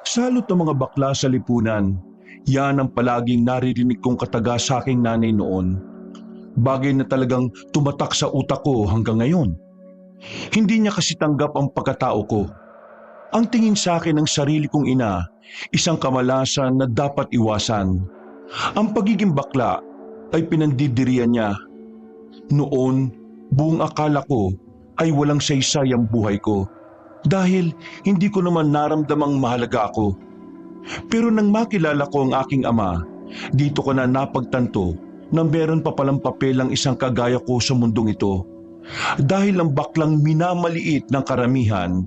Salot ng mga bakla sa lipunan. Yan ang palaging naririnig kong kataga sa aking nanay noon. Bagay na talagang tumatak sa utak ko hanggang ngayon. Hindi niya kasi tanggap ang pagkatao ko. Ang tingin sa akin ng sarili kong ina, isang kamalasan na dapat iwasan. Ang pagiging bakla ay pinandidirian niya. Noon, buong akala ko ay walang saysay ang buhay ko. Dahil hindi ko naman naramdamang mahalaga ako. Pero nang makilala ko ang aking ama, dito ko na napagtanto na meron pa palang papel ang isang kagaya ko sa mundong ito. Dahil ang baklang minamaliit ng karamihan,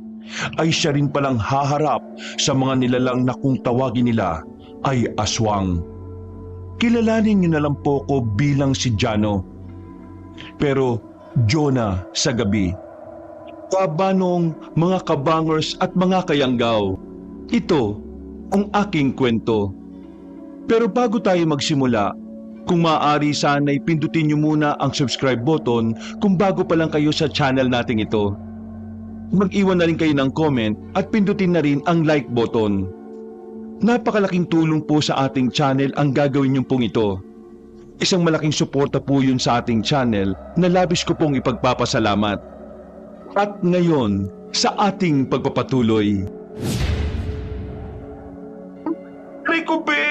ay siya rin palang haharap sa mga nilalang na kung tawagin nila ay aswang. Kilalanin niyo na lang po ko bilang si Jano. Pero Jonah sa gabi. Kabanong, mga kabangers at mga kayanggaw, ito ang aking kwento. Pero bago tayo magsimula, kung maaari sana'y pindutin niyo muna ang subscribe button kung bago pa lang kayo sa channel nating ito. Mag-iwan na rin kayo ng comment at pindutin na rin ang like button. Napakalaking tulong po sa ating channel ang gagawin niyo pong ito. Isang malaking suporta po yun sa ating channel na labis ko pong ipagpapasalamat. At ngayon, sa ating pagpapatuloy. Rico, be!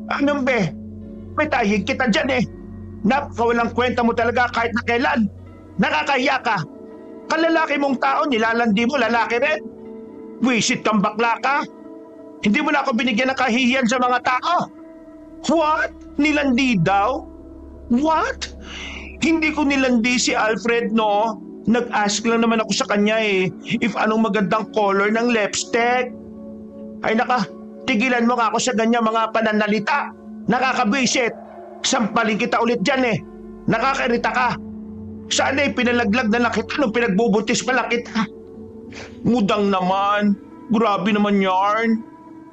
Anong be? May tayig kita dyan eh. Napakawalang kwenta mo talaga kahit na kailan. Nakakahiya ka. Kalalaki mong tao, nilalandi mo, lalaki rin. Wisit kang bakla ka. Hindi mo na ako binigyan ng kahihiyan sa mga tao. What? Nilandi daw? What? Hindi ko nilandi si Alfred, no? Nag-ask lang naman ako sa kanya eh, if anong magandang color ng lipstick. Ay naka, tigilan mo nga ako sa ganyan mga pananalita. Nakakabwisit. Sampalin kita ulit dyan eh. Nakakairita ka. Sana pinalaglag na lang kita nung pinagbubuntis pa lang kita. Mudang naman. Grabe naman yarn.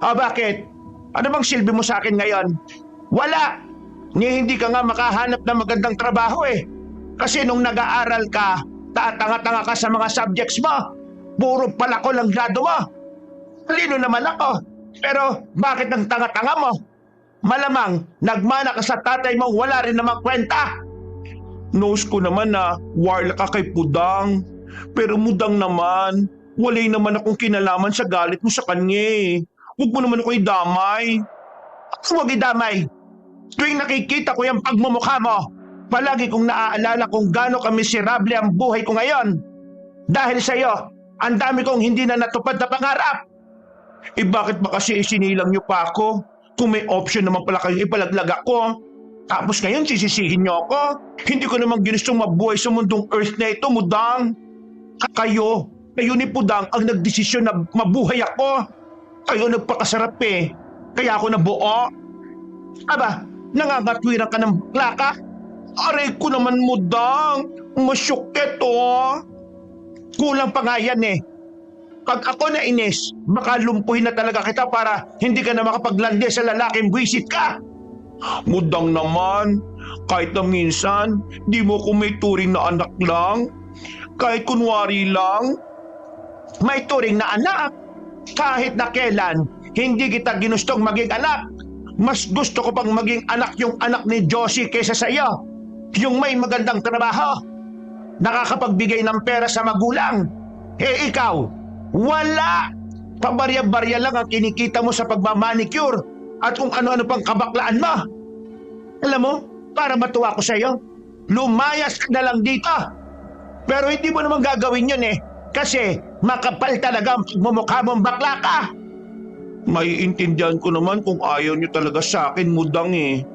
Bakit? Ano bang silbi mo sa akin ngayon? Wala. Hindi ka nga makahanap ng magandang trabaho eh. Kasi nung nag-aaral ka, tatanga-tanga ka sa mga subjects mo. Puro palako lang grado mo. Talino naman ako. Pero bakit ang tanga-tanga mo? Malamang nagmana ka sa tatay mo, wala rin namang kwenta. Knows ko naman na warla ka kay Pudang. Pero Mudang naman, wala naman akong kinalaman sa galit mo sa kanya eh. Huwag mo naman ako idamay. Huwag idamay. Tuwing nakikita ko yung pagmumukha mo, palagi kong naaalala kung gaano kamiserable ang buhay ko ngayon. Dahil sa iyo, ang dami kong hindi na natupad na pangarap. Bakit ba kasi isinilang niyo pa ako? Kung may option naman pala kayong ipalaglag ako. Tapos ngayon sisisihin niyo ako? Hindi ko naman ginustong mabuhay sa mundong earth na ito, Mudang. Kayo ni Pudang ang nagdesisyon na mabuhay ako. Kayo nagpakasarap eh. Kaya ako nabuo. Aba, nangangatwiran ka ng bakla ka? Aray ko naman, Mudang. Masyuket oh. Kulang pa nga yan eh. Pag ako na inis, baka lumpuhin na talaga kita para hindi ka na makapaglandi sa lalaking buwisit ka. Mudang naman, kahit na minsan, di mo ko may turing na anak lang. Kahit kunwari lang. May turing na anak. Kahit na kailan, hindi kita ginustong maging anak. Mas gusto ko pang maging anak yung anak ni Josie kaysa sa iyo. Yung may magandang trabaho. Nakakapagbigay ng pera sa magulang. Ikaw, wala! Pabarya-barya lang ang kinikita mo sa pagmamanicure at kung ano-ano pang kabaklaan mo. Alam mo, para matuwa ko sa iyo, lumayas ka na lang dito. Pero hindi mo naman gagawin yun eh, kasi makapal talaga ang pagmumukha mong bakla ka. Maiintindihan ko naman kung ayaw niyo talaga sa akin, Mudang eh.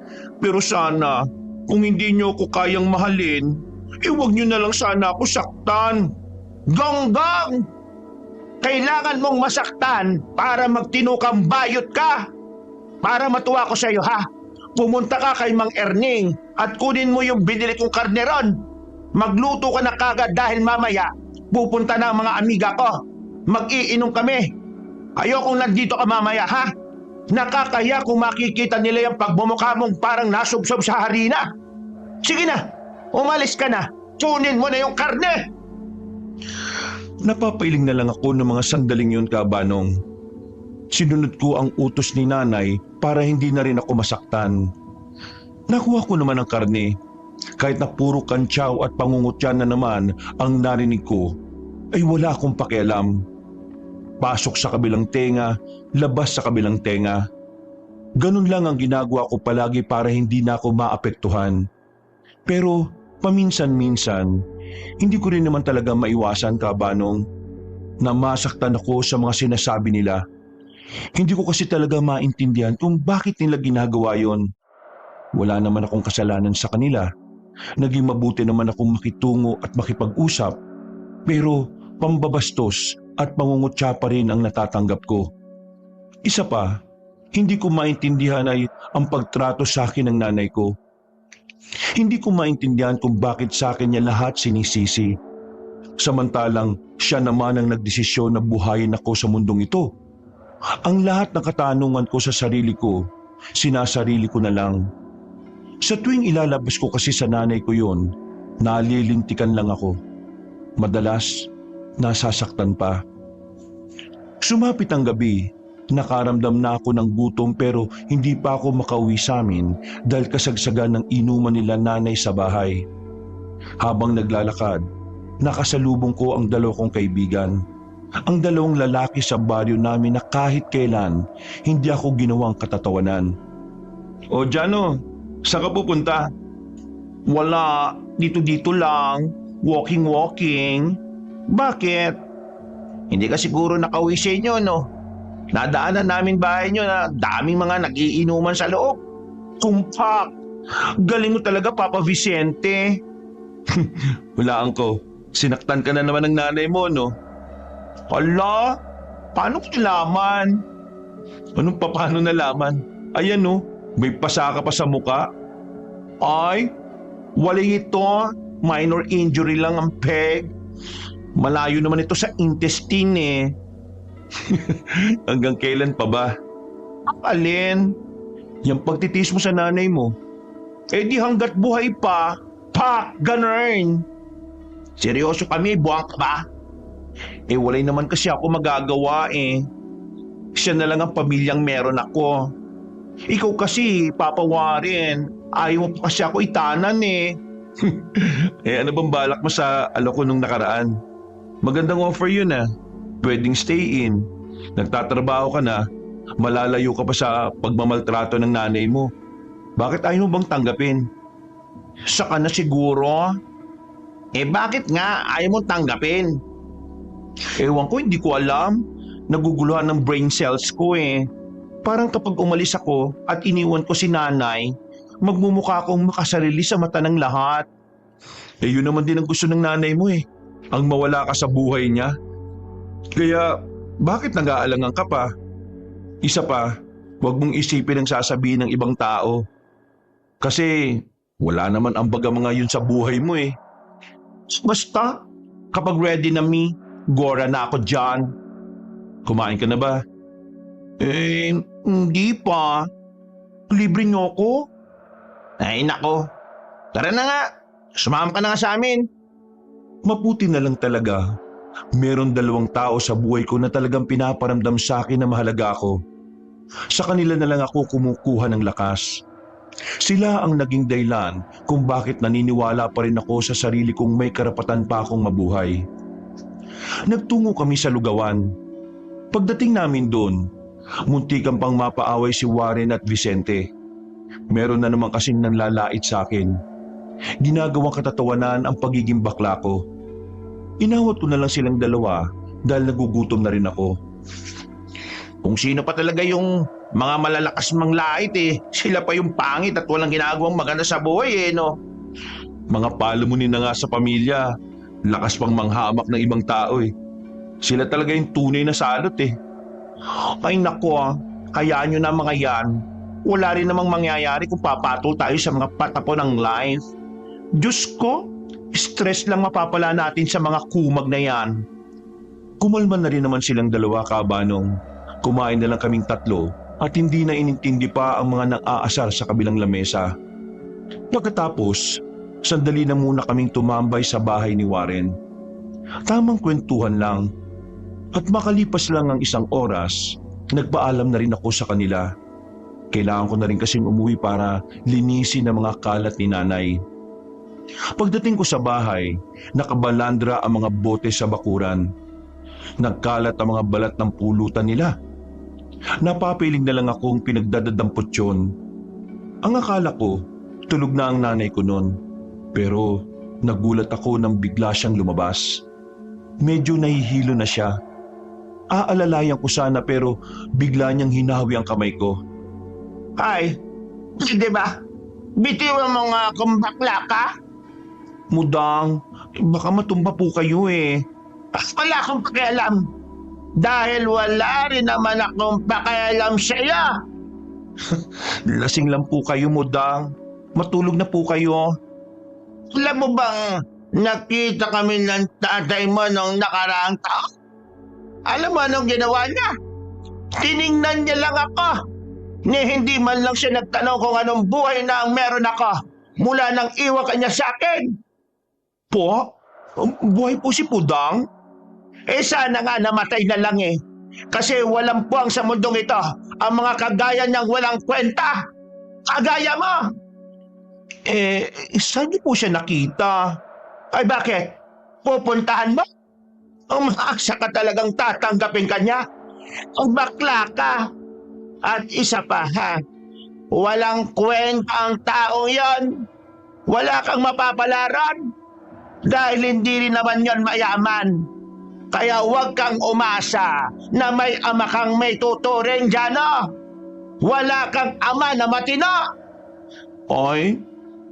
Pero sana, kung hindi niyo ako kayang mahalin, huwag niyo na lang sana ako saktan. Gonggong! Kailangan mong masaktan para magtinukang bayot ka. Para matuwa ko sa iyo ha. Pumunta ka kay Mang Erning at kunin mo yung binili kong karneron. Magluto ka na kagad dahil mamaya pupunta na ang mga amiga ko. Mag-iinom kami. Ayokong nandito ka mamaya ha. Nakakahiya kung makikita nila yung pagmumukha mong parang nasubsob sa harina. Sige na, umalis ka na. Kunin mo na yung karne. Napapailing na lang ako ng mga sandaling yun, Kabanong. Sinunod ko ang utos ni nanay para hindi na rin ako masaktan. Nakuha ko naman ang karne. Kahit na puro kantsaw at pangungutya na naman ang narinig ko, ay wala akong pakialam. Pasok sa kabilang tenga, labas sa kabilang tenga. Ganun lang ang ginagawa ko palagi para hindi na ako maapektuhan. Pero paminsan-minsan, hindi ko rin naman talaga maiwasan, Kabanong, na masaktan ako sa mga sinasabi nila. Hindi ko kasi talaga maintindihan kung bakit nila ginagawa yon. Wala naman akong kasalanan sa kanila. Naging mabuti naman akong makitungo at makipag-usap. Pero pambabastos at pangungutya pa rin ang natatanggap ko. Isa pa, hindi ko maintindihan ay ang pagtrato sa akin ng nanay ko. Hindi ko maintindihan kung bakit sa akin niya lahat sinisisi. Samantalang siya naman ang nagdesisyon na buhayin ako sa mundong ito. Ang lahat ng katanungan ko sa sarili ko, sinasarili ko na lang. Sa tuwing ilalabas ko kasi sa nanay ko yon, nalilintikan lang ako. Madalas, nasasaktan pa. Sumapit ang gabi, nakaramdam na ako ng gutom pero hindi pa ako makauwi sa amin dahil kasagsagan ng inuman nila nanay sa bahay. Habang naglalakad, nakasalubong ko ang dalawang kaibigan. Ang dalawang lalaki sa baryo namin na kahit kailan hindi ako ginawang katatawanan. O Jano, saan ka pupunta? Wala, dito lang, walking. Bakit? Hindi ka siguro nakauwi sa inyo, no? Nadaanan namin bahay nyo na daming mga nagiinuman sa loob. Tumpak! Galing mo talaga, Papa Vicente. Hulaan ko, sinaktan ka na naman ng nanay mo, no? Hala, paano ko nalaman? Anong paano nalaman? Ayan, no, may pasaka pa sa muka. Ay, wala ito. Minor injury lang ang peg. Malayo naman ito sa intestine eh. Hanggang kailan pa ba? Alin? Yung pagtitiis mo sa nanay mo. Eh di hanggat buhay pa. Pak! Ganun! Seryoso kami, buwang ka ba? Eh walay naman kasi ako magagawa eh. Siya na lang ang pamilyang meron ako. Ikaw kasi, Papa Warren, ayaw mo pa kasi ako itanan eh. Eh ano bang balak mo sa aloko nung nakaraan? Magandang offer yun ah. Pwedeng stay in. Nagtatrabaho ka na, malalayo ka pa sa pagmamaltrato ng nanay mo. Bakit ayaw mo bang tanggapin? Saka na siguro. Eh bakit nga ayaw mong tanggapin? Ewan ko, hindi ko alam. Naguguluhan ng brain cells ko eh. Parang kapag umalis ako at iniwan ko si nanay, magmumukha akong makasarili sa mata ng lahat. Eh yun naman din ang gusto ng nanay mo eh. Ang mawala ka sa buhay niya. Kaya bakit nag-aalangan ka pa? Isa pa, huwag mong isipin ang sasabihin ng ibang tao. Kasi wala naman ang baga mga yun sa buhay mo eh. Basta, kapag ready na Gora na ako dyan. Kumain ka na ba? Eh, hindi pa. Libre niyo ako? Ay nako, tara na nga. Sumama ka na nga sa amin. Mabuti na lang talaga. Meron dalawang tao sa buhay ko na talagang pinaparamdam sa akin na mahalaga ako. Sa kanila na lang ako kumukuha ng lakas. Sila ang naging dahilan kung bakit naniniwala pa rin ako sa sarili kong may karapatan pa akong mabuhay. Nagtungo kami sa lugawan. Pagdating namin doon, muntikan pang mapaaway si Warren at Vicente. Meron na naman kasing nanlalait sa akin. Ginagawang katatawanan ang pagiging bakla ko. Inawat ko na lang silang dalawa dahil nagugutom na rin ako. Kung sino pa talaga yung mga malalakas manglait eh, sila pa yung pangit at walang ginagawang maganda sa buhay eh, no? Mga palamunin na nga sa pamilya, lakas pang manghamak ng ibang tao eh. Sila talaga yung tunay na salot eh. Ay nako hayaan nyo na mga yan. Wala rin namang mangyayari kung papatol tayo sa mga patapo ng life. Diyos ko, stress lang mapapala natin sa mga kumag na yan. Kumalman na rin naman silang dalawa, Kabanong. Kumain na lang kaming tatlo at hindi na inintindi pa ang mga nang-aasar sa kabilang lamesa. Pagkatapos, sandali na muna kaming tumambay sa bahay ni Warren. Tamang kwentuhan lang. At makalipas lang ang isang oras, Nagpaalam na rin ako sa kanila. Kailangan ko na rin kasing umuwi para linisin ang mga kalat ni nanay. Pagdating ko sa bahay, nakabalandra ang mga bote sa bakuran. Nagkalat ang mga balat ng pulutan nila. Napapiling na lang akong pinagdadadampot yun. Ang akala ko, tulog na ang nanay ko noon. Pero nagulat ako nang bigla siyang lumabas. Medyo nahihilo na siya. Aalalayan ko sana pero bigla niyang hinawi ang kamay ko. Ay, di ba? Bitiwan mo nga kung bakla ka. Mudang, baka matumba po kayo eh. Wala akong pakialam. Dahil wala rin naman akong pakialam sa iyo. Lasing lang po kayo, Mudang. Matulog na po kayo. Alam mo bang nakita kami ng tatay mo nung nakaraang taon? Alam mo anong ginawa niya? Tiningnan niya lang ako. Hindi man lang siya nagtanong kung anong buhay na ang meron ako mula nang iwan kanya sa akin. Po? Buhay po si Pudang? Sana nga namatay na lang eh. Kasi walang puwang sa mundong ito ang mga kagaya niyang walang kwenta. Kagaya mo. Saan niyo po siya nakita? Ay bakit? Pupuntahan mo? Umaksa ka talagang tatanggapin kanya? Ang bakla ka. At isa pa ha, walang kwenta ang taong yon. Wala kang mapapalaran. Dahil hindi rin naman yon mayaman. Kaya huwag kang umasa na may ama kang may tuturing dyan, oh. Wala kang ama na matino. Ay,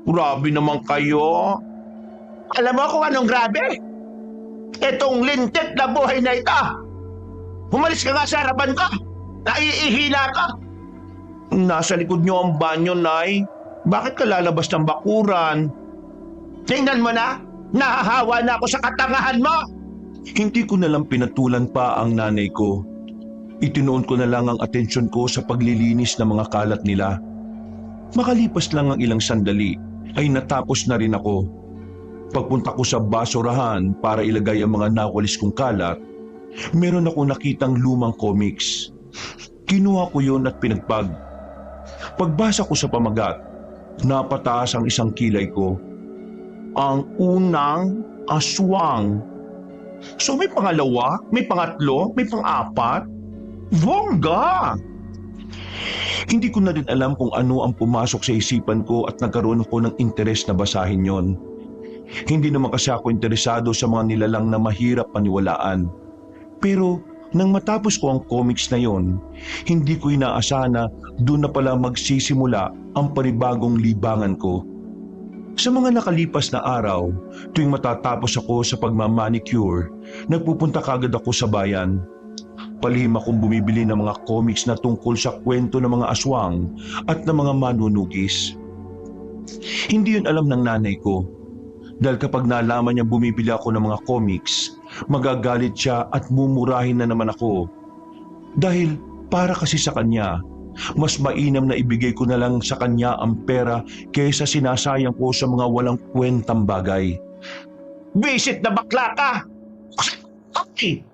grabe naman kayo. Alam mo kung anong grabe? Itong lintik na buhay na ito. Humalis ka nga sa harapan ko. Naiihina ka. Nasa likod niyo ang banyo, Nay. Bakit ka lalabas ng bakuran? Tingnan mo na. Nahahawa na ako sa katangahan mo. Hindi ko na lang pinatulan pa ang nanay ko. Itinuon ko na lang ang atensyon ko sa paglilinis ng mga kalat nila. Makalipas lang ang ilang sandali, ay natapos na rin ako. Pagpunta ko sa basurahan para ilagay ang mga nawalis kong kalat, meron ako nakitang lumang comics. Kinuha ko yon at pinagpag. Pagbasa ko sa pamagat, napataas ang isang kilay ko. Ang unang aswang. So may pangalawa, may pangatlo, may pang-apat? Bongga! Hindi ko na rin alam kung ano ang pumasok sa isipan ko at nagkaroon ako ng interes na basahin yon. Hindi naman kasi ako interesado sa mga nilalang na mahirap paniwalaan. Pero nang matapos ko ang comics na yon, hindi ko inaasahan na doon na pala magsisimula ang panibagong libangan ko. Sa mga nakalipas na araw, tuwing matatapos ako sa pagmamanicure, nagpupunta kagad ako sa bayan. Palihim akong bumibili ng mga comics na tungkol sa kwento ng mga aswang at ng mga manunugis. Hindi yun alam ng nanay ko. Dahil kapag nalaman niya bumibili ako ng mga comics, magagalit siya at mumurahin na naman ako. Dahil para kasi sa kanya, mas mainam na ibigay ko na lang sa kanya ang pera kaysa sinasayang ko sa mga walang kwentang bagay. Visit na bakla ka! Okay.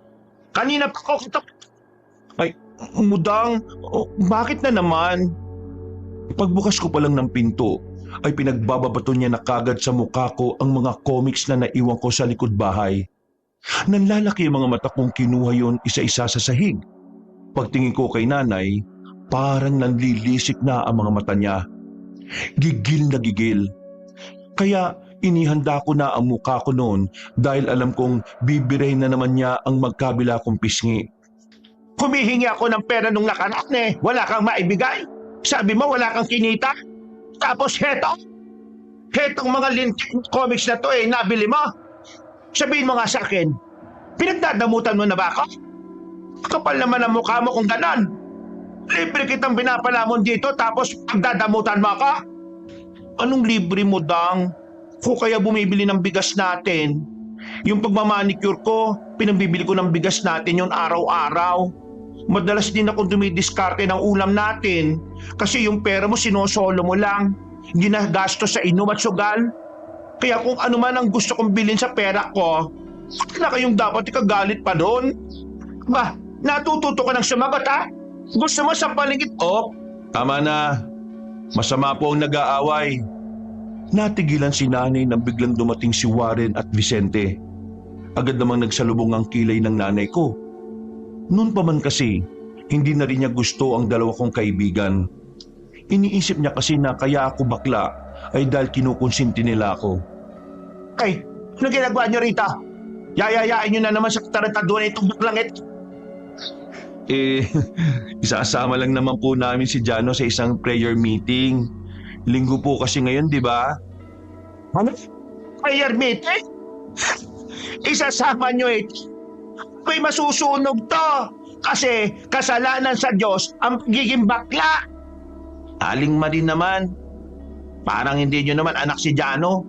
Kanina pa ko Ay, Mudang, bakit na naman? Pagbukas ko pa lang ng pinto, ay pinagbababato niya na kagad sa mukha ko ang mga comics na naiwan ko sa likod bahay. Nanlalaki ang mga mata kong kinuha yon isa-isa sa sahig. Pagtingin ko kay nanay, parang nanlilisik na ang mga mata niya. Gigil na gigil. Kaya inihanda ko na ang mukha ko noon dahil alam kong bibirahin na naman niya ang magkabila kong pisngi. Humihingi ako ng pera nung nakaraan eh. Wala kang maibigay. Sabi mo wala kang kinita. Tapos hetong mga lintik comics na to eh, nabili mo. Sabihin mo nga sa akin, pinagdadamutan mo na ba ako? Kapal naman ang mukha mo kung ganon. Libre kitang pinapalamon dito tapos pagdadamutan mo ako? Anong libre mo, Dang? Kung kaya bumibili ng bigas natin. Yung pagmamanicure ko, pinambibili ko ng bigas natin yung araw-araw. Madalas din akong dumidiskarte ng ulam natin kasi yung pera mo sinosolo mo lang. Ginagastos sa inom at sugal. Kaya kung ano man ang gusto kong bilhin sa pera ko, wala kayong dapat ikagalit pa doon. Ba, natututo ka ng sumagot ha? Gusto mo sa palingit? Oh, tama na. Masama po ang nag-aaway. Natigilan si nanay nang biglang dumating si Warren at Vicente. Agad namang nagsalubong ang kilay ng nanay ko. Noon pa man kasi, hindi na rin niya gusto ang dalawa kong kaibigan. Iniisip niya kasi na kaya ako bakla ay dahil kinukonsinti nila ako. Ay, ano ginagawa niyo rito? Yayayain niyo na naman sa katarantaduan itong baklang ito. Isasama lang naman po namin si Jano sa isang prayer meeting. Linggo po kasi ngayon, di ba? Ano? Prayer meeting? Isasama niyo ito. May masusunog to. Kasi kasalanan sa Diyos ang pagiging bakla. Aling Marie naman. Parang hindi niyo naman anak si Jano.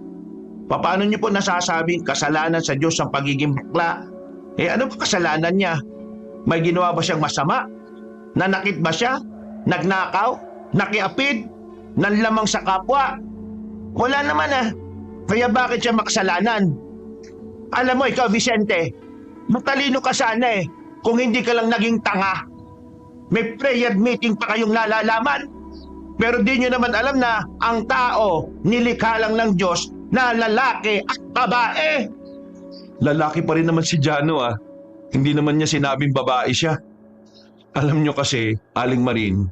Paano niyo po nasasabing kasalanan sa Diyos ang pagiging bakla? Ano ba kasalanan niya? May ginawa ba siyang masama? Nanakit ba siya? Nagnakaw? Nakiapid? Nanlamang sa kapwa? Wala naman. Kaya bakit siya makasalanan? Alam mo ikaw Vicente, matalino ka sana kung hindi ka lang naging tanga. May prayer meeting pa kayong nalalaman. Pero di nyo naman alam na ang tao nilikha lang ng Diyos na lalaki at babae. Lalaki pa rin naman si Jano Hindi naman niya sinabing babae siya. Alam niyo kasi, Aling Marin,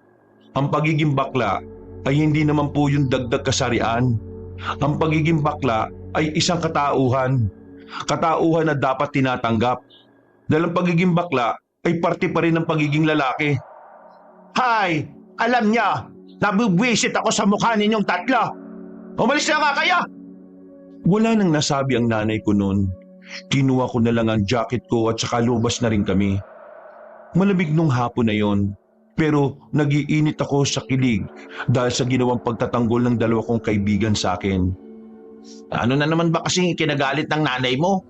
ang pagiging bakla ay hindi naman po yung dagdag kasarian. Ang pagiging bakla ay isang katauhan. Katauhan na dapat tinatanggap. Dahil ang pagiging bakla ay parte pa rin ng pagiging lalaki. Hay, alam niya, nabibwisit ako sa mukha ninyong tatlo. Umalis na nga kayo! Wala nang nasabi ang nanay ko noon. Kinuha ko na lang ang jacket ko at saka lumabas na rin kami. Malamig nung hapon na yon, pero nagiinit ako sa kilig dahil sa ginawang pagtatanggol ng dalawa kong kaibigan sa akin. Ano na naman ba kasing ikinagalit ng nanay mo?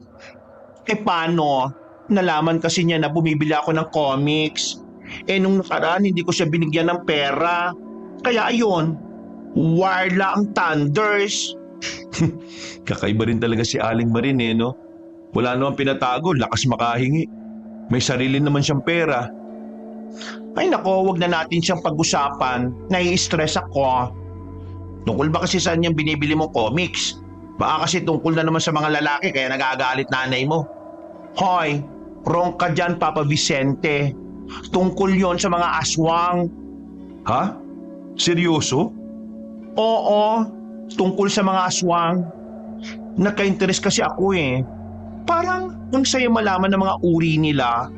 Paano? Nalaman kasi niya na bumibili ako ng comics. Nung nakaraan hindi ko siya binigyan ng pera. Kaya ayun, warla ang thunders. Kakaiba rin talaga si Aling Marin no? Wala namang pinatago, lakas makahingi. May sarili naman siyang pera. Ay nako, wag na natin siyang pag-usapan. Nai-stress ako. Tungkol ba kasi saan niyang binibili mong comics? Baka kasi tungkol na naman sa mga lalaki kaya nagagalit nanay mo. Hoy, wrong ka dyan Papa Vicente. Tungkol yon sa mga aswang. Ha? Seryoso? Oo, tungkol sa mga aswang. Nagka-interest kasi ako Parang ang saya malaman ng mga uri nila.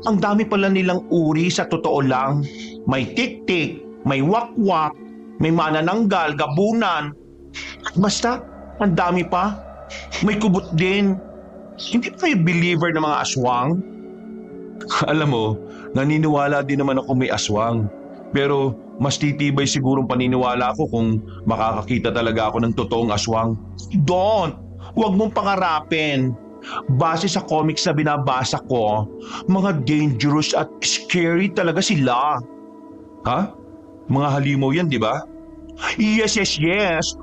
Ang dami pala nilang uri sa totoo lang. May tik-tik, may wakwak, may manananggal, gabunan. Basta, ang dami pa. May kubot din. Hindi ba kayo believer ng mga aswang? Alam mo, naniniwala din naman ako may aswang. Pero mas titibay sigurong paniniwala ko kung makakakita talaga ako ng totoong aswang. Don't! Huwag mong pangarapin. Base sa comics na binabasa ko, mga dangerous at scary talaga sila. Ha? Mga halimaw yan, di ba? Yes.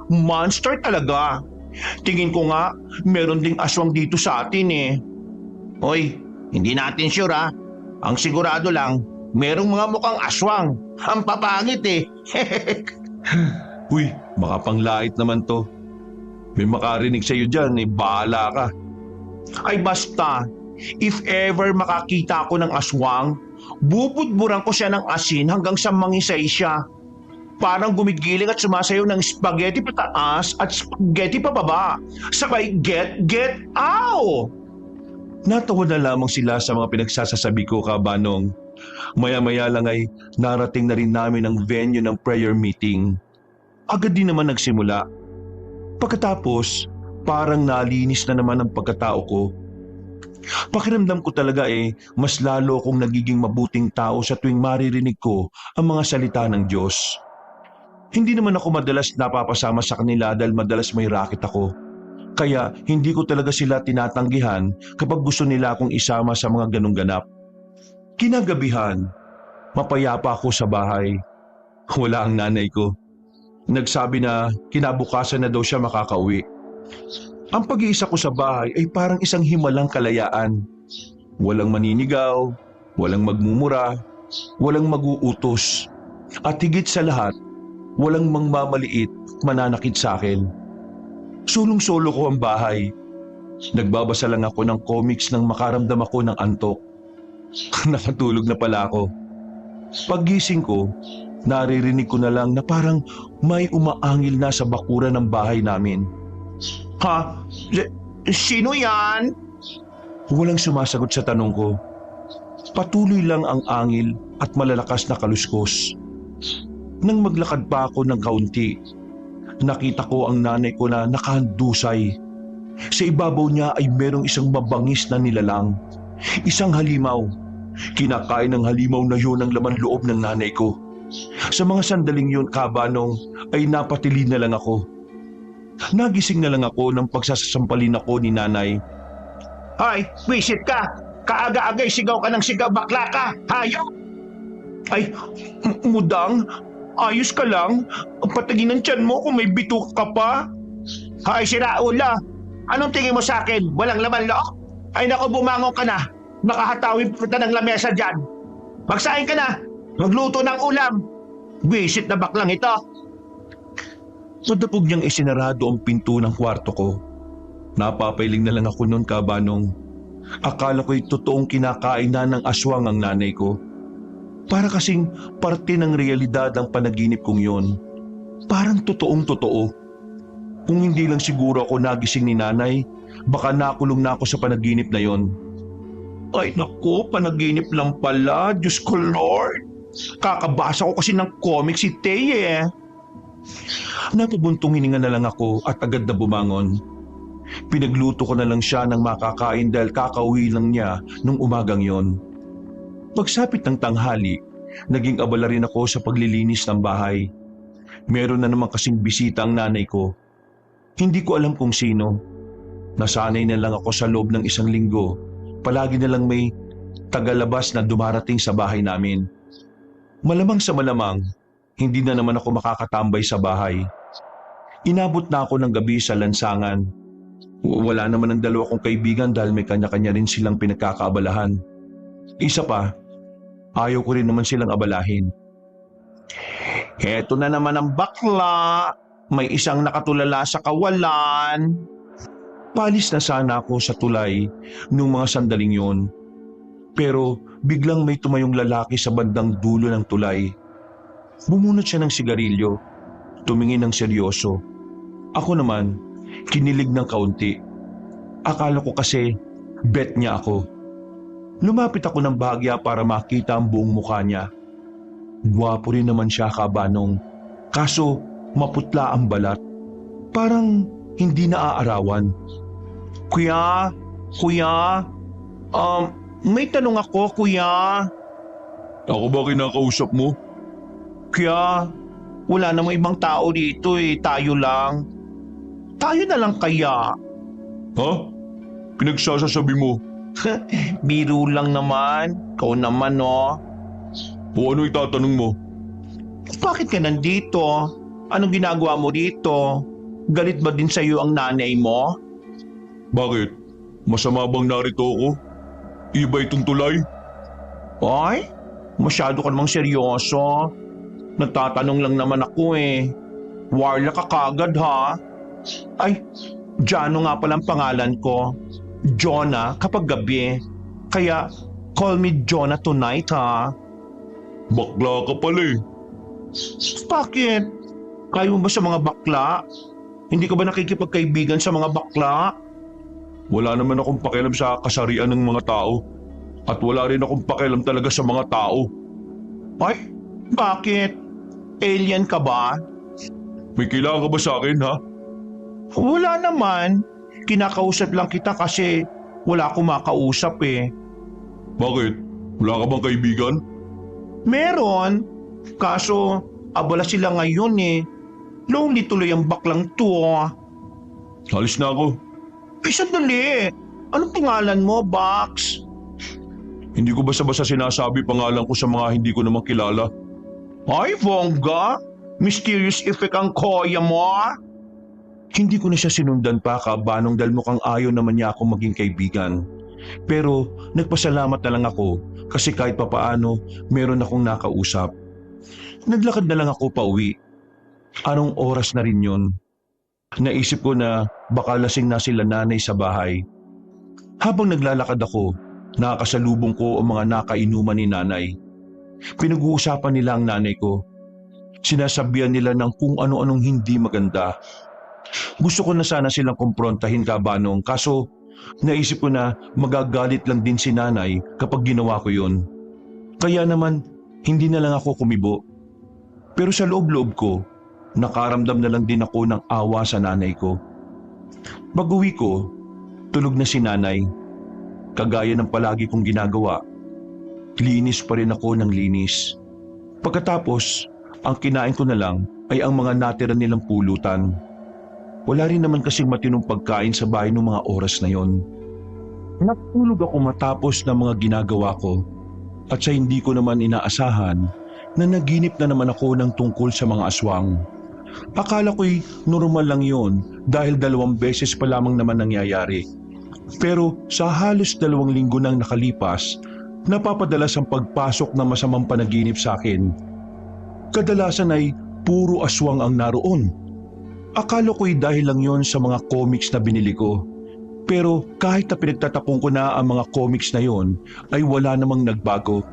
Monster talaga. Tingin ko nga, meron ding aswang dito sa atin Hoy, hindi natin sure Ang sigurado lang, merong mga mukhang aswang. Ang papangit Uy, baka panglait naman to. May makarinig sa'yo dyan, bahala ka. Ay basta, if ever makakita ako ng aswang, bubudburan ko siya ng asin hanggang sa mangisay siya. Parang gumigiling at sumasayaw ng spaghetti pataas at spaghetti pababa. Sabay get, ow! Natawa na lamang sila sa mga pinagsasasabi ko, Kabanong. Maya-maya lang ay narating na rin namin ang venue ng prayer meeting. Agad din naman nagsimula. Pagkatapos, parang nalinis na naman ang pagkatao ko. Pakiramdam ko talaga mas lalo akong nagiging mabuting tao sa tuwing maririnig ko ang mga salita ng Diyos. Hindi naman ako madalas napapasama sa kanila dahil madalas may racket ako. Kaya hindi ko talaga sila tinatanggihan kapag gusto nila akong isama sa mga ganong ganap. Kinagabihan, mapayapa ako sa bahay. Wala ang nanay ko. Nagsabi na kinabukasan na daw siya makakauwi. Ang pag-iisa ko sa bahay ay parang isang himalang kalayaan. Walang maninigaw, walang magmumura, walang mag-uutos. At higit sa lahat, walang mangmamaliit at mananakit sa akin. Sulong-solo ko ang bahay. Nagbabasa lang ako ng comics nang makaramdam ako ng antok. Nakatulog na pala ako. Paggising ko, naririnig ko na lang na parang may umaangil na sa bakuran ng bahay namin. Ha? Sino yan? Walang sumasagot sa tanong ko. Patuloy lang ang angil at malalakas na kaluskos. Nang maglakad pa ako ng kaunti, nakita ko ang nanay ko na nakahandusay. Sa ibabaw niya ay merong isang mabangis na nilalang. Isang halimaw. Kinakain ng halimaw na yun ang laman loob ng nanay ko. Sa mga sandaling yun, Kabanong, ay napatili na lang ako. Nagising na lang ako nang pagsasampalin ako ni nanay. Ay, wisit ka! Kaaga-agay sigaw ka ng sigaw, bakla ka! Hayop! Ay, Mudang, ayos ka lang? Patagin ng tiyan mo kung may bitok ka pa. Hay, siraula! Anong tingin mo sa akin? Walang laman loob? Ay naku, bumangon ka na! Nakahatawin pa ng lamesa dyan! Magsahin ka na! Magluto ng ulam! Wisit na baklang ito! Madapog niyang isinarado ang pinto ng kwarto ko. Napapailing na lang ako noon, Kabanong. Akala ko'y totoong kinakain na ng aswang ang nanay ko. Para kasing parte ng realidad ang panaginip kong yon. Parang totoong totoo. Kung hindi lang siguro ako nagising ni nanay, baka nakulong na ako sa panaginip na yon. Ay naku, panaginip lang pala. Diyos ko Lord! Kakabasa ko kasi ng comics si Tay eh. Napabuntong hininga na lang ako at agad na bumangon. Pinagluto ko na lang siya ng makakain dahil kakauwi lang niya nung umagang yon. Pagsapit ng tanghali, naging abala rin ako sa paglilinis ng bahay. Meron na naman kasing bisita ang nanay ko. Hindi ko alam kung sino. Nasanay na lang ako sa loob ng isang linggo. Palagi na lang may tagalabas na dumarating sa bahay namin. Malamang sa malamang, hindi na naman ako makakatambay sa bahay. Inabot na ako ng gabi sa lansangan. Wala naman ang dalawa kong kaibigan dahil may kanya-kanya rin silang pinagkakaabalahan. Isa pa, ayaw ko rin naman silang abalahin. Heto na naman ang bakla. May isang nakatulala sa kawalan. Palis na sana ako sa tulay nung mga sandaling yon. Pero biglang may tumayong lalaki sa bandang dulo ng tulay. Bumunot siya ng sigarilyo, tumingin ng seryoso. Ako naman, kinilig ng kaunti. Akala ko kasi bet niya ako. Lumapit ako ng bahagya para makita ang buong mukha niya. Gwapo rin naman siya, Kabanong. Kaso maputla ang balat. Parang hindi naaarawan. Kuya, may tanong ako, kuya. Ako ba kinakausap mo? Kuya, wala namang ibang tao dito eh, tayo lang. Tayo na lang kaya. Ha? Pinagsasasabi mo? Biro lang naman, ikaw naman no. O ano itatanong mo? Bakit ka nandito? Anong ginagawa mo dito? Galit ba din sa'yo ang nanay mo? Bakit? Masama bang narito ako? Iba itong tulay? Ay, masyado ka namang seryoso. Nagtatanong lang naman ako eh. Warla ka kagad ha? Ay, Jano nga palang pangalan ko. Jonah kapag gabi. Kaya call me Jonah tonight ha. Bakla ka pala eh. Bakit? Kaya mo ba sa mga bakla? Hindi ka ba nakikipagkaibigan sa mga bakla? Wala naman akong pakialam sa kasarian ng mga tao. At wala rin akong pakialam talaga sa mga tao. Ay, bakit? Alien ka ba? May kailangan ka ba sa akin, ha? Wala naman. Kinakausap lang kita kasi wala akong makausap eh. Bakit? Wala ka bang kaibigan? Meron. Kaso abala sila ngayon eh. Lonely tuloy ang baklang to. Halis na ako. Ay, sandali. Anong pangalan mo, Box? Hindi ko basta-basta sinasabi pangalan ko sa mga hindi ko naman kilala. Ay, Vongga. Mysterious effect ang koya mo. Hindi ko na siya sinundan pa, Kabanong, dahil mukhang ayaw naman niya akong maging kaibigan. Pero nagpasalamat na lang ako kasi kahit papaano meron akong nakausap. Naglakad na lang ako pauwi. Anong oras na rin yun? Naisip ko na baka lasing na sila nanay sa bahay. Habang naglalakad ako, nakakasalubong ko ang mga nakainuman ni nanay. Pinag-uusapan nila ang nanay ko. Sinasabihan nila ng kung ano-anong hindi maganda. Gusto ko na sana silang kumprontahin kabanong kaso naisip ko na magagalit lang din si nanay kapag ginawa ko yun. Kaya naman hindi na lang ako kumibo. Pero sa loob-loob ko, nakaramdam na lang din ako ng awa sa nanay ko. Pag-uwi ko, tulog na si nanay. Kagaya ng palagi kong ginagawa, linis pa rin ako ng linis. Pagkatapos, ang kinain ko na lang ay ang mga natira nilang pulutan. Wala rin naman kasing matinong pagkain sa bahay ng mga oras na yon. Natulog ako matapos ng mga ginagawa ko at sa hindi ko naman inaasahan na naginip na naman ako ng tungkol sa mga aswang. Akala ko'y normal lang yon dahil 2 beses pa lamang naman nangyayari. Pero sa halos 2 linggo nang nakalipas, napapadalas ang pagpasok ng masamang panaginip sa akin. Kadalasan ay puro aswang ang naroon. Akala ko'y dahil lang yon sa mga comics na binili ko. Pero kahit na pinagtatapong ko na ang mga comics na yon, ay wala namang nagbago.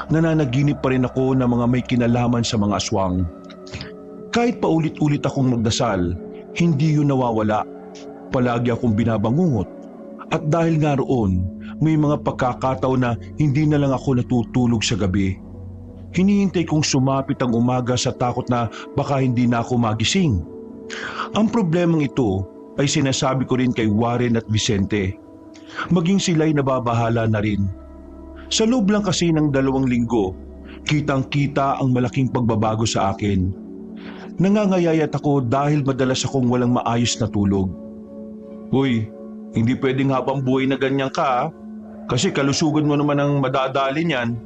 Nananaginip pa rin ako ng mga may kinalaman sa mga aswang. Kahit paulit-ulit akong magdasal, hindi yun nawawala. Palagi akong binabangungot. At dahil nga roon, may mga pagkakataon na hindi na lang ako natutulog sa gabi. Hinihintay kong sumapit ang umaga sa takot na baka hindi na ako magising. Ang problemang ito ay sinasabi ko rin kay Warren at Vicente. Maging sila'y nababahala na rin. Sa loob lang kasi ng 2 linggo, kitang-kita ang malaking pagbabago sa akin. Nangangayayat ako dahil madalas akong walang maayos na tulog. Uy, hindi pwedeng habang buhay na ganyan ka, kasi kalusugan mo naman ang madadali niyan.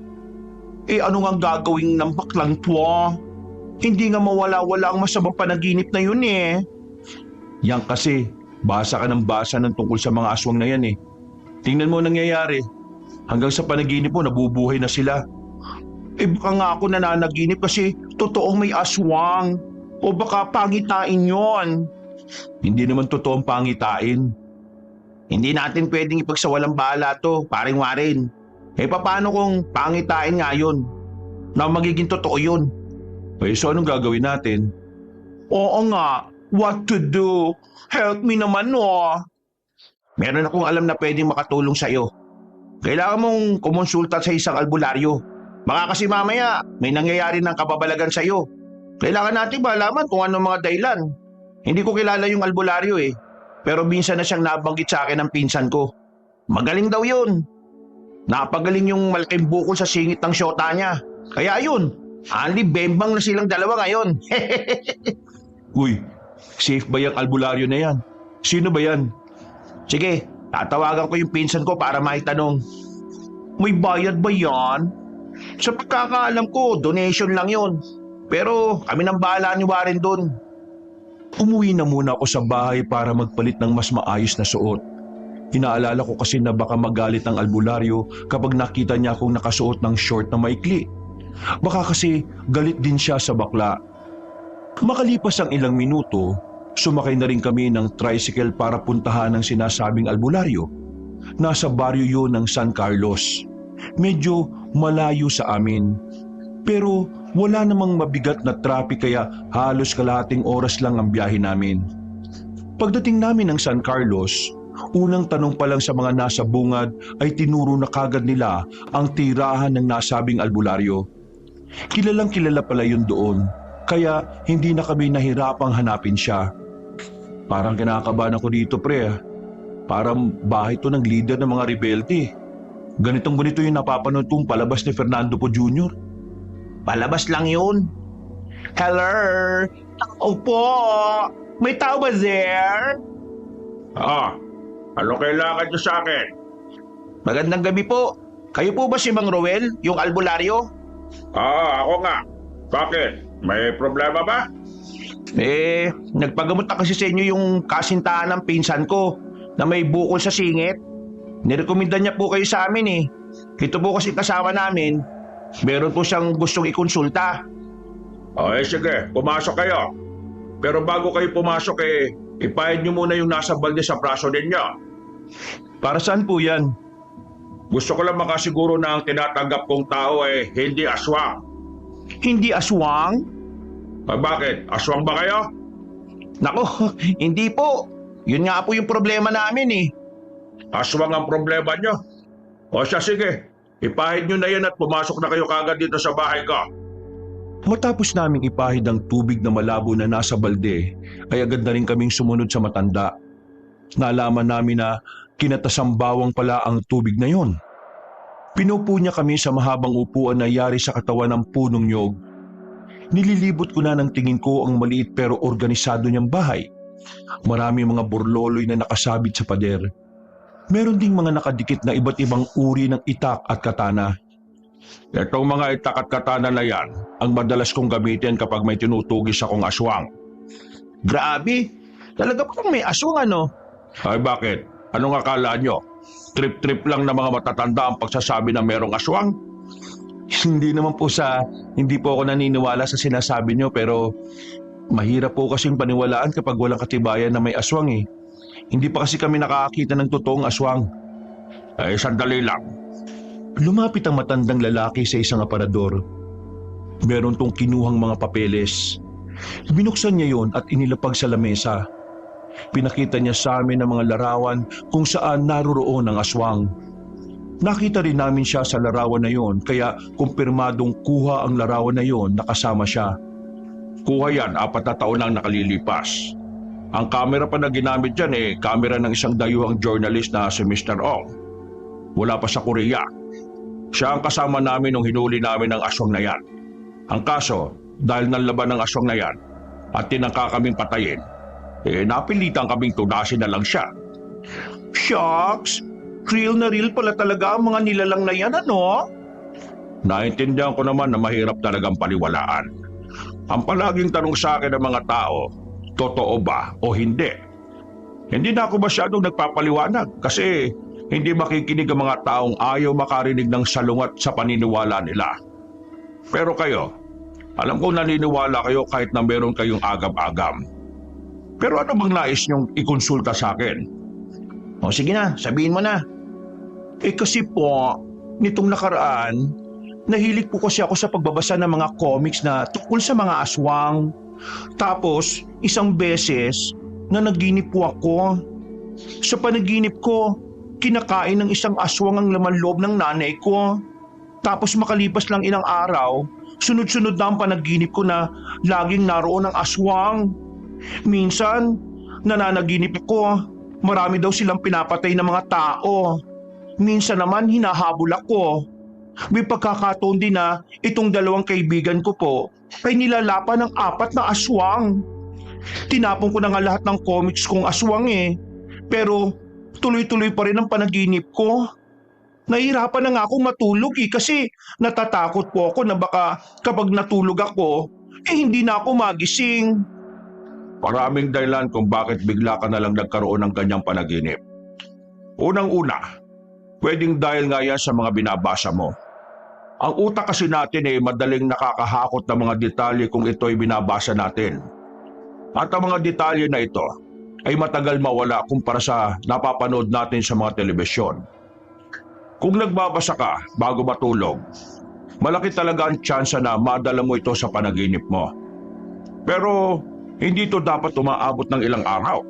Ano nga gagawin ng baklang to? Hindi nga mawala-wala ang masamang panaginip na yun eh. Yan kasi, basa ka ng basa ng tungkol sa mga aswang na yan eh. Tingnan mo nangyayari. Hanggang sa panaginip mo, nabubuhay na sila. Baka nga ako nananaginip kasi totoong may aswang. O baka pangitain yon. Hindi naman totoong pangitain. Hindi natin pwedeng ipagsawalang bahala to, paring Warren. Paano kung pangitain nga yun? Na magiging totoo yun? So anong gagawin natin? Oo nga, what to do? Help me naman Meron akong alam na pwedeng makatulong sa'yo. Kailangan mong kumonsulta sa isang albularyo. Baka kasi mamaya may nangyayari ng kababalagan sa'yo. Kailangan natin malaman kung anong mga dahilan. Hindi ko kilala yung albularyo pero minsan na siyang nabanggit sa akin ng pinsan ko. Magaling daw yun. Napagaling yung malaking bukol sa singit ng syota niya. Kaya yun, only bembang na silang dalawa ngayon. Uy, safe ba yung albularyo na yan? Sino ba yan? Sige, tatawagan ko yung pinsan ko para maitanong. May bayad ba yan? Sa pagkakaalam ko, donation lang yun. Pero kami nang bahala ni Warren doon. Umuwi na muna ako sa bahay para magpalit ng mas maayos na suot. Inaalala ko kasi na baka magalit ang albularyo kapag nakita niya akong nakasuot ng short na maikli. Baka kasi galit din siya sa bakla. Makalipas ang ilang minuto, sumakay na rin kami ng tricycle para puntahan ang sinasabing albularyo. Nasa baryo yun ng San Carlos. Medyo malayo sa amin. Pero wala namang mabigat na traffic kaya halos kalahating oras lang ang biyahe namin. Pagdating namin ng San Carlos, unang tanong pa lang sa mga nasa bungad ay tinuro na kagad nila ang tirahan ng nasabing albularyo. Kilalang kilala pala yun doon, kaya hindi na kami nahirapang hanapin siya. Parang kinakabahan ako dito pre. Parang bahay to ng leader ng mga rebelde. Ganito yung napapanood kong palabas ni Fernando Po Jr. Palabas lang yun. Hello? Opo. May tao ba there? Ano kailangan niyo sa akin? Magandang gabi po. Kayo po ba si Mang Roel, yung albularyo? Ako nga. Bakit? May problema ba? Nagpagamot na kasi sa inyo yung kasintahan ng pinsan ko na may bukol sa singit. Nirekomenda niya po kayo sa amin eh. Ito po kasi kasama namin. Meron po siyang gustong ikonsulta. Okay, sige, pumasok kayo. Pero bago kayo pumasok ipahid niyo muna yung nasa balde sa braso ninyo. Para saan po yan? Gusto ko lang makasiguro na ang tinatanggap kong tao hindi aswang. Hindi aswang? Bakit? Aswang ba kayo? Nako, hindi po. Yun nga po yung problema namin eh. Aswang ang problema nyo. O siya, sige. Ipahid nyo na yan at pumasok na kayo kagad dito sa bahay ko. Matapos naming ipahid ang tubig na malabo na nasa balde, ay agad na rin kaming sumunod sa matanda. Nalaman namin na kinatasambawang pala ang tubig na yon. Pinupo niya kami sa mahabang upuan na yari sa katawan ng punong nyog. Nililibot ko na ng tingin ko ang maliit pero organisado niyang bahay. Marami mga burloloy na nakasabit sa pader. Meron ding mga nakadikit na iba't ibang uri ng itak at katana. Itong mga itak at katana na yan, ang madalas kong gamitin kapag may tinutugis akong aswang. Grabe, talaga pa may aswang ano? Ay bakit? Anong akala nyo? Trip-trip lang na mga matatanda ang pagsasabi na merong aswang? Hindi po ako naniniwala sa sinasabi nyo pero mahirap po kasing paniwalaan kapag walang katibayan na may aswang eh. Hindi pa kasi kami nakakakita ng totoong aswang. Sandali lang. Lumapit ang matandang lalaki sa isang aparador. Meron tong kinuhang mga papeles. Binuksan niya yon at inilapag sa lamesa. Pinakita niya sa amin ang mga larawan kung saan naroroon ang aswang. Nakita rin namin siya sa larawan na yon kaya kumpirmadong kuha ang larawan na yon na kasama siya. Kuha yan, 4 na taon ang nakalilipas. Ang kamera pa na ginamit dyan kamera ng isang dayuhang journalist na si Mr. Ong. Wala pa sa Korea. Siya ang kasama namin nung hinuli namin ang aswang na yan. Ang kaso, dahil nanlaban ng aswang na yan at tinangka kaming patayin, napilitan kaming tunasin na lang siya. Shucks! Real na real pala talaga ang mga nilalang na yan, ano? Naintindihan ko naman na mahirap talagang paniwalaan. Ang palaging tanong sa akin ng mga tao, totoo ba o hindi? Hindi na ako masyadong nagpapaliwanag kasi hindi makikinig ang mga taong ayaw makarinig ng salungat sa paniniwala nila. Pero kayo, alam kong naniniwala kayo kahit na meron kayong agam-agam. Pero ano bang nais niyong ikonsulta sa akin? O sige na, sabihin mo na. Kasi po, nitong nakaraan, nahilig po kasi ako sa pagbabasa ng mga comics na tungkol sa mga aswang. Tapos, isang beses na naginip po ako. Sa panaginip ko, kinakain ng isang aswang ang laman loob ng nanay ko. Tapos makalipas lang ilang araw, sunod-sunod na ang panaginip ko na laging naroon ang aswang. Minsan, nananaginip ko, marami daw silang pinapatay ng mga tao. Minsan naman hinahabol ako. May pagkakataon din na itong 2 kaibigan ko po ay nilalapan ng 4 na aswang. Tinapon ko na nga lahat ng comics kong aswang Pero tuloy-tuloy pa rin ang panaginip ko. Nahihirapan na nga akong matulog kasi natatakot po ako na baka kapag natulog ako, hindi na ako magising. Maraming dahilan kung bakit bigla ka na lang nagkaroon ng ganyang panaginip. Unang-una, pwedeng dahil nga yan sa mga binabasa mo. Ang utak kasi natin madaling nakakahakot ng mga detalye kung ito'y binabasa natin. At ang mga detalye na ito ay matagal mawala kumpara sa napapanood natin sa mga telebisyon. Kung nagbabasa ka bago matulog, malaki talaga ang tsansa na madala mo ito sa panaginip mo. Pero hindi ito dapat umaabot ng ilang araw.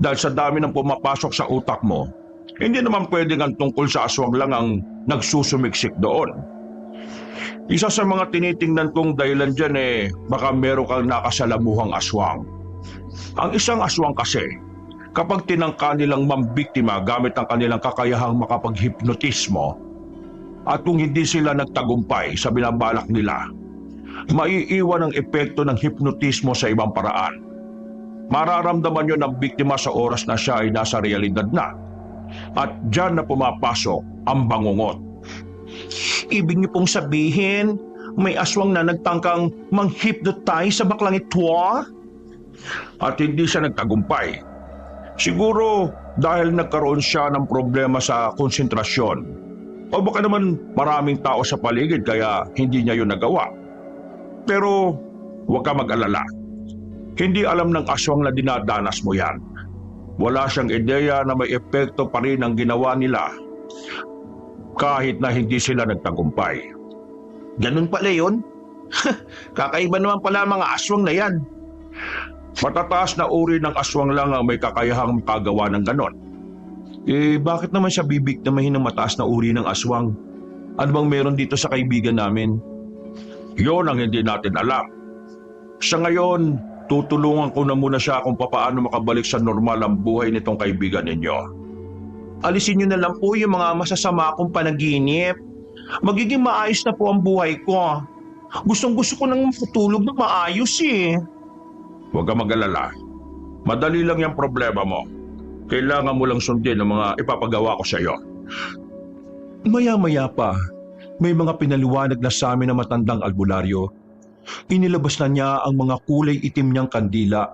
Dahil sa dami ng pumapasok sa utak mo, hindi naman pwedeng ang tungkol sa aswang lang ang nagsusumiksik doon. Isa sa mga tinitingnan kong dahilan dyan baka meron kang nakasalamuhang aswang. Ang isang aswang kasi, kapag tinangka nilang mambiktima gamit ang kanilang kakayahang makapaghipnotismo, at kung hindi sila nagtagumpay sa binabalak nila, maiiwan ang epekto ng hipnotismo sa ibang paraan. Mararamdaman nyo ng biktima sa oras na siya ay nasa realidad na. At dyan na pumapasok ang bangungot. Ibig niyo pong sabihin, may aswang na nagtangkang mang-hypnotize sa baklang ito? At hindi siya nagtagumpay. Siguro dahil nagkaroon siya ng problema sa konsentrasyon. O baka naman maraming tao sa paligid kaya hindi niya yun nagawa. Pero huwag ka mag-alala. Hindi alam ng aswang na dinadanas mo yan. Wala siyang ideya na may epekto pa rin ang ginawa nila kahit na hindi sila nagtagumpay. Ganun pala yun? Kakaiba naman pala ang mga aswang na yan. Matataas na uri ng aswang lang ang may kakayahang makagawa ng ganon. Bakit naman siya bibiktimahin ng mataas na uri ng aswang? Ano bang meron dito sa kaibigan namin? Yon ang hindi natin alam. Sa ngayon, tutulungan ko na muna siya kung paano makabalik sa normal ang buhay nitong kaibigan ninyo. Alisin niyo na lang po yung mga masasama kong panaginip. Magiging maayos na po ang buhay ko. Gustong-gusto ko nang matulog na maayos eh. Huwag ka mag-alala. Madali lang yung problema mo. Kailangan mo lang sundin ang mga ipapagawa ko sa iyo. Maya-maya pa, may mga pinaliwanag na sa amin na matandang albularyo. Inilabas na niya ang mga kulay itim niyang kandila.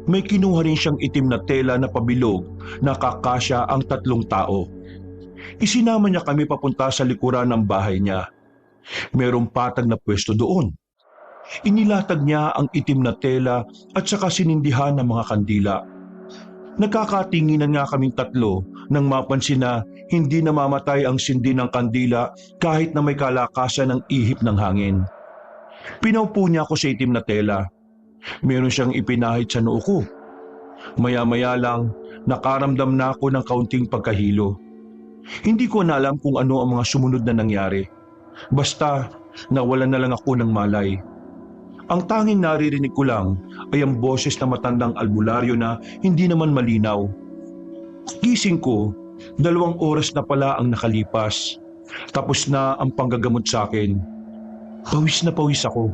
May kinuha rin siyang itim na tela na pabilog na kakasya ang 3 tao. Isinama niya kami papunta sa likuran ng bahay niya. Merong patag na pwesto doon. Inilatag niya ang itim na tela at saka sinindihan ng mga kandila. Nagkakatinginan nga kaming 3 nang mapansin na hindi namamatay ang sindi ng kandila kahit na may kalakasan ng ihip ng hangin. Pinaupo niya ako sa itim na tela. Meron siyang ipinahid sa noo ko. Maya-maya lang, nakaramdam na ako ng kaunting pagkahilo. Hindi ko na alam kung ano ang mga sumunod na nangyari. Basta, nawalan na lang ako ng malay. Ang tanging naririnig ko lang ay ang boses na matandang albularyo na hindi naman malinaw. Gising ko, 2 oras na pala ang nakalipas. Tapos na ang panggagamot sa akin. Pawis na pawis ako.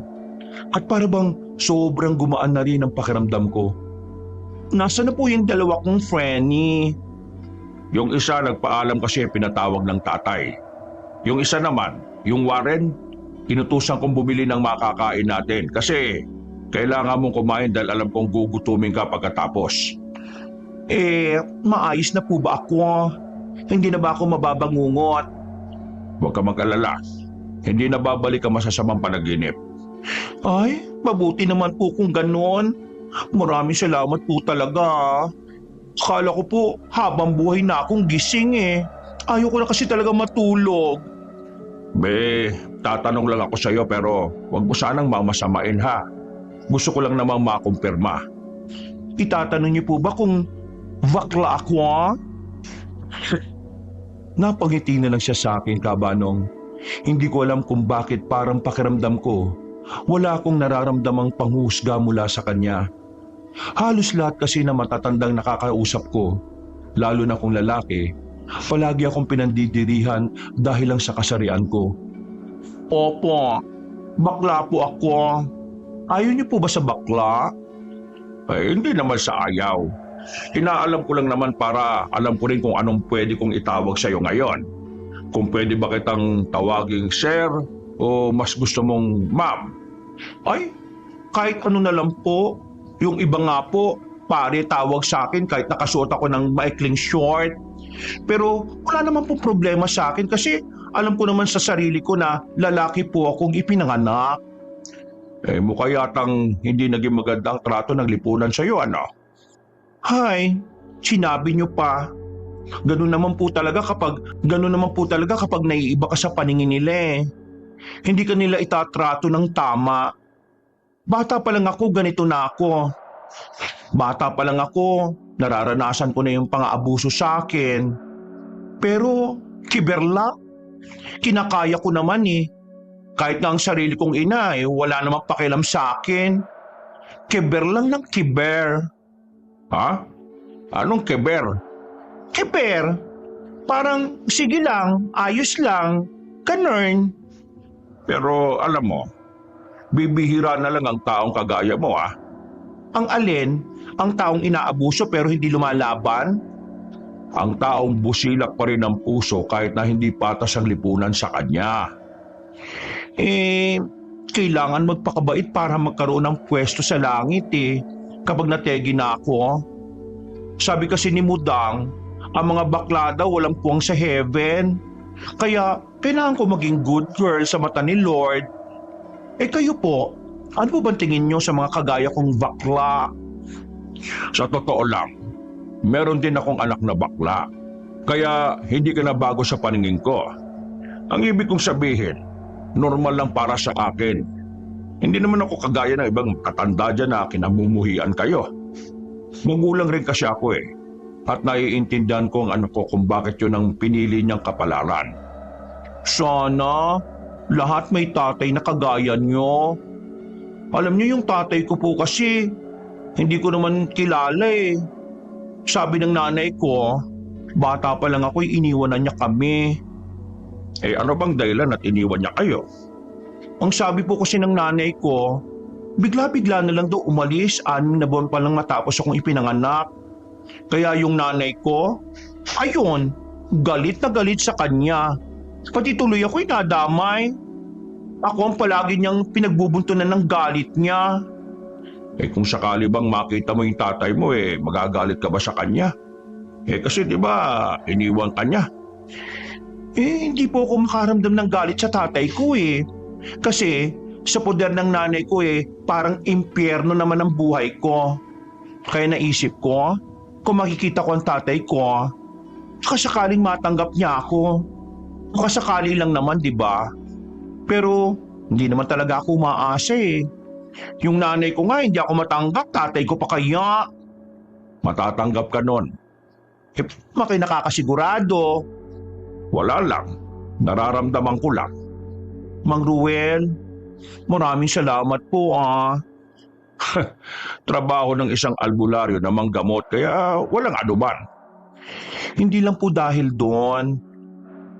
At para bang sobrang gumaan na rin ang pakiramdam ko. Nasaan na po yung 2 kong Frenny? Yung isa nagpaalam kasi pinatawag ng tatay. Yung isa naman, yung Warren, inutusan kong bumili ng makakain natin kasi kailangan mong kumain dahil alam kong gugutumin ka pagkatapos. Maayos na po ba ako? Hindi na ba ako mababangungot? Huwag ka mag-alala. Hindi na babalik ang masasamang panaginip. Ay, mabuti naman po kung ganon. Maraming salamat po talaga. Akala ko po habang buhay na akong gising eh. Ayoko na kasi talaga matulog. Tatanong lang ako sa iyo pero huwag mo sanang mamasamain ha. Gusto ko lang namang makumpirma. Itatanong niyo po ba kung bakla ako? Napangiti na lang siya sa akin, Kabanong. Hindi ko alam kung bakit parang pakiramdam ko. Wala akong nararamdamang panghusga mula sa kanya. Halos lahat kasi na matatandang nakakausap ko, lalo na kung lalaki, palagi akong pinandidirihan dahil lang sa kasarian ko. Opo, bakla po ako. Ayaw niyo po ba sa bakla? Hindi naman sa ayaw. Inaalam ko lang naman para alam ko rin kung anong pwede kong itawag sa iyo ngayon. Kung pwede ba kitang tawaging sir o mas gusto mong ma'am? Ay, kahit ano na lang po. Yung iba nga po, pare tawag sa akin kahit nakasuot ako ng maikling short. Pero wala naman po problema sa akin kasi alam ko naman sa sarili ko na lalaki po akong ipinanganak. Mukha yatang hindi naging magandang trato ng lipunan sa iyo, ano? Hay, sinabi niyo pa. Ganun naman po talaga kapag naiiba ka sa paningin nila eh. Hindi ka nila itatrato ng tama. Bata pa lang ako, ganito na ako. Bata pa lang ako, nararanasan ko na yung pang-aabuso sa akin. Pero, kiberla. Kinakaya ko naman eh. Kahit nga ang sarili kong ina eh, wala namang pakialam sa akin. Kiber lang ng kiber. Ha? Anong kiber? Kiber? Parang sige lang, ayos lang, ganun. Pero alam mo, bibihira na lang ang taong kagaya mo ah. Ang alin? Ang taong inaabuso pero hindi lumalaban? Ang taong busilak pa rin ang puso kahit na hindi patas ang lipunan sa kanya. Kailangan magpakabait para magkaroon ng pwesto sa langit eh, kapag nategi na ako. Sabi kasi ni Mudang, ang mga bakla daw walang puwang sa heaven. Kaya kailangan ko maging good girl sa mata ni Lord. Eh kayo po, ano po bang tingin nyo sa mga kagaya kong bakla? Sa totoo lang, meron din akong anak na bakla. Kaya hindi ka na bago sa paningin ko. Ang ibig kong sabihin, normal lang para sa akin. Hindi naman ako kagaya ng ibang katanda dyan na kinamumuhian kayo. Magulang rin kasi ako eh. At naiintindihan ko ang anak ko kung bakit yun ang pinili niyang kapalaran. Sana lahat may tatay na kagaya niyo. Alam niyo yung tatay ko po kasi hindi ko naman kilala eh. Sabi ng nanay ko, bata pa lang ako'y iniwanan niya kami. Eh ano bang dahilan at iniwan niya kayo? Ang sabi po kasi ng nanay ko, bigla-bigla na lang daw umalis 6 na buwan pa lang matapos akong ipinanganak. Kaya yung nanay ko, ayun, galit na galit sa kanya. Pati tuloy ako'y nadamay. Ako ang palagi niyang pinagbubuntunan ng galit niya. Eh kung sakali bang makita mo yung tatay mo magagalit ka ba sa kanya? Eh kasi di ba iniwan ka niya? Eh hindi po ako makaramdam ng galit sa tatay ko eh. Kasi sa poder ng nanay ko parang impyerno naman ang buhay ko. Kaya naisip ko, kung makikita ko ang tatay ko, sakaling matanggap niya ako. Sakali lang naman, di ba? Pero hindi naman talaga ako umaasa eh. Yung nanay ko nga hindi ako matanggap, tatay ko pa kaya. Matatanggap ka nun. Eh, nakakasigurado. Wala lang. Nararamdaman ko lang. Mang Ruel, maraming salamat po ah. Trabaho ng isang albularyo na manggamot kaya walang anuman. Hindi lang po dahil doon.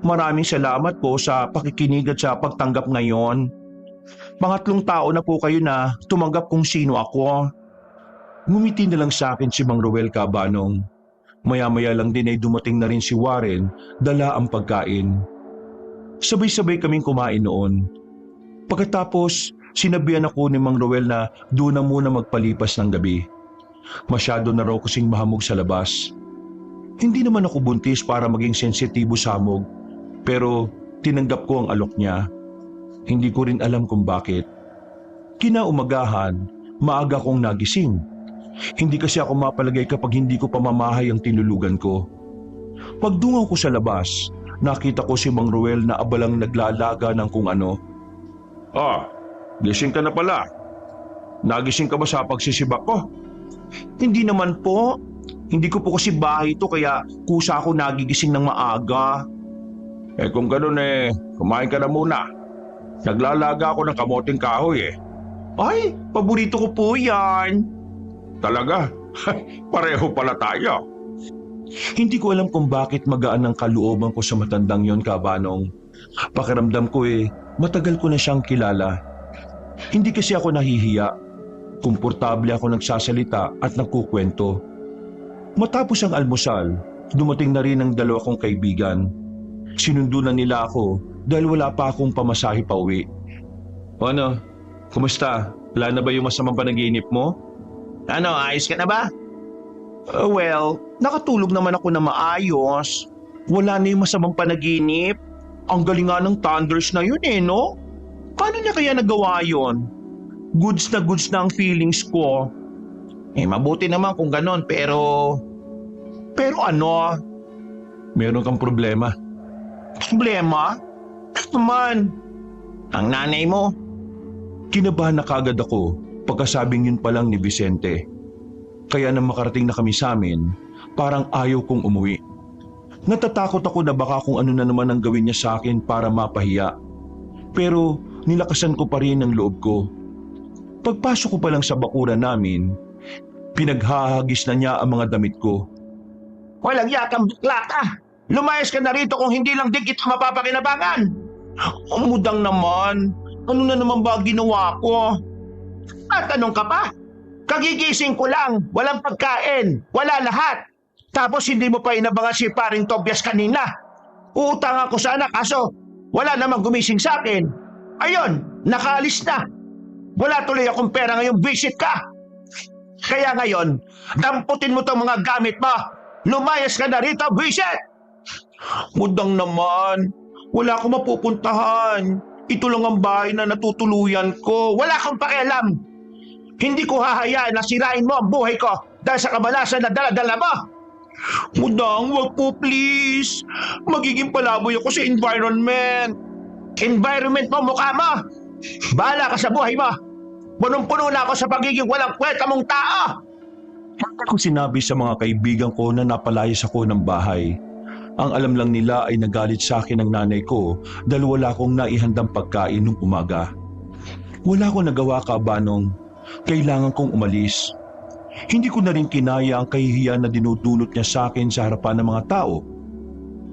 Maraming salamat po sa pakikinig at sa pagtanggap ngayon. Pangatlong tao na po kayo na tumanggap kung sino ako. Ngumiti na lang sa akin si Mang Ruel Cabanong. Maya-maya lang din ay dumating na rin si Warren, dala ang pagkain. Sabay-sabay kaming kumain noon. Pagkatapos, sinabihan ako ni Mang Ruel na doon na muna magpalipas ng gabi. Masyado na raw kasing mahamog sa labas. Hindi naman ako buntis para maging sensitibo sa hamog, pero tinanggap ko ang alok niya. Hindi ko rin alam kung bakit. Kinaumagahan, maaga kong nagising. Hindi kasi ako mapalagay kapag hindi ko pamamahay ang tinulugan ko. Pagdungaw ko sa labas, nakita ko si Mang Ruel na abalang naglalaga ng kung ano. Ah, gising ka na pala. Nagising ka ba sa pagsisibak ko? Hindi naman po. Hindi ko po kasi bahay ito kaya kusa ako nagigising ng maaga. Eh kung ganun kumain ka na muna. Naglalaga ako ng kamoting kahoy eh. Ay, paborito ko po yan. Talaga? Pareho pala tayo. Hindi ko alam kung bakit magaan ang kalooban ko sa matandang yon, Cabanong. Pakiramdam ko matagal ko na siyang kilala. Hindi kasi ako nahihiya. Komportable ako nagsasalita at nagkukwento. Matapos ang almusal, dumating na rin ang 2 kong kaibigan. Sinundo na nila ako dahil wala pa akong pamasahe pa uwi. Ano? Kumusta? Wala na ba yung masamang panaginip mo? Ano, ayos ka na ba? Well, nakatulog naman ako na maayos. Wala na yung masamang panaginip. Ang galing nga ng thunders na yun no? Paano niya kaya nagawa yun? Goods na ang feelings ko. Mabuti naman kung ganon pero... Pero ano? Meron kang problema. Problema? Naman. Ang nanay mo. Kinabahan na kagad ako pagkasabing yun pa lang ni Vicente. Kaya nang makarating na kami sa amin, parang ayaw kong umuwi. Natatakot ako na baka kung ano na naman ang gawin niya sa akin para mapahiya. Pero nilakasan ko pa rin ang loob ko. Pagpasok ko pa lang sa bakuran namin, pinaghahagis na niya ang mga damit ko. Walang yakang bakla ka. Lumayas ka na rito kung hindi lang din kita mapapakinabangan. Umudang naman. Ano na naman ba ginawa ko? Tatanong ka pa? Kagigising ko lang. Walang pagkain. Wala lahat. Tapos hindi mo pa inabangan si paring Tobias kanina. Uutang ako sana kaso wala namang gumising sa akin. Ayun, nakaalis na. Wala tuloy akong pera ngayong visit ka. Kaya ngayon, damputin mo tong mga gamit mo. Lumayas ka na rito, buwisit! Mudang naman, wala akong mapupuntahan. Ito lang ang bahay na natutuluyan ko. Wala akong pakialam. Hindi ko hahayaan na sirain mo ang buhay ko dahil sa kamalasan na dala-dala mo. Mudang, wag po please. Magiging palaboy ako sa environment. Environment mo, mukha mo. Bahala ka sa buhay mo. Punong-puno na ako sa pagiging walang kwenta mong tao. Hindi ko sinabi sa mga kaibigan ko na napalayas ako ng bahay. Ang alam lang nila ay nagalit sa akin ng nanay ko dahil wala akong naihandang pagkain nung umaga. Wala akong nagawa, Kabanong. Kailangan kong umalis. Hindi ko na rin kinaya ang kahihiyan na dinudulot niya sa akin sa harapan ng mga tao.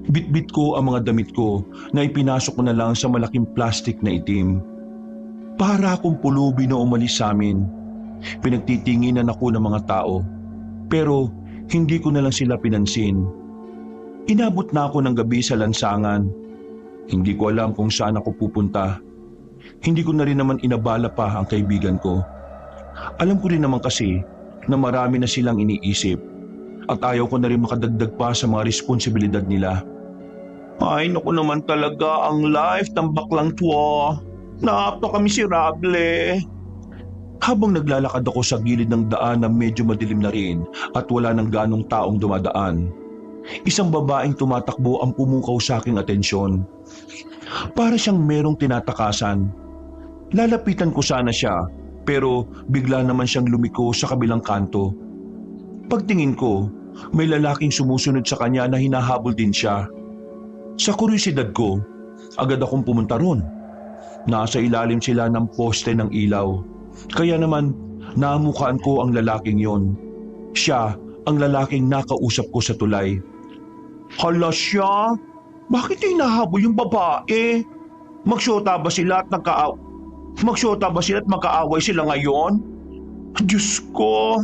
Bitbit ko ang mga damit ko na ipinasok ko na lang sa malaking plastic na itim. Para akong pulubi na umalis sa amin. Pinagtitinginan ako ng mga tao. Pero hindi ko na lang sila pinansin. Inabot na ako ng gabi sa lansangan. Hindi ko alam kung saan ako pupunta. Hindi ko na rin naman inabala pa ang kaibigan ko. Alam ko rin naman kasi na marami na silang iniisip at ayaw ko na rin makadagdag pa sa mga responsibilidad nila. Ay, naku naman talaga ang life ng baklang tuwa. Napaka-miserable. Habang naglalakad ako sa gilid ng daan na medyo madilim na rin at wala nang ganong taong dumadaan, isang babaeng tumatakbo ang pumukaw sa aking atensyon. Para siyang merong tinatakasan. Lalapitan ko sana siya pero bigla naman siyang lumiko sa kabilang kanto. Pagtingin ko, may lalaking sumusunod sa kanya na hinahabol din siya. Sa kuryosidad ko, agad akong pumunta ron. Nasa ilalim sila ng poste ng ilaw. Kaya naman, namukaan ko ang lalaking yon. Siya ang lalaking nakausap ko sa tulay. Hala siya? Bakit hinahabol yung babae? Magsyota ba sila at magkaaway sila ngayon? Diyos ko,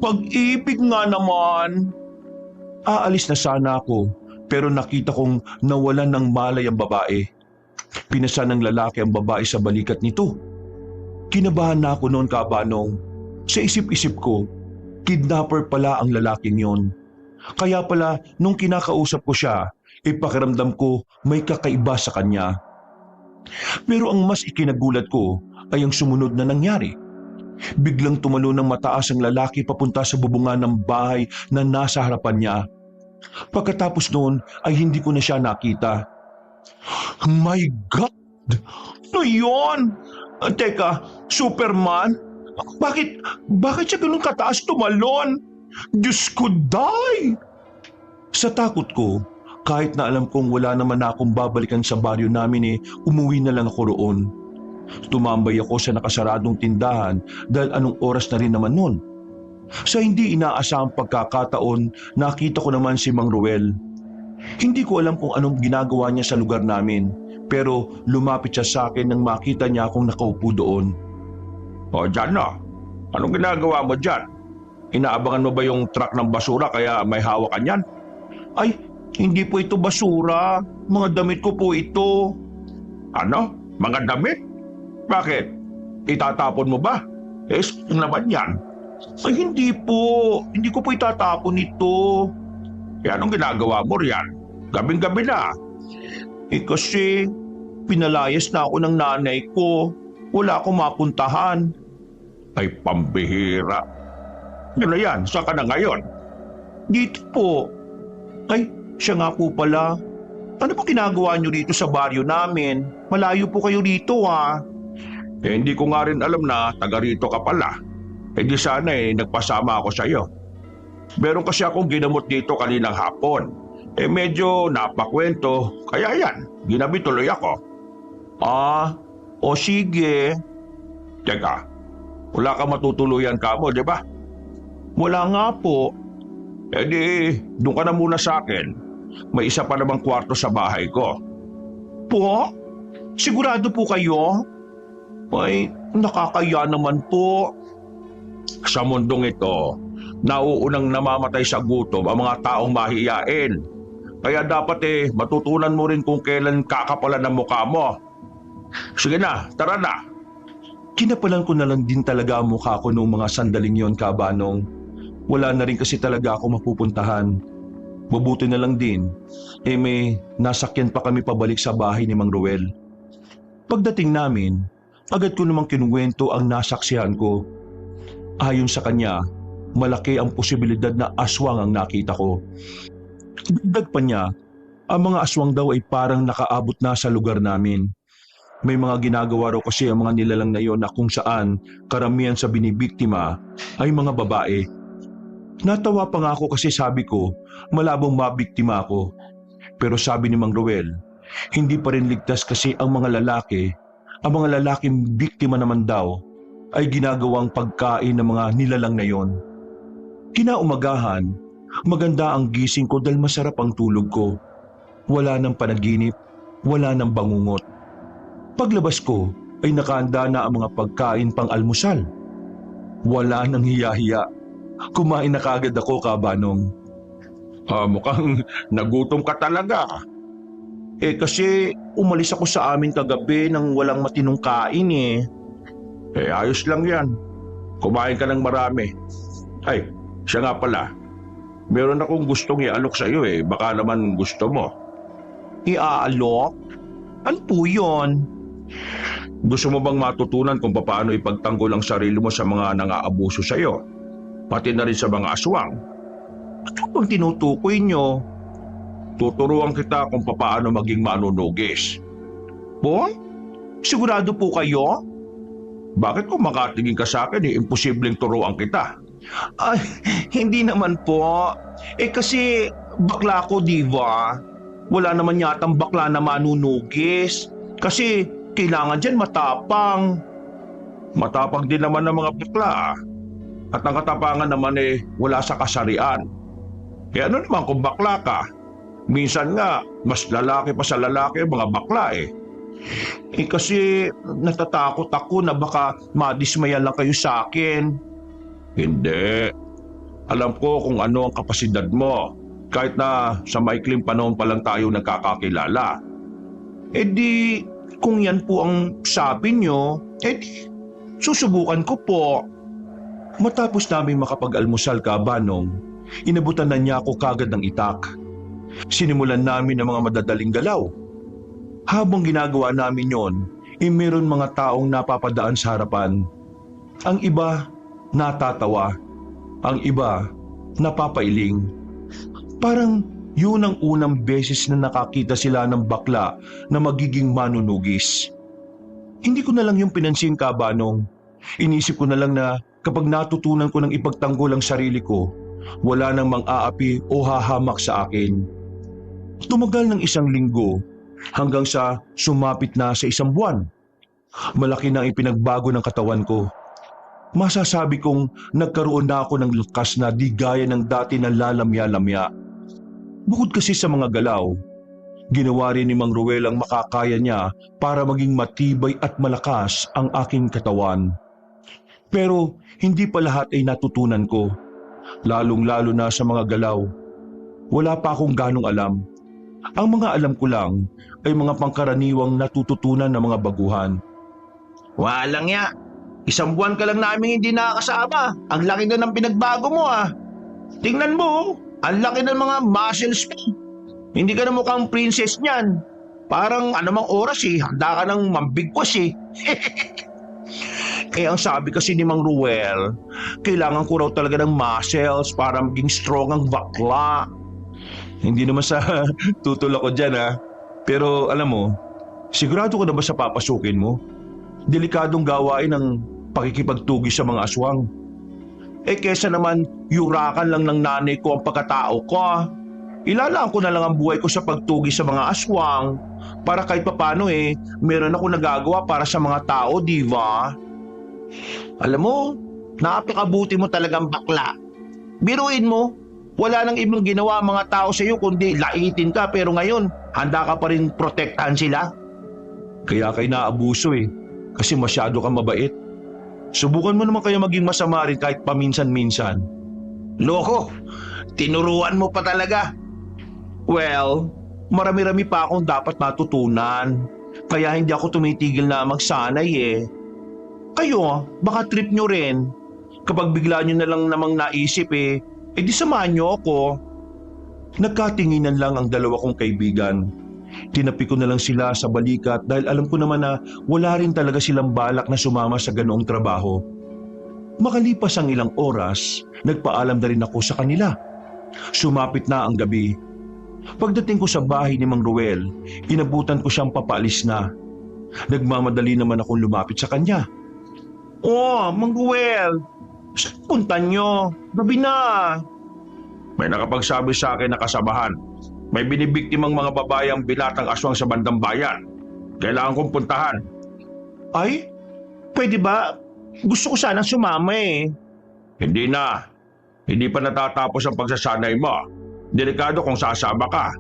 pag-ibig nga naman. Aalis na sana ako pero nakita kong nawalan ng malay ang babae. Pinasa ng lalaki ang babae sa balikat nito. Kinabahan na ako noon, Kabanong. Sa isip-isip ko, kidnapper pala ang lalaking yon. Kaya pala nung kinakausap ko siya, ipakiramdam ko may kakaiba sa kanya. Pero ang mas ikinagulat ko ay ang sumunod na nangyari. Biglang tumalo ng mataas ang lalaki papunta sa bubungan ng bahay na nasa harapan niya. Pagkatapos noon ay hindi ko na siya nakita. My God! Ano yun? Teka, Superman? Bakit siya ganun kataas tumalon? Diyos ko, die! Sa takot ko, kahit na alam kong wala naman na akong babalikan sa baryo namin umuwi na lang ako roon. Tumambay ako sa nakasaradong tindahan dahil anong oras na rin naman noon. Sa hindi inaasahang pagkakataon, nakita ko naman si Mang Ruel. Hindi ko alam kung anong ginagawa niya sa lugar namin, pero lumapit siya sa akin nang makita niya akong nakaupo doon. O, dyan na. Anong ginagawa mo dyan? Inaabangan mo ba yung truck ng basura kaya may hawak ka niyan? Ay, hindi po ito basura. Mga damit ko po ito. Ano? Mga damit? Bakit? Itatapon mo ba? Ano naman yan? Ay, hindi po. Hindi ko po itatapon ito. Anong ginagawa mo riyan? Gabing-gabi na. Kasi pinalayas na ako ng nanay ko. Wala akong mapuntahan. Ay, pambihira. Ano yan? Saan ka na ngayon? Dito po. Ay, siya nga po pala. Ano po ginagawa niyo dito sa baryo namin? Malayo po kayo dito hindi ko nga rin alam na taga rito ka pala. Di sana nagpasama ako sa iyo. Meron kasi akong ginamot dito kaninang hapon. Medyo napakwento. Kaya yan, ginabi tuloy ako. O sige. Teka, wala ka matutuluyan ka mo, di ba? Wala nga po. Doon ka na muna sa akin. May isa pa namang kwarto sa bahay ko. Po? Sigurado po kayo? Ay, nakakaya naman po. Sa mundong ito, nauunang namamatay sa gutom ang mga taong mahiyain. Kaya dapat matutunan mo rin kung kailan kakapalan ng mukha mo. Sige na, tara na. Kinapalan ko na lang din talaga ang mukha ko noong mga sandaling yon, Kabanong. Wala na rin kasi talaga ako mapupuntahan. Mabuti na lang din, may nasakyan pa kami pabalik sa bahay ni Mang Ruel. Pagdating namin, agad ko namang kinuwento ang nasaksihan ko. Ayon sa kanya, malaki ang posibilidad na aswang ang nakita ko. Dagdag pa niya, ang mga aswang daw ay parang nakaabot na sa lugar namin. May mga ginagawa raw kasi ang mga nilalang na yon na kung saan karamihan sa binibiktima ay mga babae. Natawa pa nga ako kasi sabi ko, malabong mabiktima ako. Pero sabi ni Mang Ruel, hindi pa rin ligtas kasi ang mga lalaki. Ang mga lalaking biktima naman daw ay ginagawang pagkain ng mga nilalang na yon. Kinaumagahan, maganda ang gising ko dahil masarap ang tulog ko. Wala nang panaginip, wala nang bangungot. Paglabas ko ay nakahanda na ang mga pagkain pang almusal. Wala nang hiya-hiya. Kumain na kagad ako, Kabanong. Mukhang nagutom ka talaga. Kasi umalis ako sa amin kagabi nang walang matinong kain eh. Ayos lang yan. Kumain ka ng marami. Ay, siya nga pala. Meron akong gustong ialok sa iyo Baka naman gusto mo. Iaalok? Ano po yun? Gusto mo bang matutunan kung paano ipagtanggol ang sarili mo sa mga nang-aabuso sa iyo? Pati na rin sa mga aswang. Ano bang tinutukoy nyo? Tuturuan kita kung paano maging manunugis. Po? Sigurado po kayo? Bakit kung makatingin ka sa akin imposibleng turuan kita? Ay, hindi naman po. Kasi bakla ko, diva. Wala naman yatang bakla na manunugis. Kasi kailangan dyan matapang. Matapang din naman ng mga bakla. At ang katapangan naman wala sa kasarian. Ano naman kung bakla ka? Minsan nga, mas lalaki pa sa lalaki ang mga bakla Kasi natatakot ako na baka madismayan lang kayo sa akin. Hindi. Alam ko kung ano ang kapasidad mo. Kahit na sa maikling panahon pa lang tayo nagkakakilala. Kung yan po ang sabi nyo, susubukan ko po. Matapos namin makapag-almusal, Kabanong, inabutan na niya ako kagad ng itak. Sinimulan namin ang mga madadaling galaw. Habang ginagawa namin yon, meron mga taong napapadaan sa harapan. Ang iba, natatawa. Ang iba, napapailing. Parang yun ang unang beses na nakakita sila ng bakla na magiging manunugis. Hindi ko na lang yung pinansin, Kabanong. Inisip ko na lang na kapag natutunan ko ng ipagtanggol ang sarili ko, wala nang mang-aapi o hahamak sa akin. Tumagal ng 1 linggo hanggang sa sumapit na sa 1 buwan. Malaki na ang ipinagbago ng katawan ko. Masasabi kong nagkaroon na ako ng lakas na di gaya ng dati na lalamya-lamya. Bukod kasi sa mga galaw, ginawa rin ni Mang Ruel ang makakaya niya para maging matibay at malakas ang aking katawan. Pero hindi pa lahat ay natutunan ko, lalong-lalo na sa mga galaw. Wala pa akong ganong alam. Ang mga alam ko lang ay mga pangkaraniwang natututunan ng mga baguhan. Walang ya. 1 buwan ka lang namin hindi nakakasama. Ang laki na ng pinagbago mo Tingnan mo, ang laki ng mga muscles mo. Hindi ka na mukhang princess niyan. Parang anumang oras handa ka ng mambigwas Ang sabi kasi ni Mang Ruel, kailangan ko raw talaga ng muscles para maging strong ang bakla. Hindi naman sa tutol ako dyan Pero alam mo, sigurado ka na ba sa papasukin mo? Delikadong gawain ang pakikipagtugi sa mga aswang. Kesa naman yurakan lang ng nanay ko ang pagkatao ko. Ilalaan ko na lang ang buhay ko sa pagtugi sa mga aswang para kahit papano meron ako nagagawa para sa mga tao, diva. Alam mo, napakabuti mo talagang bakla. Biruin mo, wala nang ibang ginawa ang mga tao sa iyo kundi laitin ka pero ngayon handa ka pa rin protektahan sila. Kaya kayo naabuso kasi masyado kang mabait. Subukan mo naman kaya maging masama rin kahit paminsan-minsan. Loko, tinuruan mo pa talaga. Well, marami-rami pa akong dapat matutunan. Kaya hindi ako tumitigil na magsanay Kayo, baka trip nyo rin. Kapag bigla nyo na lang namang naisip di samahan nyo ako. Nagkatinginan lang ang dalawa kong kaibigan. Tinapi ko na lang sila sa balikat dahil alam ko naman na wala rin talaga silang balak na sumama sa ganoong trabaho. Makalipas ang ilang oras, nagpaalam na rin ako sa kanila. Sumapit na ang gabi. Pagdating ko sa bahay ni Mang Ruel, inabutan ko siyang papaalis na. Nagmamadali naman akong lumapit sa kanya. Oh, Mang Ruel, saan punta nyo? Gabi na. May nakapagsabi sa akin na kasamahan. May binibiktimang mga babayang binatang aswang sa bandang bayan. Kailangan kong puntahan. Ay, pwede ba? Gusto ko sana sumama Hindi na. Hindi pa natatapos ang pagsasanay mo. Delikado kung sasama ka.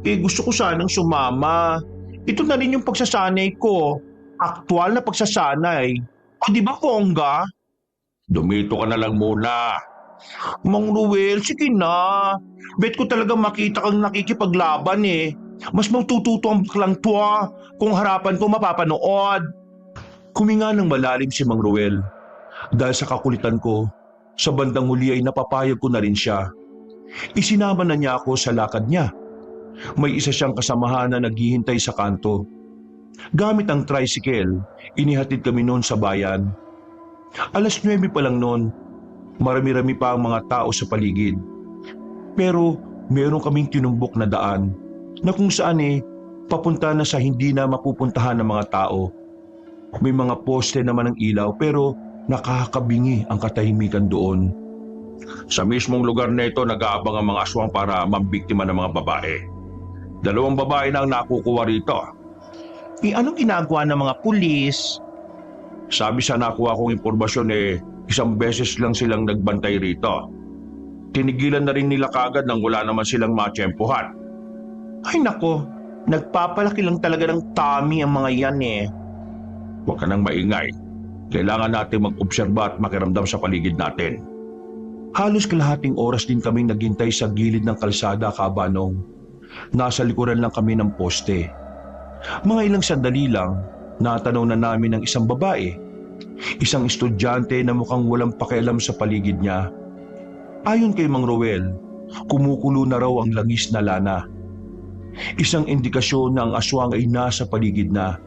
Gusto ko sanang sumama. Ito na rin yung pagsasanay ko. Aktual na pagsasanay. O di ba, Kongga? Dumito ka na lang muna. Mang Ruel, sige na. Bet ko talaga makita kang nakikipaglaban Mas matututo ang baklang to kung harapan ko mapapanood. Kuminga ng malalim si Mang Ruel. Dahil sa kakulitan ko, sa bandang huli ay napapayag ko na rin siya. Isinama na niya ako sa lakad niya. May isa siyang kasamahan na naghihintay sa kanto. Gamit ang tricycle, inihatid kami noon sa bayan. 9:00 pa lang noon. Marami-rami pa ang mga tao sa paligid. Pero meron kaming tinumbok na daan na kung saan papunta na sa hindi na mapupuntahan ng mga tao. May mga poste naman ng ilaw pero nakakabingi ang katahimikan doon. Sa mismong lugar na ito nag-aabang ang mga aswang para mambiktima ng mga babae. 2 babae na ang nakukuha rito. Anong ginagawa ng mga pulis? Sabi sa nakuha kong impormasyon 1 beses lang silang nagbantay rito. Tinigilan na rin nila kagad nang wala naman silang matsyempohan. Ay nako, nagpapalaki lang talaga ng tummy ang mga yan Huwag ka nang maingay. Kailangan natin mag-obserba at makiramdam sa paligid natin. Halos kalahating oras din kaming naghintay sa gilid ng kalsada, Kabanong. Nasa likuran lang kami ng poste. Mga ilang sandali lang, natanaw na namin ang isang babae. Isang estudyante na mukhang walang pakialam sa paligid niya. Ayon kay Mang Ruel, kumukulo na raw ang langis na lana. Isang indikasyon na ang aswang ay nasa paligid na.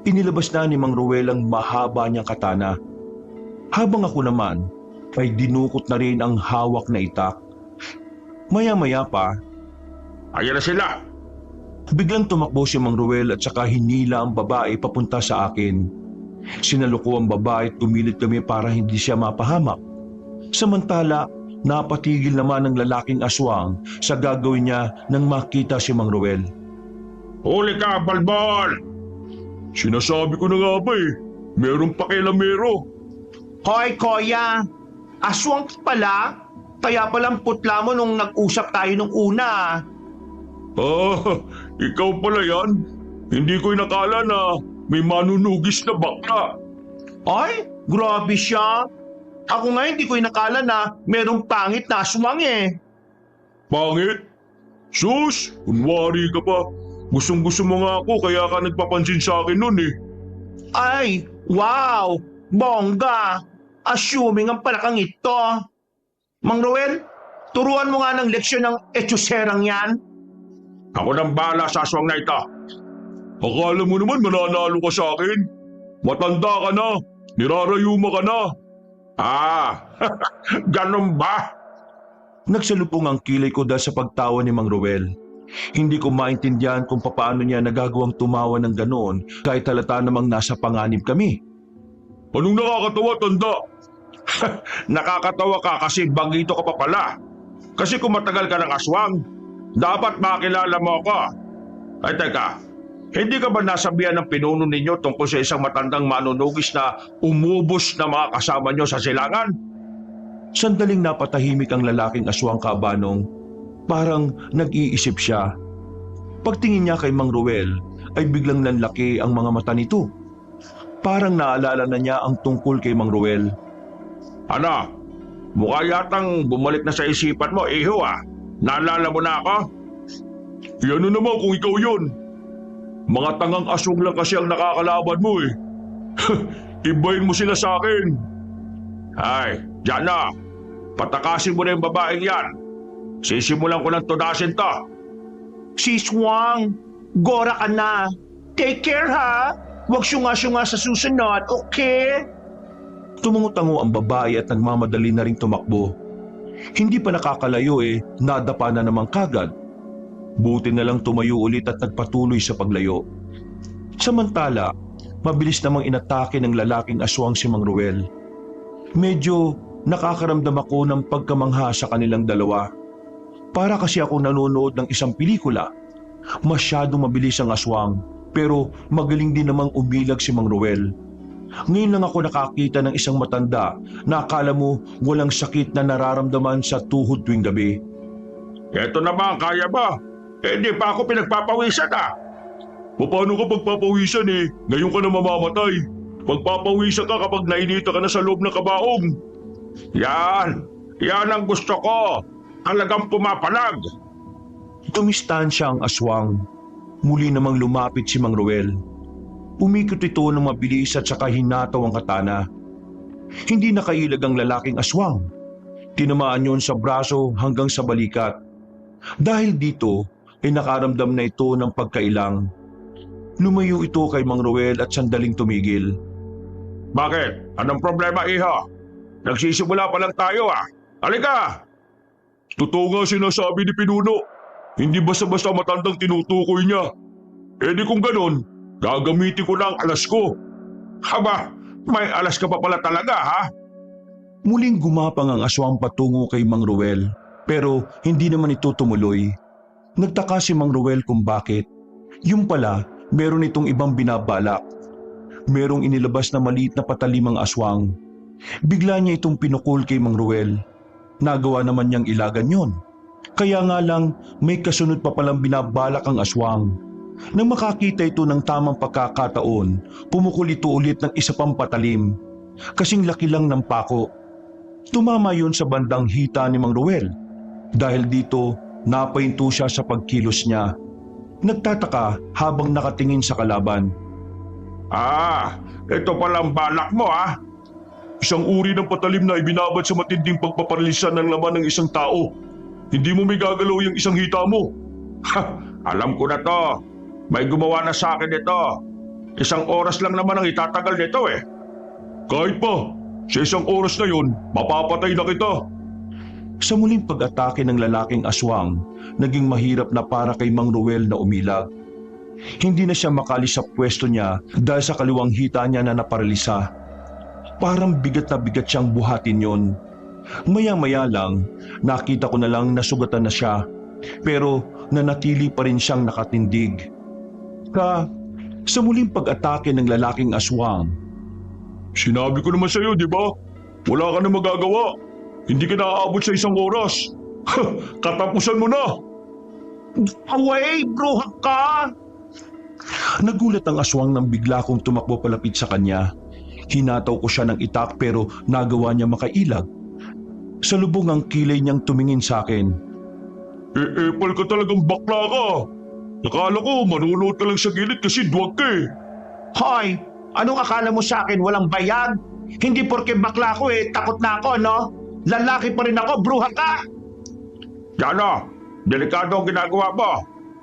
Inilabas na ni Mang Ruel ang mahaba niyang katana. Habang ako naman ay dinukot na rin ang hawak na itak. Maya-maya pa, ayan na sila! Biglang tumakbo si Mang Ruel at saka hinila ang babae papunta sa akin. Sinaluko ang babae at tumilit kami para hindi siya mapahamak. Samantala, napatigil naman ang lalaking aswang sa gagawin niya nang makita si Mang Ruel. Huli ka, balbal! Sinasabi ko na nga ba merong pakialamero. Hoy, Koya! Aswang ka pala? Kaya palang putla mo nung nag-usap tayo nung una. Ikaw pala yan? Hindi ko inakala na may manunugis na bakla. Ay, grabe siya. Ako nga hindi ko inakala na merong pangit na aswang Pangit? Sus, kunwari ka pa. Gustong-gusto mo nga ako kaya ka nagpapansin sa akin nun Ay, wow! Bongga! Assuming ang palakang ito. Mang Ruel, turuan mo nga ng leksyon ng etsuserang yan. Ako nang bahala sa aswang na ito. Akala mo naman mananalo ka sa akin? Matanda ka na, nirarayuma ka na. Ganun ba? Nagsalupong ang kilay ko dahil sa pagtawa ni Mang Ruel. Hindi ko maintindihan kung paano niya nagagawang tumawa ng ganoon kahit halata namang nasa panganib kami. Anong nakakatawa, tanda? Nakakatawa ka kasi bagito ka pa pala. Kasi kung matagal ka ng aswang, dapat makilala mo ako. Ay teka, hindi ka ba nasabihan ng pinuno ninyo tungkol sa isang matandang manunugis na umubos na mga kasama nyo sa silangan? Sandaling napatahimik ang lalaking aswang, Kabanong. Parang nag-iisip siya. Pagtingin niya kay Mang Ruel ay biglang nanlaki ang mga mata nito. Parang naalala na niya ang tungkol kay Mang Ruel. Ano? Mukha yatang bumalik na sa isipan mo, iho Naalala mo na ako? Yan naman kung ikaw yun. Mga tangang aswang lang kasi ang nakakalaban mo Ibahin mo sila sa akin. Ay, Jana, patakasin mo na yung babaeng yan. Sisimulan ko ng tunasin to. Sis Wang, gora ka na. Take care ha. Huwag syunga-syunga sa susunod, okay? Tumungo-tango ang babae at nagmamadali na ring tumakbo. Hindi pa nakakalayo nadapa na namang kagad. Buti na lang tumayo ulit at nagpatuloy sa paglayo. Samantala, mabilis namang inatake ng lalaking aswang si Mang Ruel. Medyo nakakaramdam ako ng pagkamangha sa kanilang dalawa. Para kasi ako nanonood ng isang pelikula. Masyadong mabilis ang aswang, pero magaling din namang umilag si Mang Ruel. Ngayon lang ako nakakita ng isang matanda na akala mo walang sakit na nararamdaman sa tuhod tuwing gabi. Eto naman, kaya ba? Hindi pa ako pinagpapawisan Paano ka pagpapawisan Ngayon ka na mamamatay. Pagpapawisan ka kapag nainita ka na sa loob ng kabaong. Yan ang gusto ko. Talagang pumapalag. Tumistansya ang aswang. Muli namang lumapit si Mang Ruel. Umikot ito ng mabilis at saka hinataw ang katana. Hindi nakailag ang lalaking aswang. Tinamaan yon sa braso hanggang sa balikat. Dahil dito ay nakaramdam na ito ng pagkailang. Lumayo ito kay Mang Ruel at sandaling tumigil. Bakit? Anong problema, iha? Nagsisimula pa lang tayo Halika! Totoo nga sinasabi ni Pinuno. Hindi basta-basta matandang tinutukoy niya. Di kung ganon, gagamitin ko na ang alas ko. Haba, may alas ka pa pala talaga Muling gumapang ang aswang patungo kay Mang Ruel, pero hindi naman ito tumuloy. Nagtaka si Mang Ruel kung bakit. Yung pala, meron itong ibang binabalak. Merong inilabas na maliit na patalim ang aswang. Bigla niya itong pinukul kay Mang Ruel. Nagawa naman niyang ilagan yon. Kaya nga lang may kasunod pa palang binabalak ang aswang. Nang makakita ito ng tamang pagkakataon, pumukul ito ulit ng isa pang patalim. Kasing laki lang ng pako. Tumama yon sa bandang hita ni Mang Ruel. Dahil dito, napahinto siya sa pagkilos niya. Nagtataka habang nakatingin sa kalaban. Ito palang balak mo Isang uri ng patalim na ibinabad sa matinding pagpaparalisa ng laman ng isang tao. Hindi mo may gagalaw yung isang hita mo. Alam ko na to. May gumawa na sa akin ito. Isang oras lang naman ang itatagal nito Kahit pa, sa isang oras na yun, mapapatay na kita. Sa muling pag-atake ng lalaking aswang, naging mahirap na para kay Mang Ruel na umilag. Hindi na siya makalis sa pwesto niya dahil sa kaliwang hita niya na naparalisa. Parang bigat na bigat siyang buhatin yon. Maya-maya lang, nakita ko na lang nasugatan na siya, pero nanatili pa rin siyang nakatindig. Sa muling pag-atake ng lalaking aswang, Sinabi ko naman sa'yo, di ba? Wala ka na magagawa. Hindi ka naaabot sa isang oras. Katapusan mo na. Away, bruha ka! nagulat ang aswang nang bigla kong tumakbo palapit sa kanya. Hinataw ko siya ng itak pero nagawa niya makailag. Sa lubong ang kilay niyang tumingin sa akin. Epal ka talagang bakla ka. Nakala ko manunod ka lang sa gilid kasi duwag ka Hoy, anong akala mo sa akin walang bayag? Hindi porke bakla ko takot na ako, no? Lalaki pa rin ako, bruha ka! Jana, delikado ang ginagawa mo.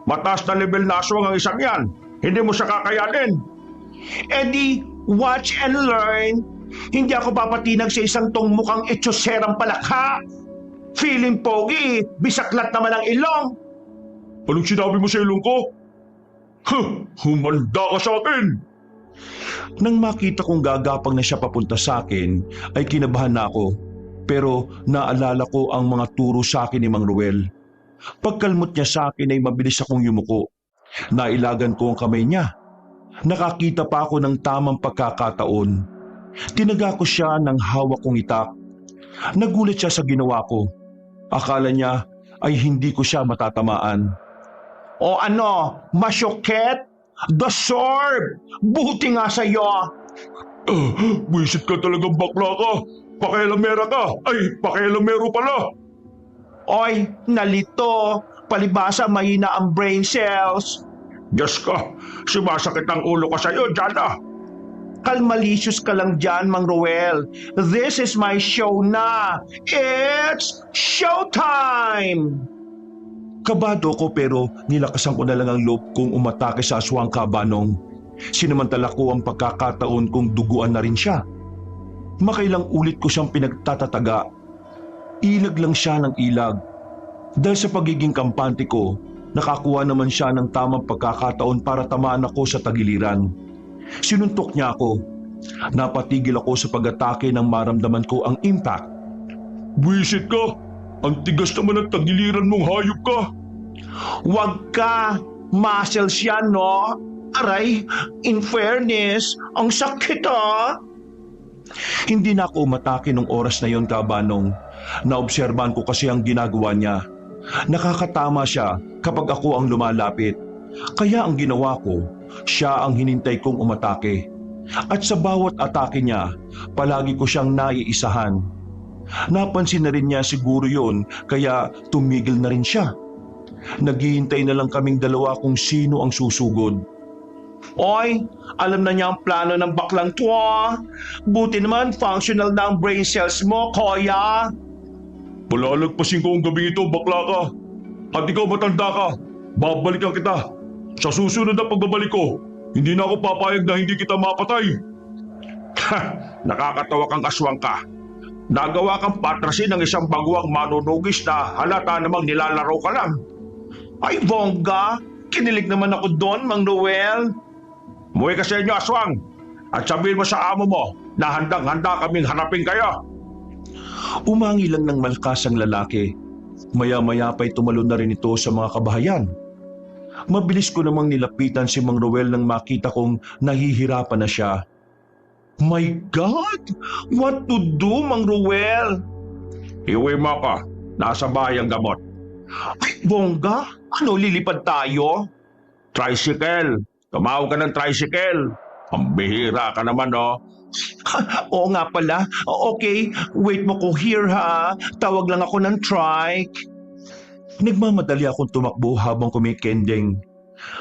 Mataas na level na aswang ang isang yan. Hindi mo siya kakayanin. Di, watch and learn. Hindi ako papatinag sa isang tong mukhang etyoserang palakha. Feeling pogi, bisaklat naman ang ilong. Anong sinabi mo sa ilong ko? Humanda ka sa akin. Nang makita kong gagapang na siya papunta sa akin, ay kinabahan na ako. Pero naalala ko ang mga turo sa akin ni Mang Ruel. Pagkalmot niya sa akin ay mabilis akong yumuko. Nailagan ko ang kamay niya. Nakakita pa ako ng tamang pagkakataon. Tinaga ko siya ng hawak kong itak. Nagulat siya sa ginawa ko. Akala niya ay hindi ko siya matatamaan. O ano, masyoket? Deserve! Buti nga sa'yo. Wisit ka talagang bakla ka. Pakialamera ka. Ay, pakialamero pala. Oy, nalito. Palibasa mahina ang brain cells. Diyos ko, sumasakit ang ulo ko sa'yo, Jana. Kalmalicious ka lang dyan, Mang Roel. This is my show na. It's showtime! Kabado ko pero nilakasan ko na lang ang loob kong umatake sa aswang, Kabanong. Sinamantala ko ang pagkakataon kong duguan na rin siya. Makailang ulit ko siyang pinagtatataga. Ilag lang siya ng ilag. Dahil sa pagiging kampante ko, nakakuha naman siya ng tamang pagkakataon para tamaan ako sa tagiliran. Sinuntok niya ako. Napatigil ako sa pag-atake nang maramdaman ko ang impact. Buwisit ka! Ang tigas naman ng tagiliran mong hayop ka! Wag ka! Muscles yan, no? Aray, in fairness, ang sakit Hindi na ako umatake nung oras na yon, Kabanong. Naobserbahan ko kasi ang ginagawa niya. Nakakatama siya kapag ako ang lumalapit. Kaya ang ginawa ko, siya ang hinintay kong umatake. At sa bawat atake niya, palagi ko siyang naiisahan. Napansin na rin niya siguro yon, kaya tumigil na rin siya. Naghihintay na lang kaming dalawa kung sino ang susugod. Oy, alam na niya ang plano ng baklang to. Buti naman functional na ang brain cells mo, Koya. Palalagpasin ko ang gabing ito, bakla ka! At ikaw matanda ka! Babalikan kita! Sa susunod na pagbabalik ko, hindi na ako papayag na hindi kita mapatay! Nakakatawa kang aswang ka! Nagawa kang patrasin ng isang baguang manunugis na halata namang nilalaro ka lang! Ay, bongga! Kinilig naman ako doon, Mang Roel. Muwi ka sa inyo, aswang! At sabihin mo sa amo mo na handang-handa kaming hanapin kayo! Umangi lang ng malakas ang lalaki. Maya-maya pa'y tumalon na rin ito sa mga kabahayan. Mabilis ko namang nilapitan si Mang Roel nang makita kong nahihirapan na siya. My God! What to do, Mang Roel? Iuwi mo ako. Nasa bahay ang gamot. Ay, bongga! Ano, lilipad tayo? Tricycle! Tumawag ka ng tricycle! Ang bihira ka naman, no? Oo nga pala. Okay, wait mo ko here, ha? Tawag lang ako ng trike. Nagmamadali akong tumakbo habang kumikending.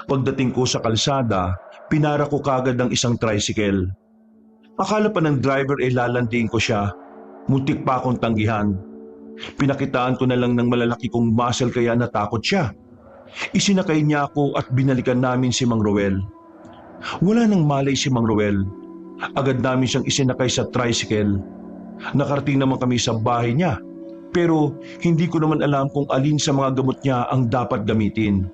Pagdating ko sa kalsada, pinara ko kagad ng isang tricycle. Akala pa ng driver ay lalandiin ko siya. Muntik pa akong tanggihan. Pinakitaan ko na lang ng malalaki kong muscle kaya natakot siya. Isinakay niya ako at binalikan namin si Mang Roel. Wala nang malay si Mang Roel. Agad namin siyang isinakay sa tricycle. Nakarating naman kami sa bahay niya. Pero hindi ko naman alam kung alin sa mga gamot niya ang dapat gamitin.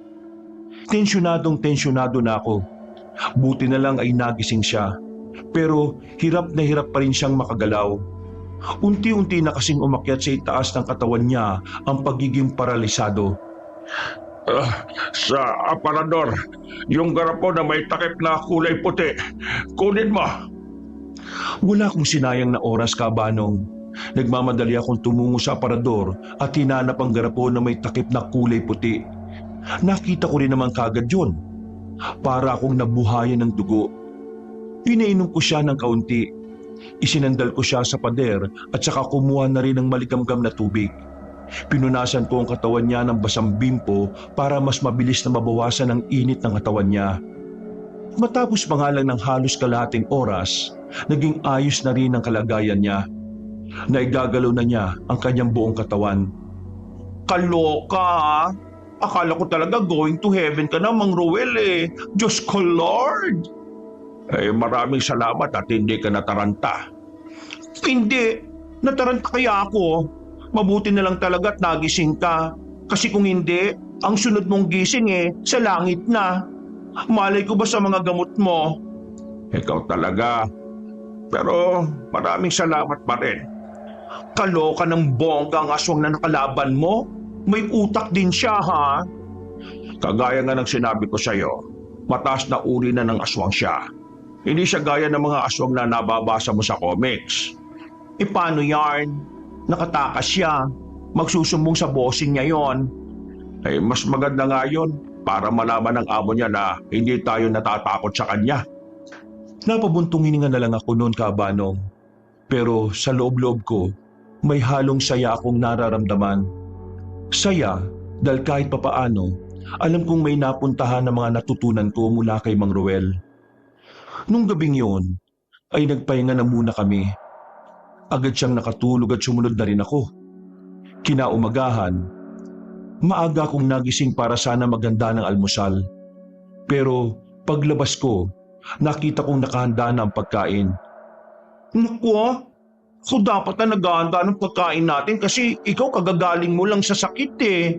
Tensyonado na ako. Buti na lang ay nagising siya. Pero hirap na hirap pa rin siyang makagalaw. Unti-unti na kasing umakyat sa itaas ng katawan niya ang pagiging paralisado. Sa aparador, yung garapo na may takip na kulay puti, kunin mo. Wala akong sinayang na oras, Kabanong. Nagmamadali akong tumungo sa aparador at hinanap ang garapo na may takip na kulay puti. Nakita ko rin naman kagad yun. Para akong nabuhayan ng dugo. Pinainom ko siya ng kaunti. Isinandal ko siya sa pader at saka kumuha na rin ng maligamgam na tubig. Pinunasan ko ang katawan niya ng basang bimpo para mas mabilis na mabawasan ang init ng katawan niya. Matapos pa nga lang ng halos kalahating oras, naging ayos na rin ang kalagayan niya. Naigagalaw na niya ang kanyang buong katawan. Kaloka, ha? Akala ko talaga going to heaven ka na, Mang Roel, eh. Diyos ko, Lord! Maraming salamat at hindi ka nataranta. Hindi. Nataranta kaya ako. Mabuti na lang talaga at nagising ka. Kasi kung hindi, ang sunod mong gising sa langit na. Malay ko ba sa mga gamot mo? Ikaw talaga. Pero maraming salamat pa rin. Kaloka ng bongga ang aswang na nakalaban mo. May utak din siya, ha? Kagaya nga ng sinabi ko sa'yo, mataas na uri na ng aswang siya. Hindi siya gaya ng mga aswang na nababasa mo sa comics. Paano yarn? Nakatakas siya. Magsusumbong sa bossing niya yon. Mas maganda nga yun para malaman ng amo niya na hindi tayo natatakot sa kanya. Napabuntong hininga na lang ako noon, Kabanong. Pero sa loob-loob ko, may halong saya akong nararamdaman. Saya dahil kahit papaano, alam kong may napuntahan na mga natutunan ko mula kay Mang Roel. Nung gabing yun, ay nagpahinga na muna kami. Agad siyang nakatulog at sumunod na rin ako. Kinaumagahan, maaga akong nagising para sana maganda ng almusal. Pero paglabas ko, nakita kong nakahanda na ang pagkain. Naku, ako dapat na naghahanda ng pagkain natin kasi ikaw kagagaling mo lang sa sakit eh.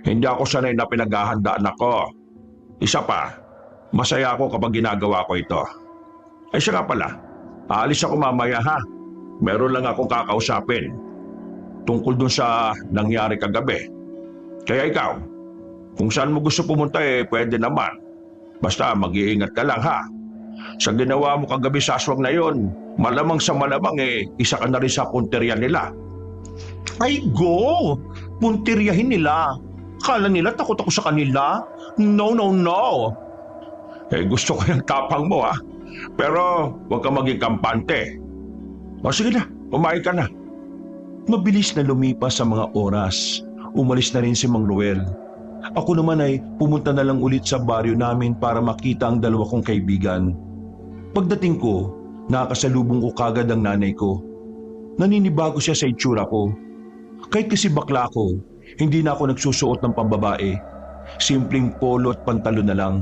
Hindi ako sanay na pinaghahandaan ako. Isa pa, masaya ako kapag ginagawa ko ito. Ay siya nga pala, aalis ako mamaya ha. Meron lang akong kakausapin tungkol dun sa nangyari kagabi. Kaya ikaw, kung saan mo gusto pumunta pwede naman. Basta mag-iingat ka lang ha. Sa ginawa mo kagabi sa aswang na yon, malamang sa malamang isa ka na rin sa punteriya nila. Ay go! Puntiryahin nila. Kala nila takot ako sa kanila? No, no, no. Gusto ko yung tapang mo ha. Pero huwag ka maging kampante. O sige na, kumain ka na. Mabilis na lumipas sa mga oras. Umalis na rin si Mang Ruel. Ako naman ay pumunta na lang ulit sa baryo namin para makita ang dalawa kong kaibigan. Pagdating ko, nakasalubong ko kagad ang nanay ko. Naninibago siya sa itsura ko. Kahit kasi bakla ko, hindi na ako nagsusuot ng pambabae. Simpleng polo at pantalon na lang.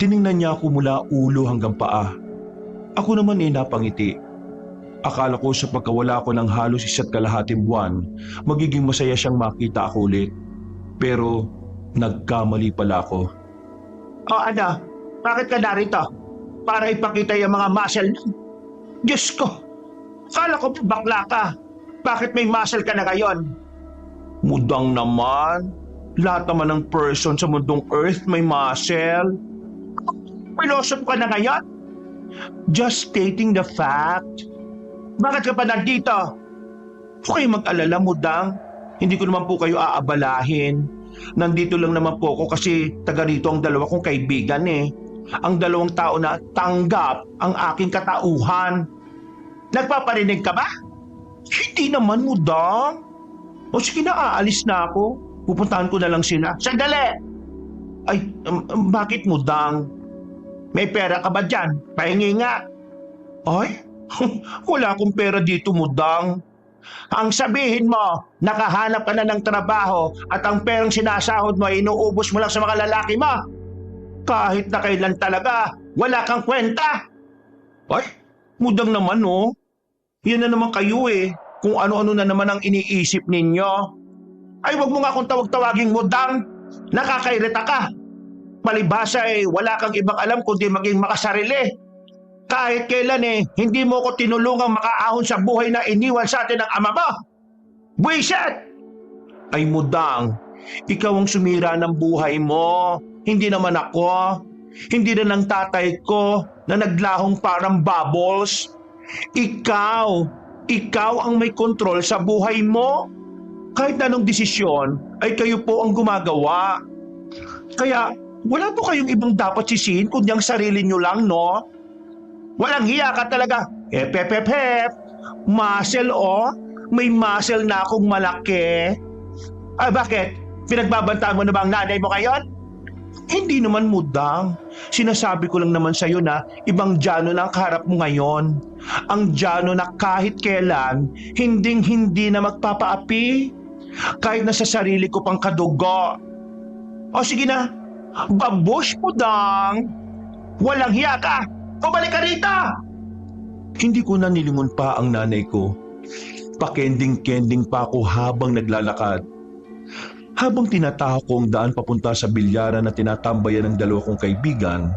Tiningnan niya ako mula ulo hanggang paa. Ako naman napangiti. Akala ko sa pagkawala ko ng halos 1.5 buwan, magiging masaya siyang makita ako ulit. Pero nagkamali pala ako. Ano? Bakit ka narito? Para ipakita yung mga muscle niyo? Diyos ko! Akala ko bakla ka. Bakit may muscle ka na ngayon? Mudang naman. Lahat naman ng person sa mundong earth may muscle. Pilosof ka na ngayon? Just stating the fact. Bakit ka pa nandito? Huwag kayong mag-alala, Mudang. Hindi ko naman po kayo aabalahin. Nandito lang naman po ako kasi taga rito ang dalawa kong kaibigan eh. Ang dalawang tao na tanggap ang aking katauhan. Nagpaparinig ka ba? Hindi naman, Mudang. O sige na, aalis na ako. Pupuntahan ko na lang sila. Sandali! Ay, bakit, Mudang? May pera ka ba dyan? Pahingi nga. Ay, wala akong pera dito, Mudang. Ang sabihin mo, nakahanap ka na ng trabaho at ang perang sinasahod mo ay inuubos mo lang sa mga lalaki mo. Kahit na kailan talaga, wala kang kwenta. Ay, Mudang naman oh. Yan na naman kayo eh. Kung ano-ano na naman ang iniisip ninyo. Ay, wag mo nga akong tawag-tawaging Mudang. Nakakairita ka. Palibhasa wala kang ibang alam kundi maging makasarili. Kahit kailan hindi mo ko tinulungang makaahon sa buhay na iniwan sa atin ng ama mo. Buisit! Ay Mudang, ikaw ang sumira ng buhay mo. Hindi naman ako. Hindi na ng tatay ko na naglahong parang bubbles. Ikaw ang may kontrol sa buhay mo. Kahit na anong desisyon ay kayo po ang gumagawa. Kaya wala po kayong ibang dapat sisihin kundi ang sarili nyo lang, no? Walang hiya ka talaga. Hep. Muscle may muscle na akong malaki. Ay bakit? Pinagbabantaan mo na ba ang nanay mo ngayon? Hindi naman, Mudang. Sinasabi ko lang naman sa'yo na ibang Jano na ang kaharap mo ngayon. Ang Jano na kahit kailan, hinding-hindi na magpapaapi. Kahit na sa sarili ko pang kadugo. O sige na, babush, Mudang. Walang hiya ka. Bumalik ka rito! Hindi ko na nilingon pa ang nanay ko. Pakending-kending pa ako habang naglalakad. Habang tinatahak ko ang daan papunta sa bilyaran na tinatambayan ng dalawa kong kaibigan,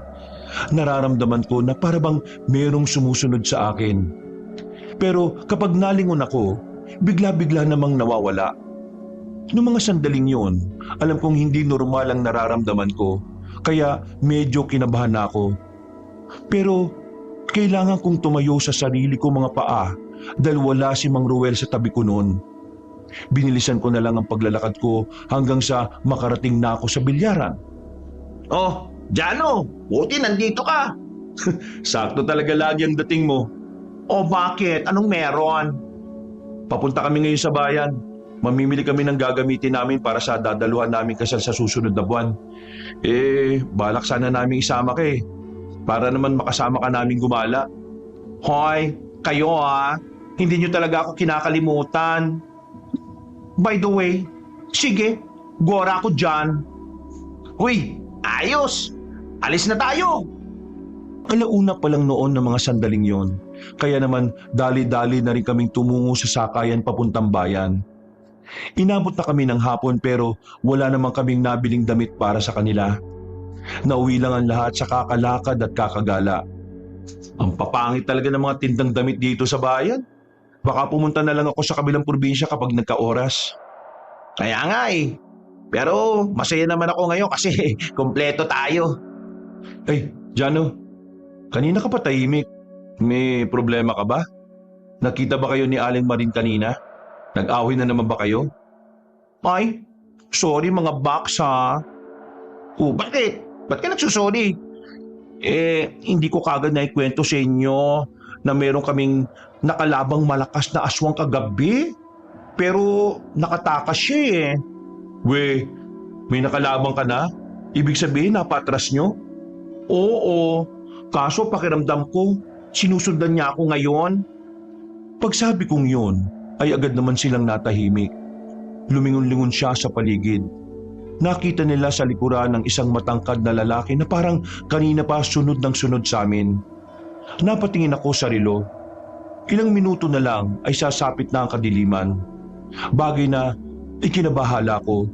nararamdaman ko na parabang merong sumusunod sa akin. Pero kapag nalingon ako, bigla-bigla namang nawawala. Noong mga sandaling yun, alam kong hindi normal ang nararamdaman ko, kaya medyo kinabahan ako. Pero kailangan kong tumayo sa sarili ko mga paa dahil wala si Mang Ruel sa tabi ko noon. Binilisan ko na lang ang paglalakad ko hanggang sa makarating na ako sa bilyaran. Oh, Jano, buti nandito ka. Sakto talaga lagi ang dating mo. O bakit? Anong meron? Papunta kami ngayon sa bayan. Mamimili kami ng gagamitin namin para sa dadaluhan namin kasal sa susunod na buwan. Balak sana namin isama ka para naman makasama ka namin gumala. Hoy, kayo hindi nyo talaga ako kinakalimutan. By the way, sige, gora ako dyan. Uy, ayos! Alis na tayo! Alauna pa lang noon ng mga sandaling yon, kaya naman dali-dali na rin kaming tumungo sa sakayan papuntang bayan. Inabot na kami ng hapon pero wala namang kaming nabiling damit para sa kanila. Nauwi lang ang lahat sa kakalakad at kakagala. Ang papangit talaga ng mga tindang damit dito sa bayan. Baka pumunta na lang ako sa kabilang probinsya kapag nagka-oras. Kaya nga Pero masaya naman ako ngayon kasi kompleto tayo. Ay, Jano, kanina ka pa tahimik. May problema ka ba? Nakita ba kayo ni Aling Marin kanina? Nag-away na naman ba kayo? Ay, sorry mga box bakit? Ba't ka nagsusorry? Hindi ko kagad naikwento sa inyo na meron kaming nakalabang malakas na aswang kagabi. Pero nakatakas siya We, may nakalabang ka na? Ibig sabihin napatras nyo? Oo, kaso pakiramdam ko, sinusundan niya ako ngayon. Pagsabi kong yun, ay agad naman silang natahimik. Lumingon-lingon siya sa paligid. Nakita nila sa likuran ng isang matangkad na lalaki na parang kanina pa sunod ng sunod sa amin. Napatingin ako sa relo. Ilang minuto na lang ay sasapit na ang kadiliman. Bagay na ikinabahala ko.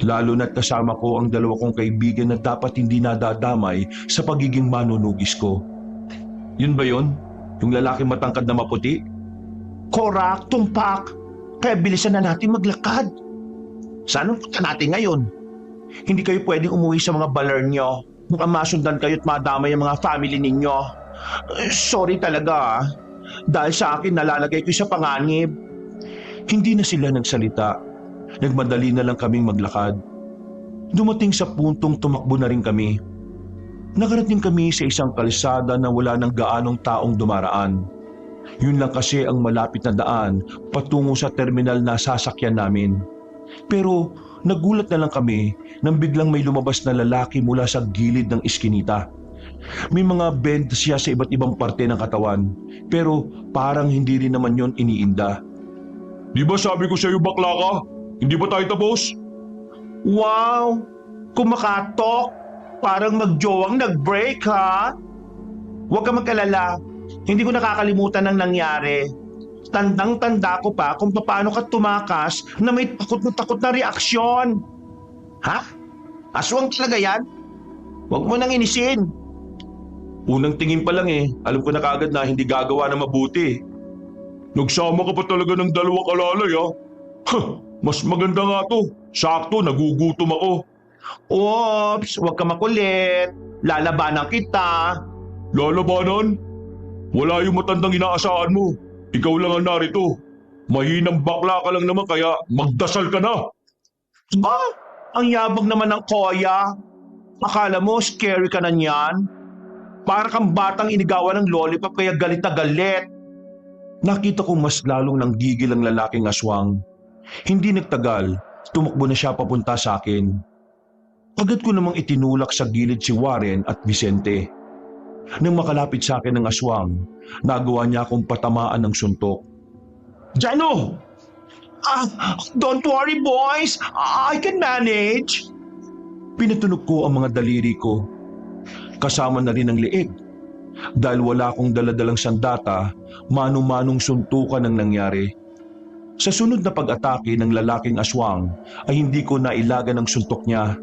Lalo na't kasama ko ang dalawa kong kaibigan na dapat hindi nadadamay sa pagiging manunugis ko. Yun ba yun? Yung lalaki matangkad na maputi? Korak, tumpak. Kaya bilisan na natin maglakad. Saan punta natin ngayon? Hindi kayo pwedeng umuwi sa mga baler nyo. Mukhang masundan kayo at madamay ang mga family ninyo. Sorry talaga Dahil sa akin nalalagay ko sa panganib. Hindi na sila nagsalita. Nagmadali na lang kaming maglakad. Dumating sa puntong tumakbo na rin kami. Nakarating kami sa isang kalsada na wala ng gaanong taong dumaraan. Yun lang kasi ang malapit na daan patungo sa terminal na sasakyan namin. Pero nagulat na lang kami nang biglang may lumabas na lalaki mula sa gilid ng iskinita. May mga bend siya sa iba't ibang parte ng katawan, pero parang hindi rin naman yon iniinda. Di ba sabi ko sa'yo bakla ka? Hindi ba tayo tapos? Wow! Kumakatok! Parang magjowang nag-break Huwag ka magkalala. Hindi ko nakakalimutan ang nangyari. Tandang-tanda ko pa kung paano ka tumakas na may takot na reaksyon. Ha? Aswang talaga yan? Huwag mo nang inisin. Unang tingin pa lang alam ko na kaagad na hindi gagawa na mabuti. Nagsama ka pa talaga ng dalawang alalay Mas maganda nga to. Sakto, nagugutom ako. Oops, huwag ka makulit. Lalabanan kita. Lalabanan? Wala yung matandang inaasahan mo. Ikaw lang ang narito. Mahinang bakla ka lang naman kaya magdasal ka na. Ba? Ang yabang naman ng koya. Akala mo scary ka na niyan? Para kang batang inigawan ng lollipop kaya galit na galit. Nakita kong mas lalong nanggigil ang lalaking aswang. Hindi nagtagal, tumakbo na siya papunta sa akin. Agad ko namang itinulak sa gilid si Warren at Vicente. Nang makalapit sa akin ng aswang, nagawa niya akong patamaan ng suntok. Jano! Don't worry boys, I can manage. Pinatunog ko ang mga daliri ko. Kasama na rin ang leeg. Dahil wala akong daladalang sandata, mano-manong suntukan ang nangyari. Sa sunod na pag-atake ng lalaking aswang ay hindi ko nailagan ang suntok niya.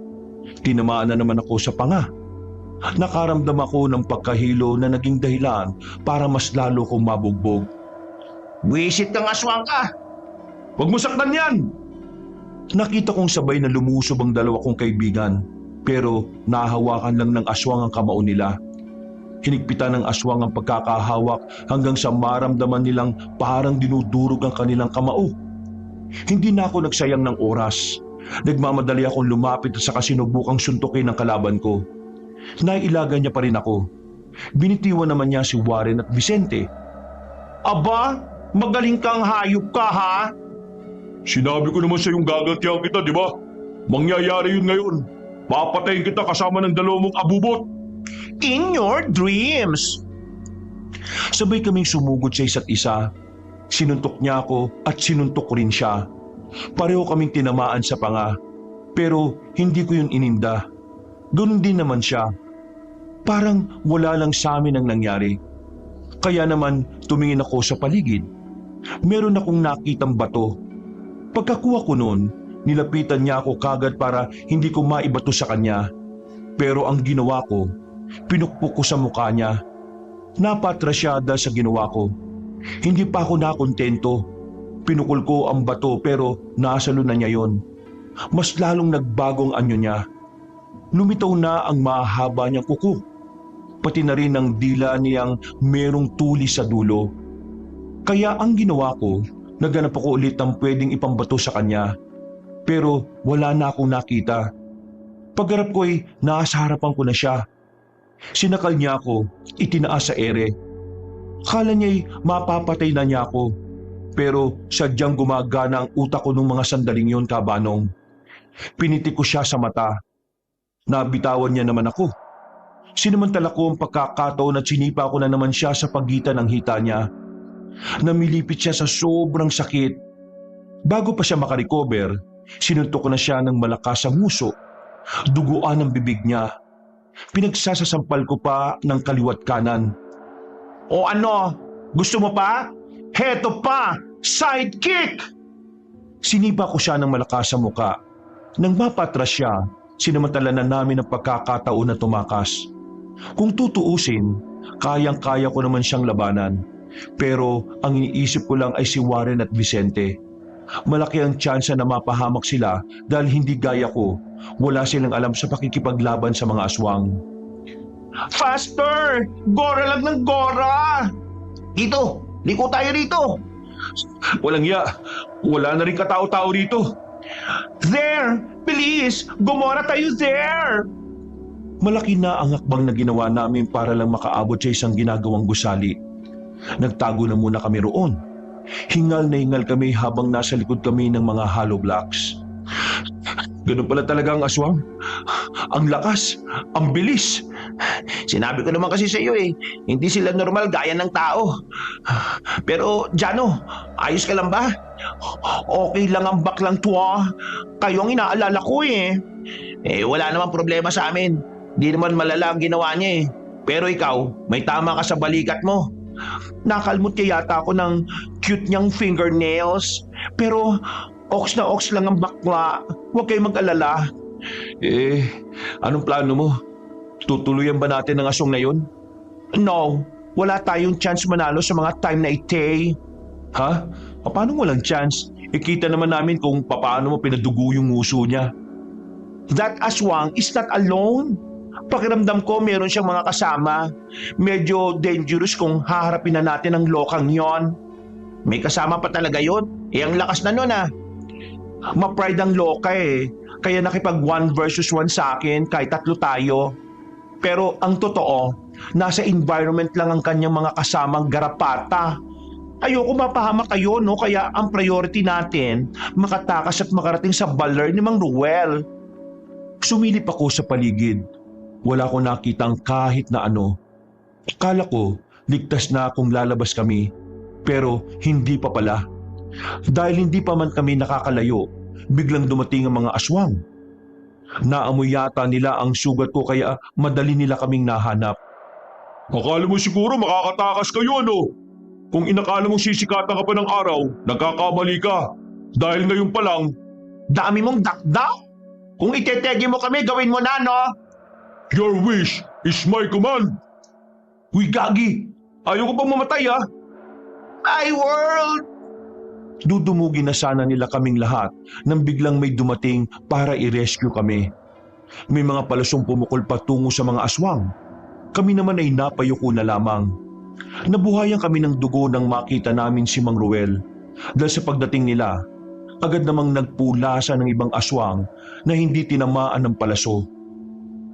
Tinamaan na naman ako sa panga. Nakaramdam ako ng pagkahilo na naging dahilan para mas lalo kong mabugbog. Wisit kang aswang ka! Huwag mo saktan yan! Nakita kong sabay na lumusob ang dalawa kong kaibigan, pero nahahawakan lang ng aswang ang kamao nila. Hinigpitan ng aswang ang pagkakahawak hanggang sa maramdaman nilang parang dinudurog ang kanilang kamao. Hindi na ako nagsayang ng oras. Nagmamadali akong lumapit at saka sinubukang suntukin ang kalaban ko. Nailagan niya pa rin ako. Binitiwan naman niya si Warren at Vicente. Aba, magaling kang hayop ka Sinabi ko naman sa yung gagantihan kita, di ba? Mangyayari yun ngayon. Papatayin kita kasama ng dalawang mong abubot. In your dreams. Sabay kaming sumugod sa isa't isa. Sinuntok niya ako at sinuntok ko rin siya. Pareho kaming tinamaan sa panga. Pero hindi ko yun ininda. Ganun din naman siya. Parang wala lang sa amin ang nangyari. Kaya naman tumingin ako sa paligid. Meron akong nakitang bato. Pagkakuha ko noon, nilapitan niya ako kagad para hindi ko maibato sa kanya. Pero ang ginawa ko, pinukpok ko sa mukha niya. Napatrasyada sa ginawa ko. Hindi pa ako nakontento. Pinukol ko ang bato pero nasalo na niya yon. Mas lalong nagbagong anyo niya. Lumitaw na ang mahaba niyang kuko. Pati na rin ang dila niyang merong tuli sa dulo. Kaya ang ginawa ko, naghanap ako ulit ng pwedeng ipambato sa kanya. Pero wala na akong nakita. Pagharap ko ay nasa harapan ko na siya. Sinakal niya ako, itinaas sa ere. Kala niya'y mapapatay na niya ako. Pero sadyang gumagana ang utak ko nung mga sandaling yon, kabanong. Pinitik ko siya sa mata. Nabitawan niya naman ako. Sinamantala ko ang pagkakataon at sinipa ko na naman siya sa pagitan ng hita niya. Namilipit siya sa sobrang sakit. Bago pa siya makarecover, sinuntok ko na siya ng malakas sa muso. Duguan ang bibig niya. Pinagsasasampal ko pa ng kaliwat kanan. O ano? Gusto mo pa? Heto pa! Sidekick! Sinipa ko siya ng malakas sa muka. Nang mapatras siya, sinamantala na namin ang pagkakataon na tumakas. Kung tutuusin, kayang-kaya ko naman siyang labanan. Pero ang iniisip ko lang ay si Warren at Vicente. Malaki ang tsansa na mapahamak sila dahil hindi gaya ko. Wala silang alam sa pakikipaglaban sa mga aswang. Faster! Gora lang ng gora! Dito! Liko tayo rito! Walang ya. Wala na rin katao-tao rito. There! Please! Gumora tayo there! Malaki na ang hakbang na ginawa namin para lang makaabot sa isang ginagawang gusali. Nagtago na muna kami roon. Hingal na hingal kami habang nasa likod kami ng mga hollow blocks. Ganun pala talaga ang aswang. Ang lakas, ang bilis. Sinabi ko naman kasi sa iyo hindi sila normal gaya ng tao. Pero Jano, ayos ka lang ba? Okay lang ang baklang tuwa. Kayo ang inaalala ko wala namang problema sa amin. Di naman malala ang ginawa niya Pero ikaw, may tama ka sa balikat mo. Nakalmot kaya yata ako ng cute niyang fingernails. Pero oks na oks lang ang bakla. Huwag kayong mag-alala. Anong plano mo? Tutuluyan ba natin ang aswang na yun? No, wala tayong chance manalo sa mga time na ite. Ha? Paano walang chance? Ikita naman namin kung paano mo pinadugo yung nguso niya. That aswang is not alone. Pakiramdam ko meron siyang mga kasama. Medyo dangerous kung haharapin na natin ang lokang yon. May kasama pa talaga yun. Ang lakas na nun Ma-pride ang loka Kaya nakipag 1 versus 1 sa akin kahit 3 tayo. Pero ang totoo, nasa environment lang ang kanyang mga kasamang garapata. Ayoko mapahamak kayo, no? Kaya ang priority natin, makatakas at makarating sa baler ni Mang Ruel. Sumilip ako sa paligid. Wala ko nakitang kahit na ano. Akala ko, ligtas na kung lalabas kami. Pero hindi pa pala. Dahil hindi pa man kami nakakalayo, biglang dumating ang mga aswang. Naamoy yata nila ang sugat ko kaya madali nila kaming nahanap. Akala mo siguro makakatakas kayo, ano? Kung inakala mong sisikatan ka pa ng araw, nagkakamali ka. Dahil ngayon pa lang, Dami mong dakdak? Kung itetegi mo kami, gawin mo na, no? your wish is my command. Huy gagi! Ayaw ko pang mamatay My world! Dudumugin na sana nila kaming lahat nang biglang may dumating para i-rescue kami. May mga palusong pumukol patungo sa mga aswang. Kami naman ay napayuko na lamang. Nabuhayan kami ng dugo nang makita namin si Mang Ruel. Dahil sa pagdating nila, agad namang nagpulasa ng ibang aswang na hindi tinamaan ng palaso.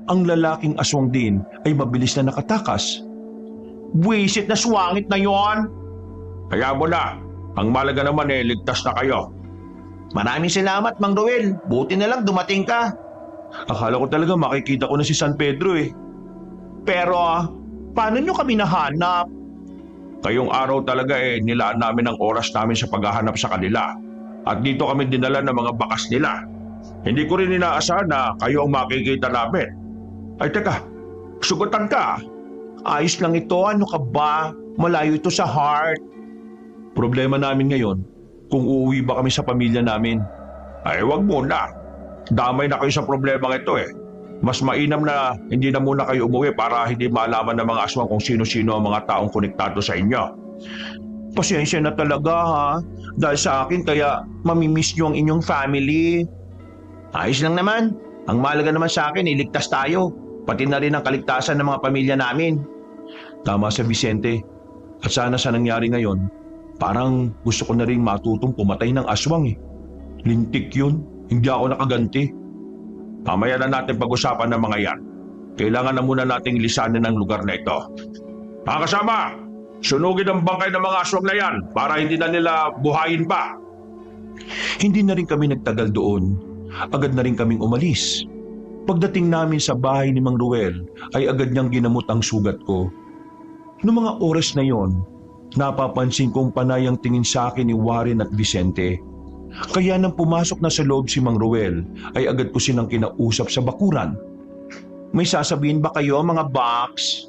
Ang lalaking aswang din ay mabilis na nakatakas. Buwisit na swangit na yon. Kaya mo na. Ang malaga naman ligtas na kayo. Maraming salamat, Mang Ruel. Buti na lang dumating ka. Akala ko talaga makikita ko na si San Pedro Pero, paano nyo kami nahanap? Kayong araw talaga nilaan namin ang oras namin sa paghahanap sa kanila. At dito kami dinala ng mga bakas nila. Hindi ko rin inaasahan na kayo ang makikita namin. Ay teka, sugutan ka. Ayos lang ito, ano ka ba? Malayo ito sa heart. Problema namin ngayon, kung uuwi ba kami sa pamilya namin. Ay wag muna. Damay na kayo sa problema ito Mas mainam na hindi na muna kayo umuwi para hindi malaman ng mga aswang kung sino-sino ang mga taong konektado sa inyo. Pasensya na talaga ha. Dahil sa akin kaya mamimiss nyo ang inyong family. Ayos lang naman. Ang mahalaga naman sa akin, iligtas tayo. Pati na rin ang kaligtasan ng mga pamilya namin. Tama sa Vicente. At sana sa nangyari ngayon, parang gusto ko na rin matutong pumatay ng aswang Lintik yun. Hindi ako nakaganti. Mamaya na natin pag-usapan ng mga yan. Kailangan na muna nating lisanin ang lugar na ito. Mga kasama, sunugin ang bangkay ng mga aswang na yan para hindi na nila buhayin pa. Hindi na rin kami nagtagal doon. Agad na rin kaming umalis. Pagdating namin sa bahay ni Mang Ruel, ay agad niyang ginamot ang sugat ko. Noong mga oras na yon, napapansin kong panay ang tingin sa akin ni Warren at Vicente. Kaya nang pumasok na sa loob si Mang Ruel, ay agad ko silang kinausap sa bakuran. May sasabihin ba kayo mga box?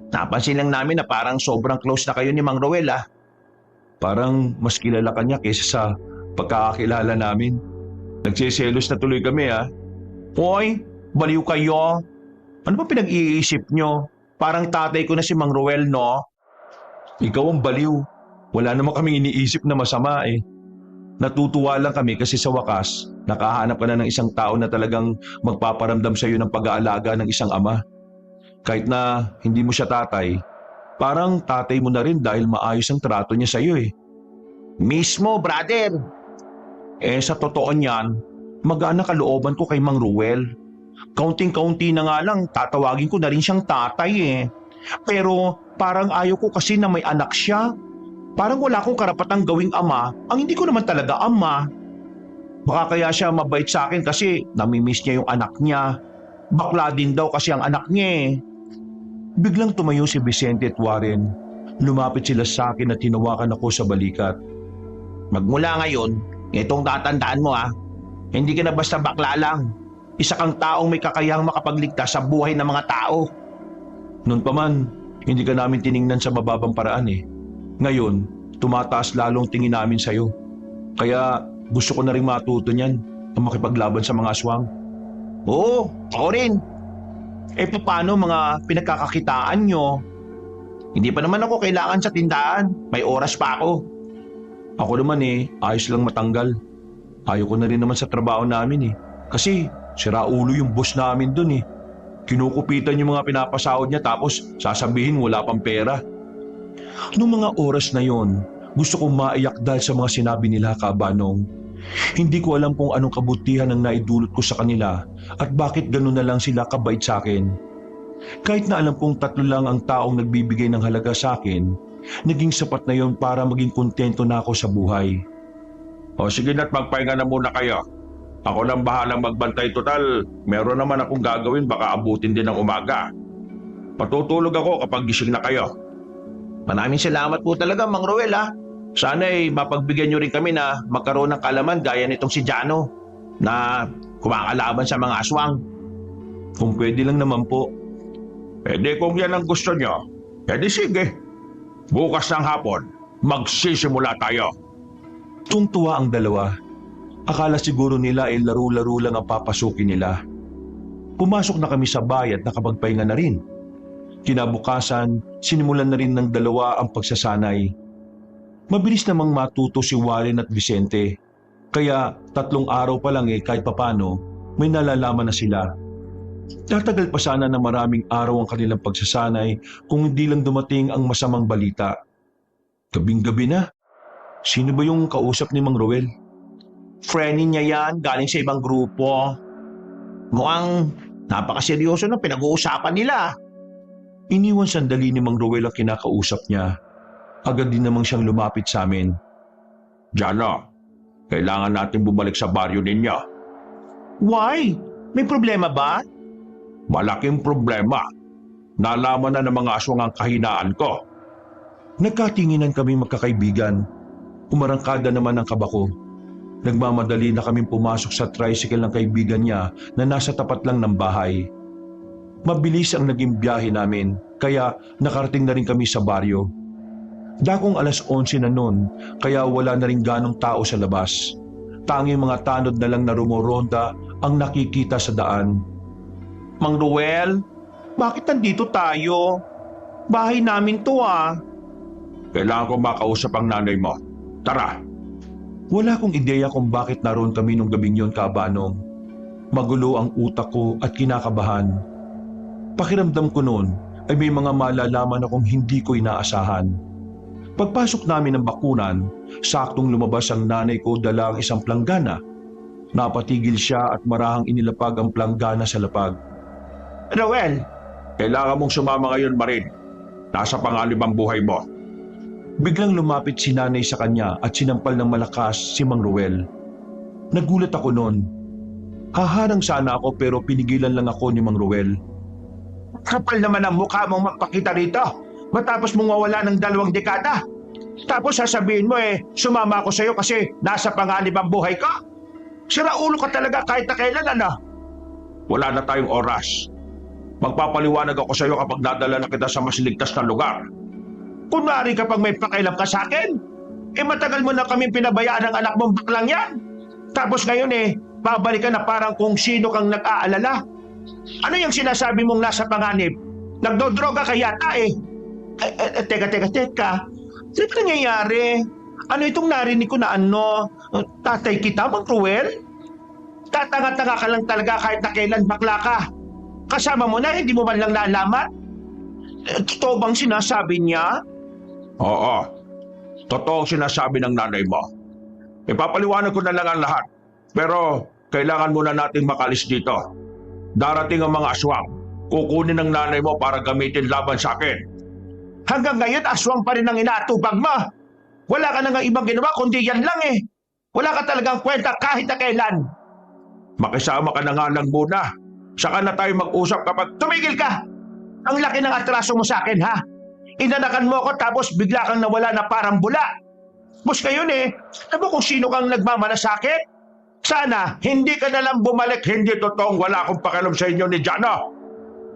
Napansin lang namin na parang sobrang close na kayo ni Mang Ruel Parang mas kilala kanya kaysa sa pagkakakilala namin. Nagsiselos na tuloy kami Hoy, baliw kayo. Ano ba pinag-iisip nyo? Parang tatay ko na si Mang Ruel, no? Ikaw ang baliw. Wala naman kaming iniisip na masama Natutuwa lang kami kasi sa wakas, nakahanap ka na ng isang tao na talagang magpaparamdam sa iyo ng pag-aalaga ng isang ama. Kahit na hindi mo siya tatay, parang tatay mo na rin dahil maayos ang trato niya sa iyo Mismo, brother. Sa totoo niyan, magaan na kalooban ko kay Mang Ruel. Kaunting-kaunti na nga lang, tatawagin ko na rin siyang tatay Pero parang ayaw ko kasi na may anak siya. Parang wala akong karapatang gawing ama ang hindi ko naman talaga ama. Baka kaya siya mabait sa akin kasi namimiss niya yung anak niya. Bakla din daw kasi ang anak niya Biglang tumayo si Vicente at Warren. Lumapit sila sa akin at tinawakan ako sa balikat. Magmula ngayon, itong tatandaan mo hindi ka na basta bakla lang. Isa kang taong may kakayahang makapagligtas sa buhay ng mga tao. Noon pa man, hindi ka namin tiningnan sa mababang paraan Ngayon, tumataas lalong tingin namin sa'yo. Kaya gusto ko na rin matuto niyan ang makipaglaban sa mga aswang. Oo, ako rin. Paano mga pinagkakakitaan nyo? Hindi pa naman ako kailangan sa tindahan. May oras pa ako. Ako naman ayos lang matanggal. Ayaw ko na rin naman sa trabaho namin Kasi sira ulo yung boss namin dun Kinukupitan yung mga pinapasahod niya tapos sasabihin wala pang pera. Noong mga oras na yon, gusto kong maiyak dahil sa mga sinabi nila Kabanong. Hindi ko alam kung anong kabutihan ang naidulot ko sa kanila at bakit gano'n na lang sila kabait sa akin. Kahit na alam kong 3 lang ang taong nagbibigay ng halaga sa akin, naging sapat na yon para maging kontento na ako sa buhay. O sige na't magpahinga na muna kayo. Ako nang bahalang magbantay total. Meron naman akong gagawin, baka abutin din ng umaga. Patutulog ako kapag gising na kayo. Maraming salamat po talaga, Mang Ruel Sana'y mapagbigyan nyo rin kami na magkaroon ng kalaman gaya nitong si Jano na kumakalaban sa mga aswang. Kung pwede lang naman po. Kung yan ang gusto nyo, sige. Bukas ng hapon, magsisimula tayo. Tungtuwa ang dalawa. Akala siguro nila laro-laro lang ang papasukin nila. Pumasok na kami sa bahay at nakapagpahinga na rin. Kinabukasan, sinimulan na rin ng dalawa ang pagsasanay. Mabilis namang matuto si Warren at Vicente. Kaya 3 araw pa lang kahit papano, may nalalaman na sila. Tatagal pa sana na maraming araw ang kanilang pagsasanay kung hindi lang dumating ang masamang balita. Gabing-gabi na. Sino ba yung kausap ni Mang Ruel? Friendin niya yan, galing sa ibang grupo. Mukhang napakaseryoso ng pinag-uusapan nila. Iniwan sandali ni Mang Ruel ang kinakausap niya. Agad din namang siyang lumapit sa amin. Jano, kailangan natin bumalik sa baryo ninyo. Why? May problema ba? Malaking problema. Nalaman na ng mga aswang ang kahinaan ko. Nagkatinginan kami magkakaibigan. Umarangkada naman ang kaba ko. Nagmamadali na kaming pumasok sa tricycle ng kaibigan niya na nasa tapat lang ng bahay. Mabilis ang naging biyahe namin, kaya nakarating na rin kami sa baryo. Dakong 11:11 na noon, kaya wala na rin ganong tao sa labas. Tanging mga tanod na lang na rumoronda ang nakikita sa daan. Mang Ruel, bakit nandito tayo? Bahay namin to ah. Kailangan ko makausap ang nanay mo. Tara! Wala akong ideya kung bakit naroon kami nung gabing yon, Kabanong. Magulo ang utak ko at kinakabahan. Pakiramdam ko noon ay may mga malalaman akong hindi ko inaasahan. Pagpasok namin ng bakunan, saktong lumabas ang nanay ko dala ang isang planggana. Napatigil siya at marahang inilapag ang planggana sa lapag. Ruel, Kailangan mong sumama ngayon, Marin. Nasa panganib ang buhay mo. Biglang lumapit si nanay sa kanya at sinampal ng malakas si Mang Ruel. Nagulat ako noon. Haharang sana ako pero pinigilan lang ako ni Mang Ruel. kapal naman ang mukha mong magpakita rito. Matapos mong mawala ng 2 dekada. Tapos sasabihin mo sumama ako sa'yo kasi nasa panganib ang buhay ko? Sira ulo ka talaga kahit na kailan ano? Wala na tayong oras. Magpapaliwanag ako sa iyo kapag nadala na kita sa mas ligtas na lugar. Kunwari kapag may pakailam ka sa akin, matagal mo na kami pinabayaan ng anak mong baklang yan. Tapos ngayon babalik ka na parang kung sino kang nag-aalala. Ano yung sinasabi mong nasa panganib? Nagdodroga ka yata Teka. Ano ba nangyayari? Ano itong narinig ko na tatay kita, Mang Ruel? Tatanga-tanga ka lang talaga kahit na kailan bakla ka. Kasama mo na, hindi mo man lang nalaman? Totoo bang sinasabi niya? Oo. Totoo ang sinasabi ng nanay mo. Ipapaliwanag ko na lang ang lahat. Pero kailangan muna nating makalis dito. Darating ang mga aswang. Kukunin ng nanay mo para gamitin laban sa akin. Hanggang ngayon, aswang pa rin ang inaatubag mo. Wala ka na nga ibang ginawa kundi yan lang Wala ka talagang kwenta kahit na kailan. Makisama ka na nga lang muna. Saka na tayo mag-usap kapag... Tumigil ka! Ang laki ng atraso mo sa akin, ha? Inanakan mo ako tapos bigla kang nawala na parang bula. Bus ngayon alam mo kung sino kang nagmamana sa akin? Sana, hindi ka na lang bumalik. Hindi totoong wala akong pakialam sa inyo ni Jano.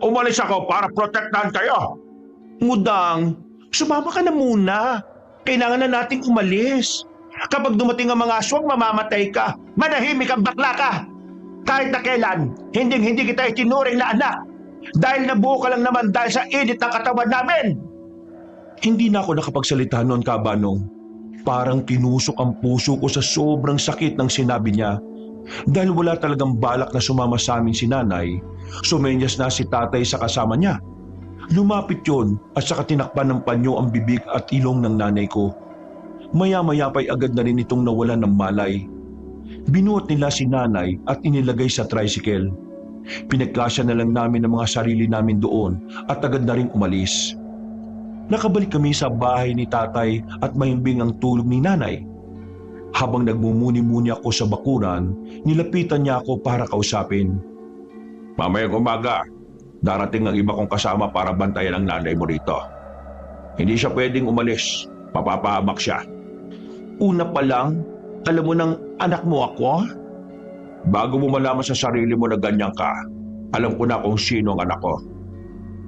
Umalis ako para protektahan kayo. Mudang, sumama ka na muna. Kailangan na nating umalis. Kapag dumating ang mga aswang, mamamatay ka. Manahimik ang bakla ka. Kahit na kailan, hindi kita itinuring na anak. Dahil nabuo ka lang naman dahil sa init ng katawan namin. Hindi na ako nakapagsalita noon, Kabanong. Parang tinusok ang puso ko sa sobrang sakit ng sinabi niya. Dahil wala talagang balak na sumama sa amin si nanay, sumenyas na si tatay sa kasama niya. Lumapit yun at saka tinakpan ng panyo ang bibig at ilong ng nanay ko. Maya-maya pa'y agad na rin itong nawalan ng malay. Binuot nila si nanay at inilagay sa tricycle. Pinagkasya na lang namin ang mga sarili namin doon at agad na rin umalis. Nakabalik kami sa bahay ni tatay at mahimbing ang tulog ni nanay. Habang nagmumuni-muni ako sa bakuran, nilapitan niya ako para kausapin. Mamayang umaga, darating ang iba kong kasama para bantayan ang nanay mo rito. Hindi siya pwedeng umalis. Mapapahamak siya. Una pa lang, alam mo ng anak mo ako? Bago mo malaman sa sarili mo na ganyan ka, alam ko na kung sino ang anak ko.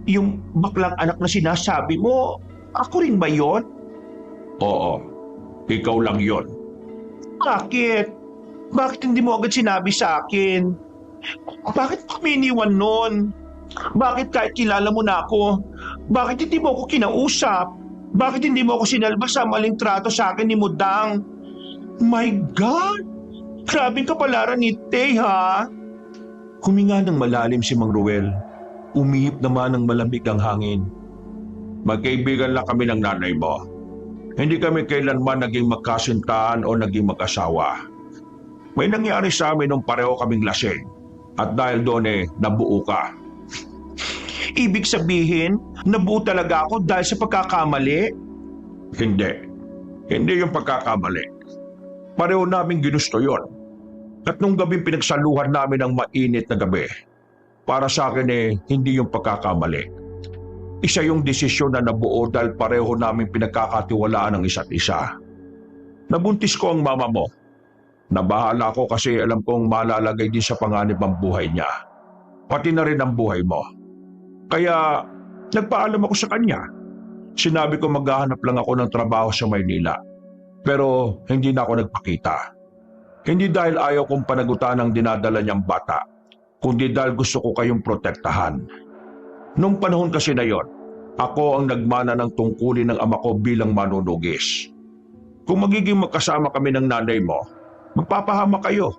Yung baklang anak na sinasabi mo, ako rin ba yon? Oo, ikaw lang yon. Bakit? Bakit hindi mo agad sinabi sa akin? Bakit kami iniwan nun? Bakit kahit kilala mo na ako? Bakit hindi mo ako kinausap? Bakit hindi mo ako sinalba sa maling trato sa akin ni Mudang? My God! Grabing kapalaran ni Tay, ha? Huminga ng malalim si Mang Ruel. Umihip naman ng malamig ang hangin. Magkaibigan lang kami ng nanay mo. Hindi kami kailanman naging magkasintahan o naging mag-asawa. May nangyari sa amin nung pareho kaming lasing. At dahil doon nabuo ka. Ibig sabihin, nabuo talaga ako dahil sa pagkakamali? Hindi. Hindi yung pagkakamali. Pareho namin ginusto yon. At nung gabing pinagsaluhan namin ang mainit na gabi, para sa akin hindi yung pagkakamali. Isa yung desisyon na nabuo dahil pareho namin pinagkakatiwalaan ng isa't isa. Nabuntis ko ang mama mo. Nabahala ko kasi alam kong malalagay din sa panganib ang buhay niya. Pati na rin ang buhay mo. Kaya nagpaalam ako sa kanya. Sinabi ko maghahanap lang ako ng trabaho sa Maynila. Pero hindi na ako nagpakita. Hindi dahil ayaw kong panagutan ang dinadala niyang bata, kundi dahil gusto ko kayong protektahan. Nung panahon kasi na yon, ako ang nagmana ng tungkulin ng ama ko bilang manunugis. Kung magiging magkasama kami ng nanay mo, magpapahama kayo,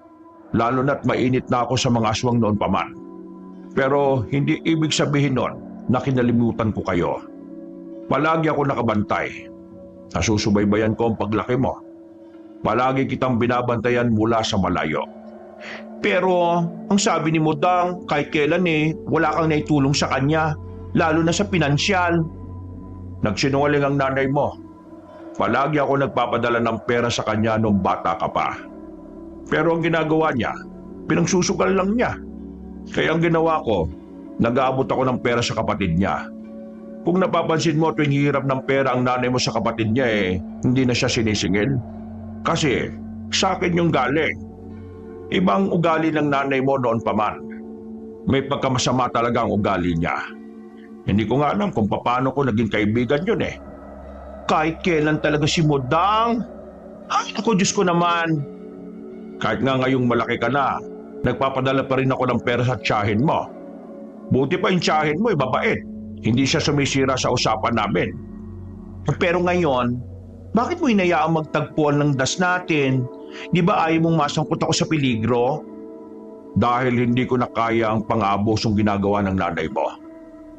lalo na't mainit na ako sa mga aswang noon pa man. Pero hindi ibig sabihin nun na kinalimutan ko kayo. Palagi ako nakabantay. Nasusubaybayan ko ang paglaki mo. Palagi kitang binabantayan mula sa malayo. Pero ang sabi ni Modang, kahit kailan wala kang naitulong sa kanya, lalo na sa pinansyal. Nagsinungaling ang nanay mo. Palagi ako nagpapadala ng pera sa kanya nung bata ka pa. Pero ang ginagawa niya, pinangsusugal lang niya. Kaya ang ginawa ko, nag-aabot ako ng pera sa kapatid niya. Kung napapansin mo tuwing hirap ng pera ang nanay mo sa kapatid niya hindi na siya sinisingil. Kasi sa akin yung galing. Ibang ugali ng nanay mo noon pa man. May pagkamasama talaga ang ugali niya. Hindi ko nga alam kung paano ko naging kaibigan yun Kahit kailan talaga si Modang. Ay, ako Diyos ko naman. Kahit nga ngayong malaki ka na, nagpapadala pa rin ako ng pera sa tiyahin mo. Buti pa yung tiyahin mo, mabait. Hindi siya sumisira sa usapan namin. Pero ngayon, bakit mo inayaang magtagpuan ng das natin? Di ba ayaw mong masangkot ako sa peligro? Dahil hindi ko na kaya ang pang-aabusong ginagawa ng nanay mo.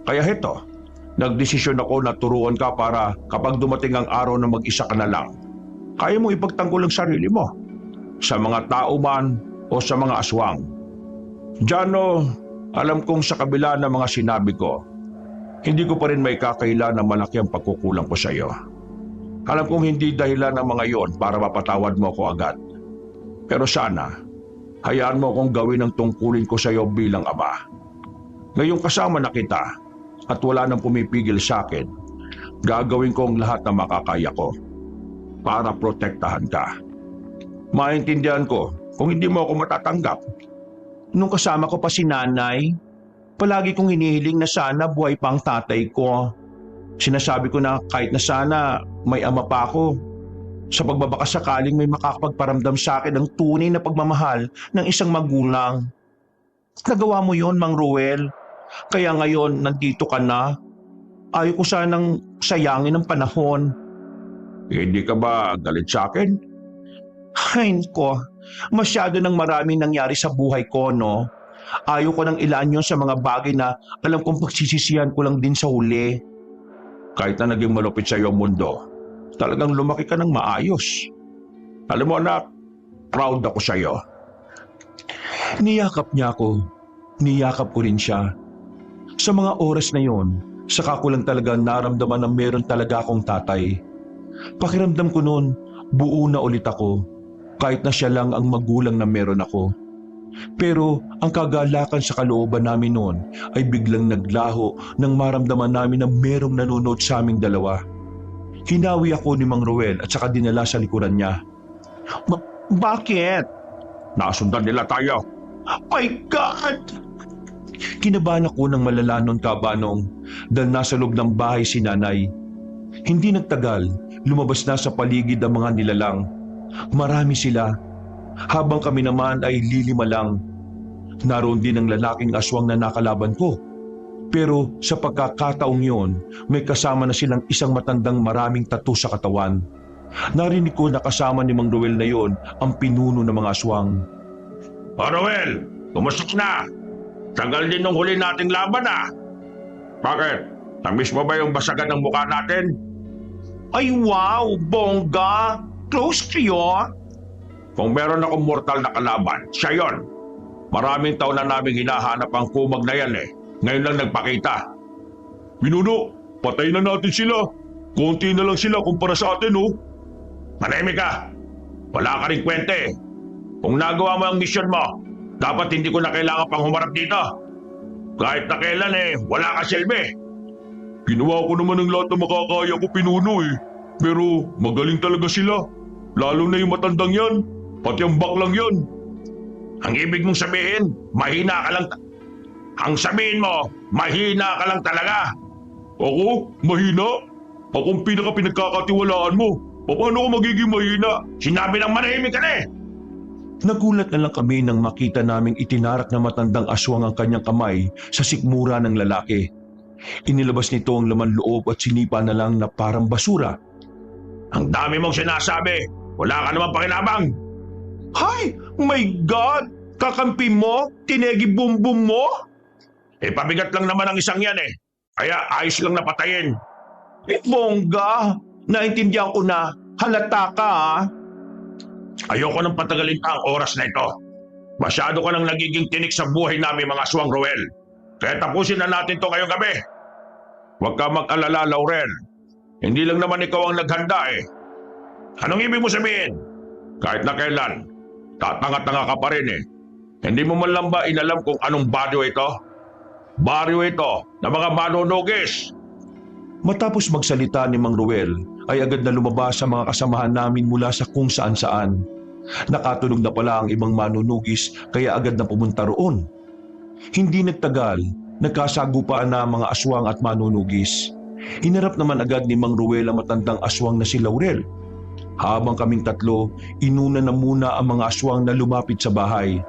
Kaya heto, nagdesisyon ako na turuan ka para kapag dumating ang araw na mag-isa ka na lang, kaya mo ipagtanggol ang sarili mo. Sa mga tao man o sa mga aswang. Jano, alam kong sa kabila ng mga sinabi ko, hindi ko pa rin may kakaila na malaki ang pagkukulang ko sa iyo. Alam kong hindi dahilan ng mga yon para mapatawad mo ako agad. Pero sana, hayaan mo akong gawin ang tungkulin ko sa iyo bilang ama. Ngayong kasama na kita at wala nang pumipigil sa akin, gagawin ko ang lahat na makakaya ko para protektahan ka. Maintindihan ko kung hindi mo ako matatanggap. Nung kasama ko pa si nanay, palagi kong hinihiling na sana buhay pa ang tatay ko. Sinasabi ko na kahit na sana may ama pa ako, sa pagbabakasakaling may makakapagparamdam sa akin ng tunay na pagmamahal ng isang magulang. Nagawa mo yon, Mang Ruel. Kaya ngayon nandito ka na. Ayaw ko sanang sayangin ang panahon. Hindi ka ba galit sa akin? Ay ko, masyado nang maraming nangyari sa buhay ko, no? Ayaw ko nang ilaan yun sa mga bagay na alam kong pagsisisihan ko lang din sa huli. Kahit na naging malupit sa iyo ang mundo, talagang lumaki ka ng maayos. Alam mo anak, proud ako sa iyo. Niyakap niya ako. Niyakap ko rin siya. Sa mga oras na yon, saka ko lang talaga naramdaman na meron talaga akong tatay. Pakiramdam ko noon, buo na ulit ako. Kahit na siya lang ang magulang na meron ako. Pero ang kagalakan sa kalooban namin noon ay biglang naglaho nang maramdaman namin na merong nanonood sa aming dalawa. Hinawi ako ni Mang Ruel at saka dinala sa likuran niya. Bakit? Nasundan nila tayo. My God! Kinabahan ako ng malala noon kabanong dahil nasa loob ng bahay si nanay. Hindi nagtagal, lumabas na sa paligid ang mga nilalang. Marami sila. Habang kami naman ay lilima lang. Naroon din ang lalaking aswang na nakalaban ko. Pero sa pagkakataong yon, may kasama na silang isang matandang maraming tattoo sa katawan. Narinig ko na kasama ni Mang Ruel na yon ang pinuno ng mga aswang. Ruel, kumusta na? Tagal din nung huli nating laban Bakit? Namiss mo ba yung basagan ng mukha natin? Ay wow, bongga! Close kayo? Kung meron akong mortal na kalaban, siya yon. Maraming taon na namin hinahanap ang kumag na yan Ngayon lang nagpakita. Pinuno, patay na natin sila. Konti na lang sila kumpara sa atin Manahimik ka. Wala ka rin kwente Kung nagawa mo ang misyon mo, dapat hindi ko na kailangan pang humarap dito. Kahit na kailan wala ka silbi. Ginawa ko naman ang lahat na makakaya ko, Pinuno eh. Pero magaling talaga sila. Lalo na yung matandang yan. Pati ang baklang yan. Ang ibig mong sabihin, mahina ka lang. Ang sabihin mo, mahina ka lang talaga. Ako? Mahina? Ako ang pinagkakatiwalaan mo. Paano ko magiging mahina? Sinabi ng manahimik ka na eh. Nagulat na lang kami nang makita naming itinarak na matandang aswang ang kanyang kamay sa sikmura ng lalaki. Inilabas nito ang laman loob at sinipa na lang na parang basura. Ang dami mong sinasabi. Wala ka naman pakinabang. Hay! My God! Kakampi mo? Tinegi bumbum mo? Pabigat lang naman ang isang yan eh. Kaya ayos lang na patayin. Bongga! Naintindihan ko na. Halata ka ha? Ayoko nang patagalin pa ang oras na ito. Masyado ka nang nagiging tinik sa buhay namin mga aswang, Roel. Kaya tapusin na natin to ngayong gabi. Huwag ka mag-alala, Laurel. Hindi lang naman ikaw ang naghanda eh. Anong ibig mo sabihin? Kahit na kailan, tatanga-tanga ka pa rin eh. Hindi mo man lang ba inalam kung anong baryo ito? Baryo ito na mga manunugis. Matapos magsalita ni Mang Ruel, ay agad na lumabas sa mga kasamahan namin mula sa kung saan-saan. Nakatunog na pala ang ibang manunugis kaya agad na pumunta roon. Hindi nagtagal, nagkasagupaan na ang mga aswang at manunugis. Hinarap naman agad ni Mang Ruel ang matandang aswang na si Laurel. Habang kaming tatlo, inuna na muna ang mga aswang na lumapit sa bahay.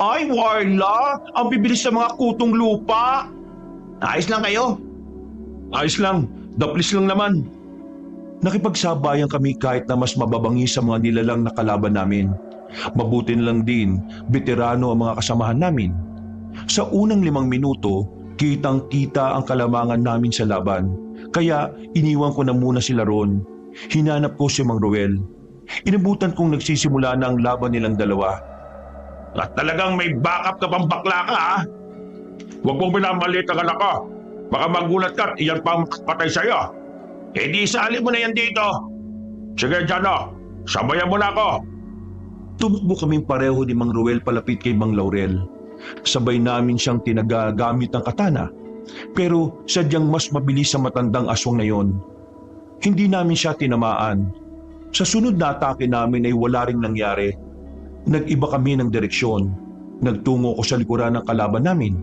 Ay, Warla! Ang bibilis sa mga kutong lupa! Ayos lang kayo? Ayos lang, daplis lang naman. Nakipagsabayan kami kahit na mas mababangi sa mga nilalang na kalaban namin. Mabuti lang din, veterano ang mga kasamahan namin. Sa unang 5 minuto, kitang-kita ang kalamangan namin sa laban. Kaya iniwan ko na muna sila ron. Hinanap ko si Mang Ruel. Inabutan kong nagsisimula na ang laban nilang dalawa. At talagang may backup ka pang bakla ka ha? Huwag mong minamalit ang anak ko. Baka magulat ka at iyan pang patay sa'yo. Di isali mo na yan dito. Sige, Jano. Sabayan mo na ako. Tumakbo kaming pareho ni Mang Ruel palapit kay Mang Laurel. Sabay namin siyang tinagagamit ng katana. Pero sadyang mas mabilis sa matandang aswang na yon. Hindi namin siya tinamaan. Sa sunod na atake namin ay wala ring nangyari. Nag-iba kami ng direksyon. Nagtungo ko sa likuran ng kalaban namin,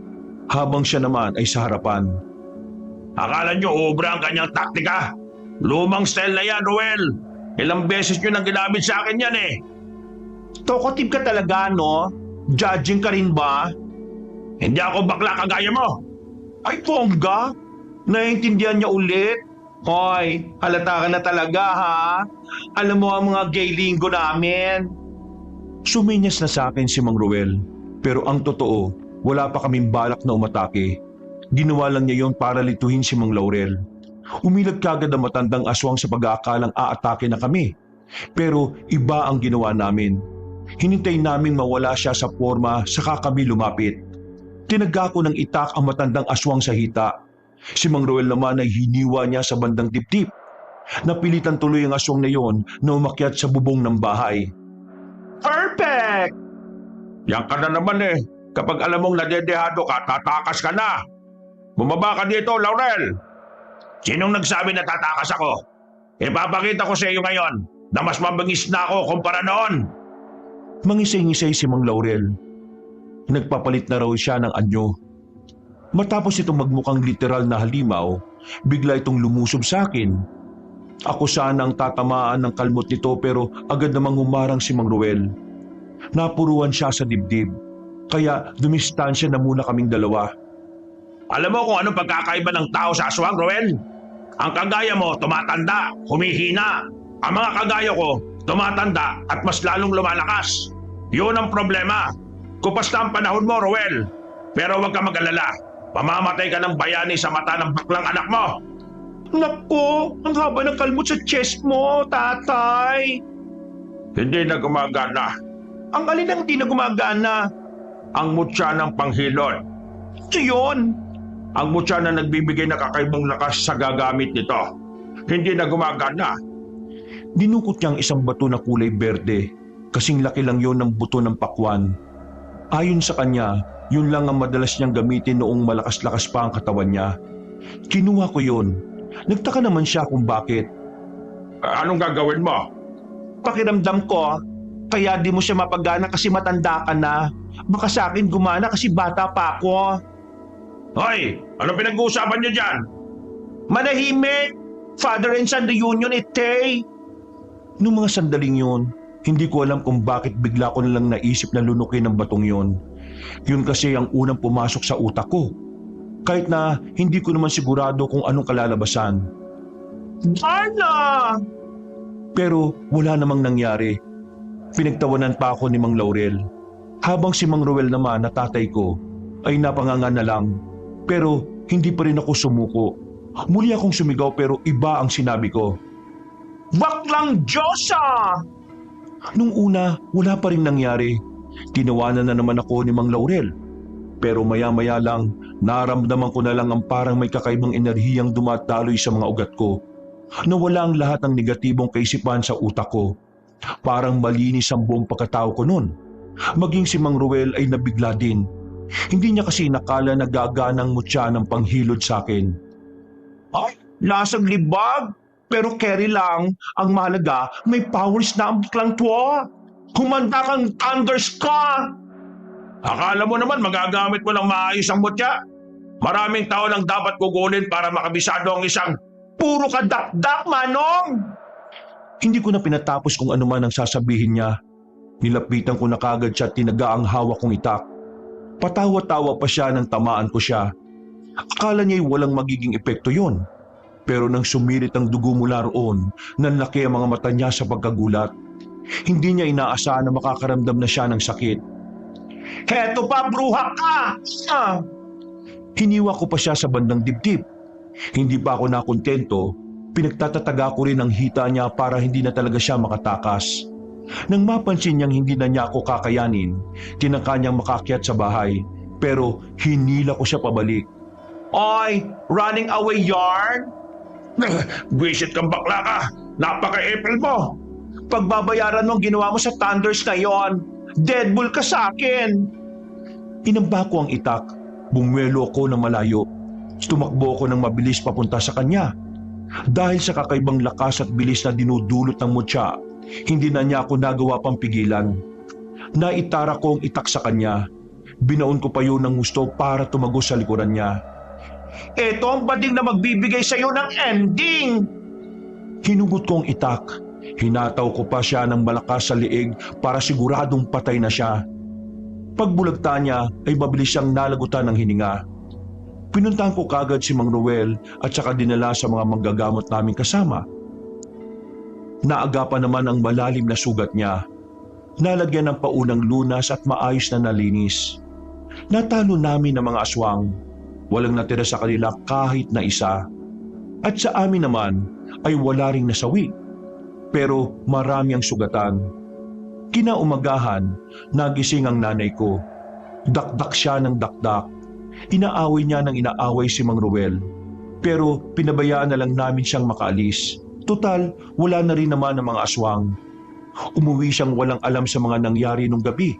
habang siya naman ay sa harapan. Akala nyo obra ang kanyang taktika? Lumang style na yan, Ruel. Ilang beses nyo nang ginamit sa akin yan eh. Talkative ka talaga, no? Judging ka rin ba? Hindi ako bakla kagaya mo. Ay, Bongga! Naiintindihan niya ulit? Hoy, halata ka na talaga ha? Alam mo ang mga gay linggo namin. Suminyas na sa akin si Mang Ruel. Pero ang totoo, wala pa kaming balak na umatake. Ginawa lang niya yon para lituhin si Mang Laurel. Umilag kagad ang matandang aswang sa pag-aakalang aatake na kami. Pero iba ang ginawa namin. Hinintay naming mawala siya sa forma saka kami lumapit. Tinaga ko ng itak ang matandang aswang sa hita. Si Mang Ruel naman ay hiniwa niya sa bandang dibdib. Napilitan tuloy ang aswang na yon na umakyat sa bubong ng bahay. Perfect! Yan ka na naman eh. Kapag alam mong nadedehado ka, tatakas ka na. Bumaba ka dito, Laurel. Sinong nagsabi na tatakas ako? Ipapakita ko sa iyo ngayon na mas mabangis na ako kumpara noon. Mangisay-ngisay si Mang Laurel. Nagpapalit na raw siya ng anyo. Matapos itong magmukhang literal na halimaw, bigla itong lumusob sa akin. Ako sana ang tatamaan ng kalmot nito pero agad namang humarang si Mang Ruel. Napuruan siya sa dibdib, kaya dumistansya na muna kaming dalawa. Alam mo kung anong pagkakaiba ng tao sa aswang, Ruel? Ang kagaya mo, tumatanda, humihina. Ang mga kagaya ko, tumatanda at mas lalong lumalakas. Yun ang problema. Kupas na ang panahon mo, Ruel. Pero huwag ka mag-alala. Pamamatay ka ng bayani sa mata ng baklang anak mo. Naku, ang haba ng kalmot sa chest mo, tatay. Hindi na gumagana. Ang alin ang di na gumagana? Ang mutya ng panghilod. Ito yun. Ang mutya na nagbibigay na kakaibang lakas sa gagamit nito. Hindi na gumagana. Dinukot niya ang isang bato na kulay berde. Kasing laki lang yon ng buto ng pakwan. Ayon sa kanya, yun lang ang madalas niyang gamitin noong malakas-lakas pa ang katawan niya. Kinuha ko yun. Nagtaka naman siya kung bakit. Anong gagawin mo? Pakiramdam ko, kaya di mo siya mapagana kasi matanda ka na. Baka sa akin gumana kasi bata pa ako. Hoy! Anong pinag-uusapan niyo dyan? Manahimik! Father and son reunion, Tay! Noong mga sandaling yun, hindi ko alam kung bakit bigla ko nalang naisip na lunukin ang batong yun. Yun kasi ang unang pumasok sa utak ko. Kahit na hindi ko naman sigurado kung anong kalalabasan. Darna! Pero wala namang nangyari. Pinagtawanan pa ako ni Mang Laurel. Habang si Mang Ruel naman na tatay ko ay napanganga na lang. Pero hindi pa rin ako sumuko. Muli akong sumigaw pero iba ang sinabi ko. Baklang Diyosa! Nung una, wala pa rin nangyari. Tinawanan na naman ako ni Mang Laurel. Pero maya-maya lang, naramdaman ko na lang ang parang may kakaibang enerhiyang dumadaloy sa mga ugat ko. Nawala ang lahat ng negatibong kaisipan sa utak ko. Parang malinis ang buong pagkatao ko noon. Maging si Mang Ruel ay nabigla din. Hindi niya kasi nakala na gaganang mutya ng panghilod sa akin. Ay, lasang libag! Pero carry lang, ang mahalaga, may powers na ang baklang tuwa. Kumanda kang thunders ka! Akala mo naman magagamit mo ng maayos ang mutya? Maraming tao lang dapat kukunin para makabisado ang isang... Puro ka dakdak, Manong! Hindi ko na pinatapos kung ano man ang sasabihin niya. Nilapitan ko na kagad siya at tinaga ang hawak kong itak. Patawa-tawa pa siya nang tamaan ko siya. Akala niya'y walang magiging epekto yon. Pero nang sumirit ang dugo mula roon, nanlaki ang mga mata niya sa pagkagulat. Hindi niya inaasahan na makakaramdam na siya ng sakit. Heto pa, bruha ka! Hiniwa ko pa siya sa bandang dibdib. Hindi pa ako nakontento, pinagtatataga ko rin ang hita niya para hindi na talaga siya makatakas. Nang mapansin niyang hindi na niya ako kakayanin, tinangka niyang makakyat sa bahay, pero hinila ko siya pabalik. Oy, running away yarn? Buwisit kang bakla ka! Napaka-April mo! Pagbabayaran mo ang ginawa mo sa thunders na yon. Deadpool ka sa akin. Inamba ko ang itak, bumwelo ako ng malayo. Tumakbo ako ng mabilis papunta sa kanya. Dahil sa kakaibang lakas at bilis na dinudulot ng mutya, hindi na niya ako nagawa pang pigilan. Naitara ko ang itak sa kanya. Binaon ko pa yun ng gusto para tumagos sa likuran niya. Ito ang bading na magbibigay sa iyo ng ending. Hinugot ko ang itak. Hinataw ko pa siya ng malakas sa liig para siguradong patay na siya. Pagbulagta niya ay mabilis siyang nalagutan ng hininga. Pinuntahan ko kagad si Mang Ruel at saka dinala sa mga manggagamot naming kasama. Naagapan naman ang malalim na sugat niya. Nalagyan ng paunang lunas at maayos na nalinis. Natalo namin ang mga aswang. Walang natira sa kanila kahit na isa. At sa amin naman ay wala ring nasawi. Pero marami ang sugatan. Kinaumagahan, nagising ang nanay ko. Dakdak siya ng dakdak. Inaaway niya ng inaaway si Mang Ruel. Pero pinabayaan na lang namin siyang makaalis. Total, wala na rin naman ang mga aswang. Umuwi siyang walang alam sa mga nangyari nung gabi.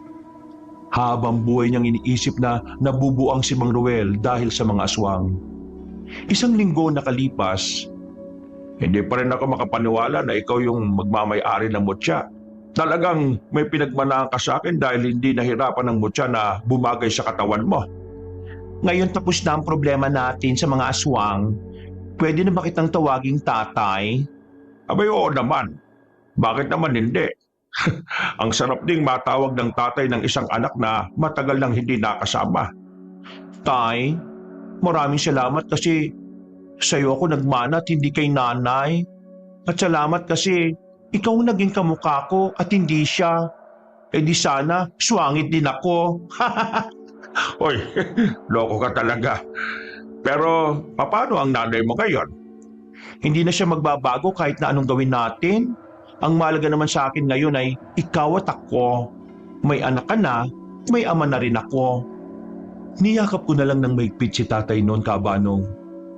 Habang buhay niyang iniisip na nabubuang si Mang Ruel dahil sa mga aswang. Isang linggo nakalipas. Hindi pa rin ako makapaniwala na ikaw yung magmamay-ari ng mutya. Talagang may pinagmanahan ka sa akin dahil hindi nahirapan ng mutya na bumagay sa katawan mo. Ngayon tapos na ang problema natin sa mga aswang. Pwede na ba kitang tawaging tatay? Abay, oo naman. Bakit naman hindi? Ang sarap ding matawag ng tatay ng isang anak na matagal nang hindi nakasama. Tay, maraming salamat kasi sa'yo ako nagmana at hindi kay nanay. At salamat kasi ikaw naging kamukha ko at hindi siya. Eh di sana, swangit din ako. Hoy, loko ka talaga. Pero paano ang nanay mo ngayon? Hindi na siya magbabago kahit na anong gawin natin. Ang mahalaga naman sa akin ngayon ay ikaw at ako. May anak ka na, may ama na rin ako. Niyakap ko na lang ng maigpit si tatay noon, Kabanong.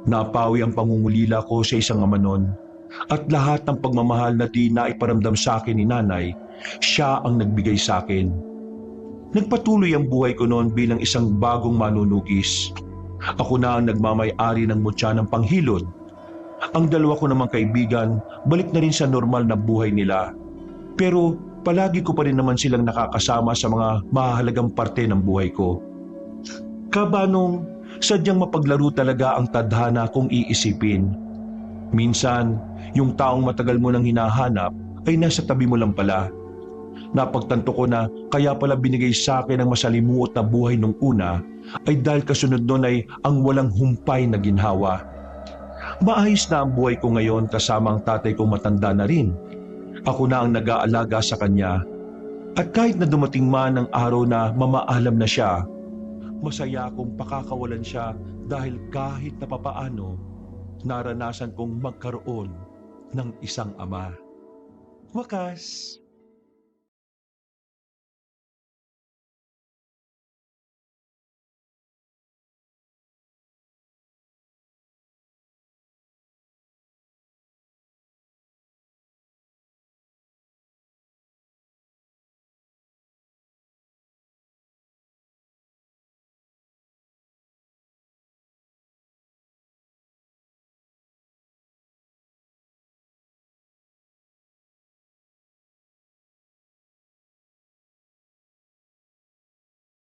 Napawi ang pangungulila ko sa isang ama noon. At lahat ng pagmamahal na di naiparamdam sa akin ni nanay, siya ang nagbigay sa akin. Nagpatuloy ang buhay ko noon bilang isang bagong manunugis. Ako na ang nagmamay-ari ng mutya ng panghilod. Ang dalawa ko namang kaibigan, balik na rin sa normal na buhay nila. Pero palagi ko pa rin naman silang nakakasama sa mga mahalagang parte ng buhay ko. Kabanong, sadyang mapaglaro talaga ang tadhana kung iisipin. Minsan, yung taong matagal mo nang hinahanap ay nasa tabi mo lang pala. Napagtanto ko na kaya pala binigay sa akin ang masalimuot na buhay nung una ay dahil kasunod nun ay ang walang humpay na ginhawa. Maayos na ang buhay ko ngayon kasama ang tatay kong matanda na rin. Ako na ang nag-aalaga sa kanya. At kahit na dumating man ang araw na mamaalam na siya, masaya akong pakakawalan siya dahil kahit na papaano, naranasan kong magkaroon ng isang ama. Wakas!